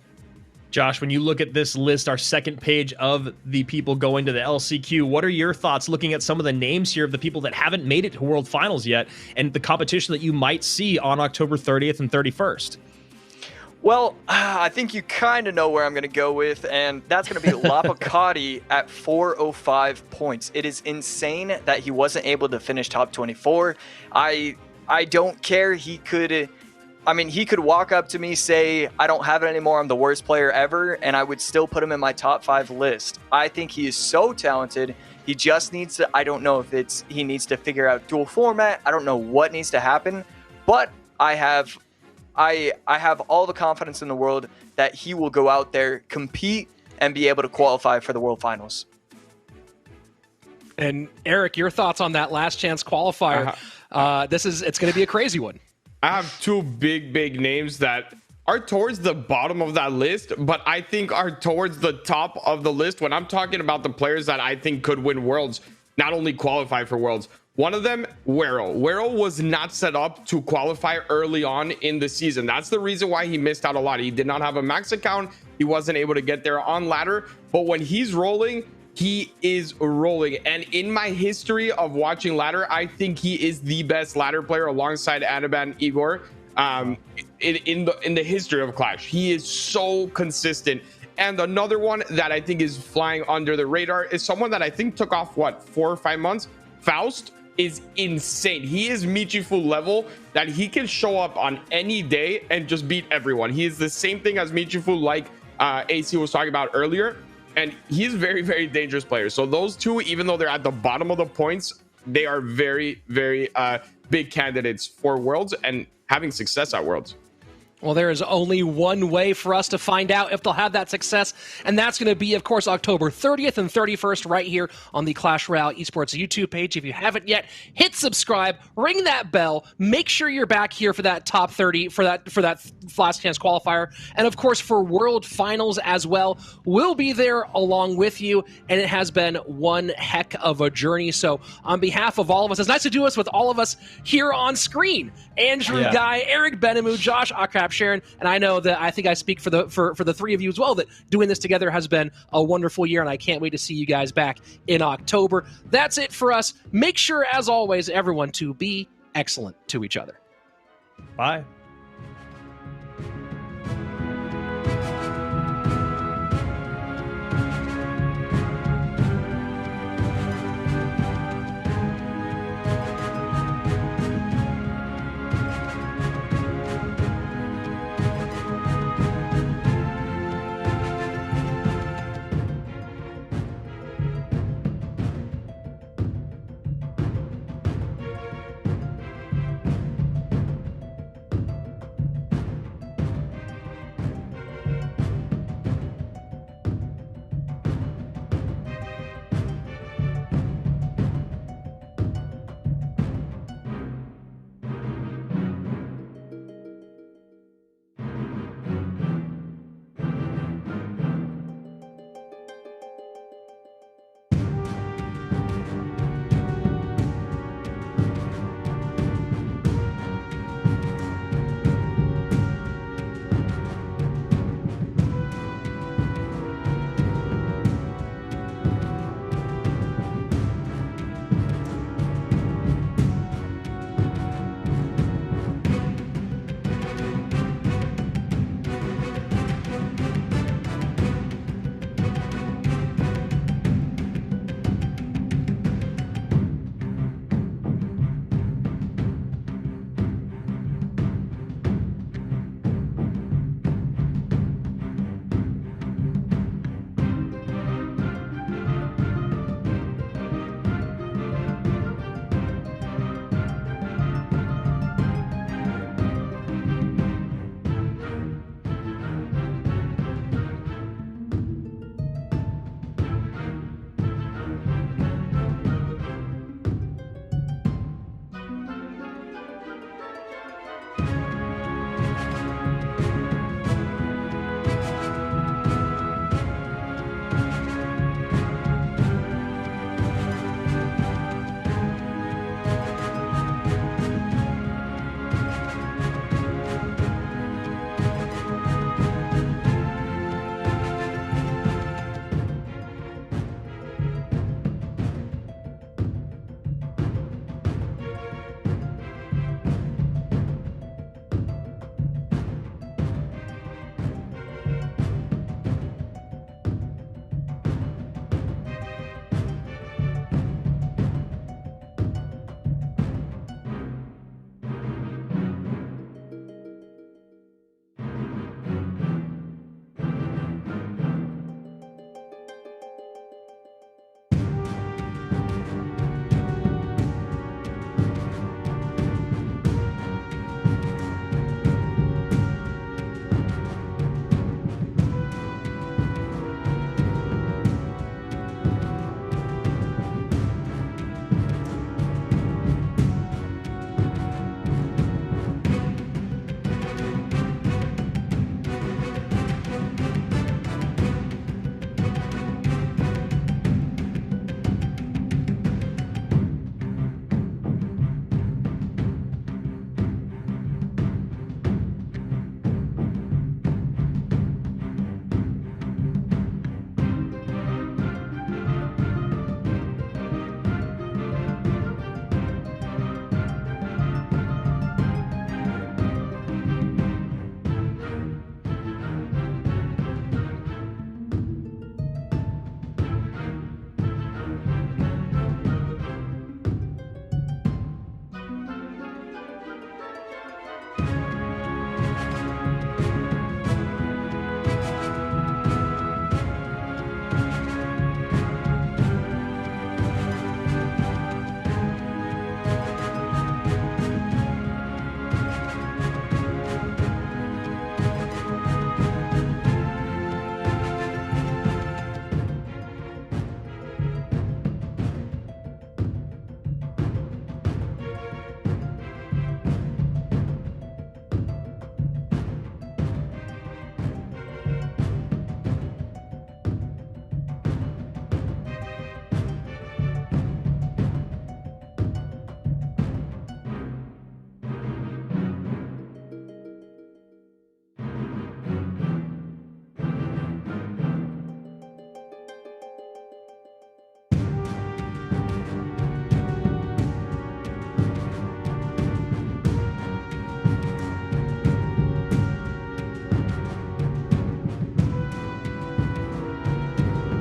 Josh, when you look at this list, our second page of the people going to the LCQ, what are your thoughts looking at some of the names here of the people that haven't made it to World Finals yet, and the competition that you might see on October 30th and 31st? Well, I think you kind of know where I'm going to go with, and that's going to be Lapacati at 405 points. It is insane that he wasn't able to finish top 24. I don't care. He could walk up to me, say, I don't have it anymore, I'm the worst player ever, and I would still put him in my top 5 list. I think he is so talented. He just needs to, I don't know if he needs to figure out dual format. I don't know what needs to happen, but I have all the confidence in the world that he will go out there, compete, and be able to qualify for the World Finals. And Eric, your thoughts on that Last Chance Qualifier? It's going to be a crazy one. I have 2 big names that are towards the bottom of that list, but I think are towards the top of the list when I'm talking about the players that I think could win Worlds, not only qualify for Worlds. One of them, Wero. Wero was not set up to qualify early on in the season. That's the reason why he missed out a lot. He did not have a max account. He wasn't able to get there on ladder, but when he's rolling, he is rolling. And in my history of watching ladder, I think he is the best ladder player alongside Adaban Igor in the history of Clash. He is so consistent. And another one that I think is flying under the radar is someone that I think took off 4 or 5 months. Faust is insane. He is Michifu level, that he can show up on any day and just beat everyone. He is the same thing as Michifu, like AC was talking about earlier. And he's very, very dangerous player. So those 2, even though they're at the bottom of the points, they are very, very big candidates for Worlds and having success at Worlds. Well, there is only one way for us to find out if they'll have that success, and that's going to be, of course, October 30th and 31st right here on the Clash Royale Esports YouTube page. If you haven't yet, hit subscribe, ring that bell, make sure you're back here for that top 30, for that Last Chance Qualifier, and of course for World Finals as well. We'll be there along with you, and it has been one heck of a journey. So on behalf of all of us, it's nice to do this with all of us here on screen. Andrew Guy, Eric Benamou, Josh Akrap, Sharon, and I know that I think I speak for the 3 of you as well, that doing this together has been a wonderful year, and I can't wait to see you guys back in October. That's it for us. Make sure, as always, everyone, to be excellent to each other. Bye.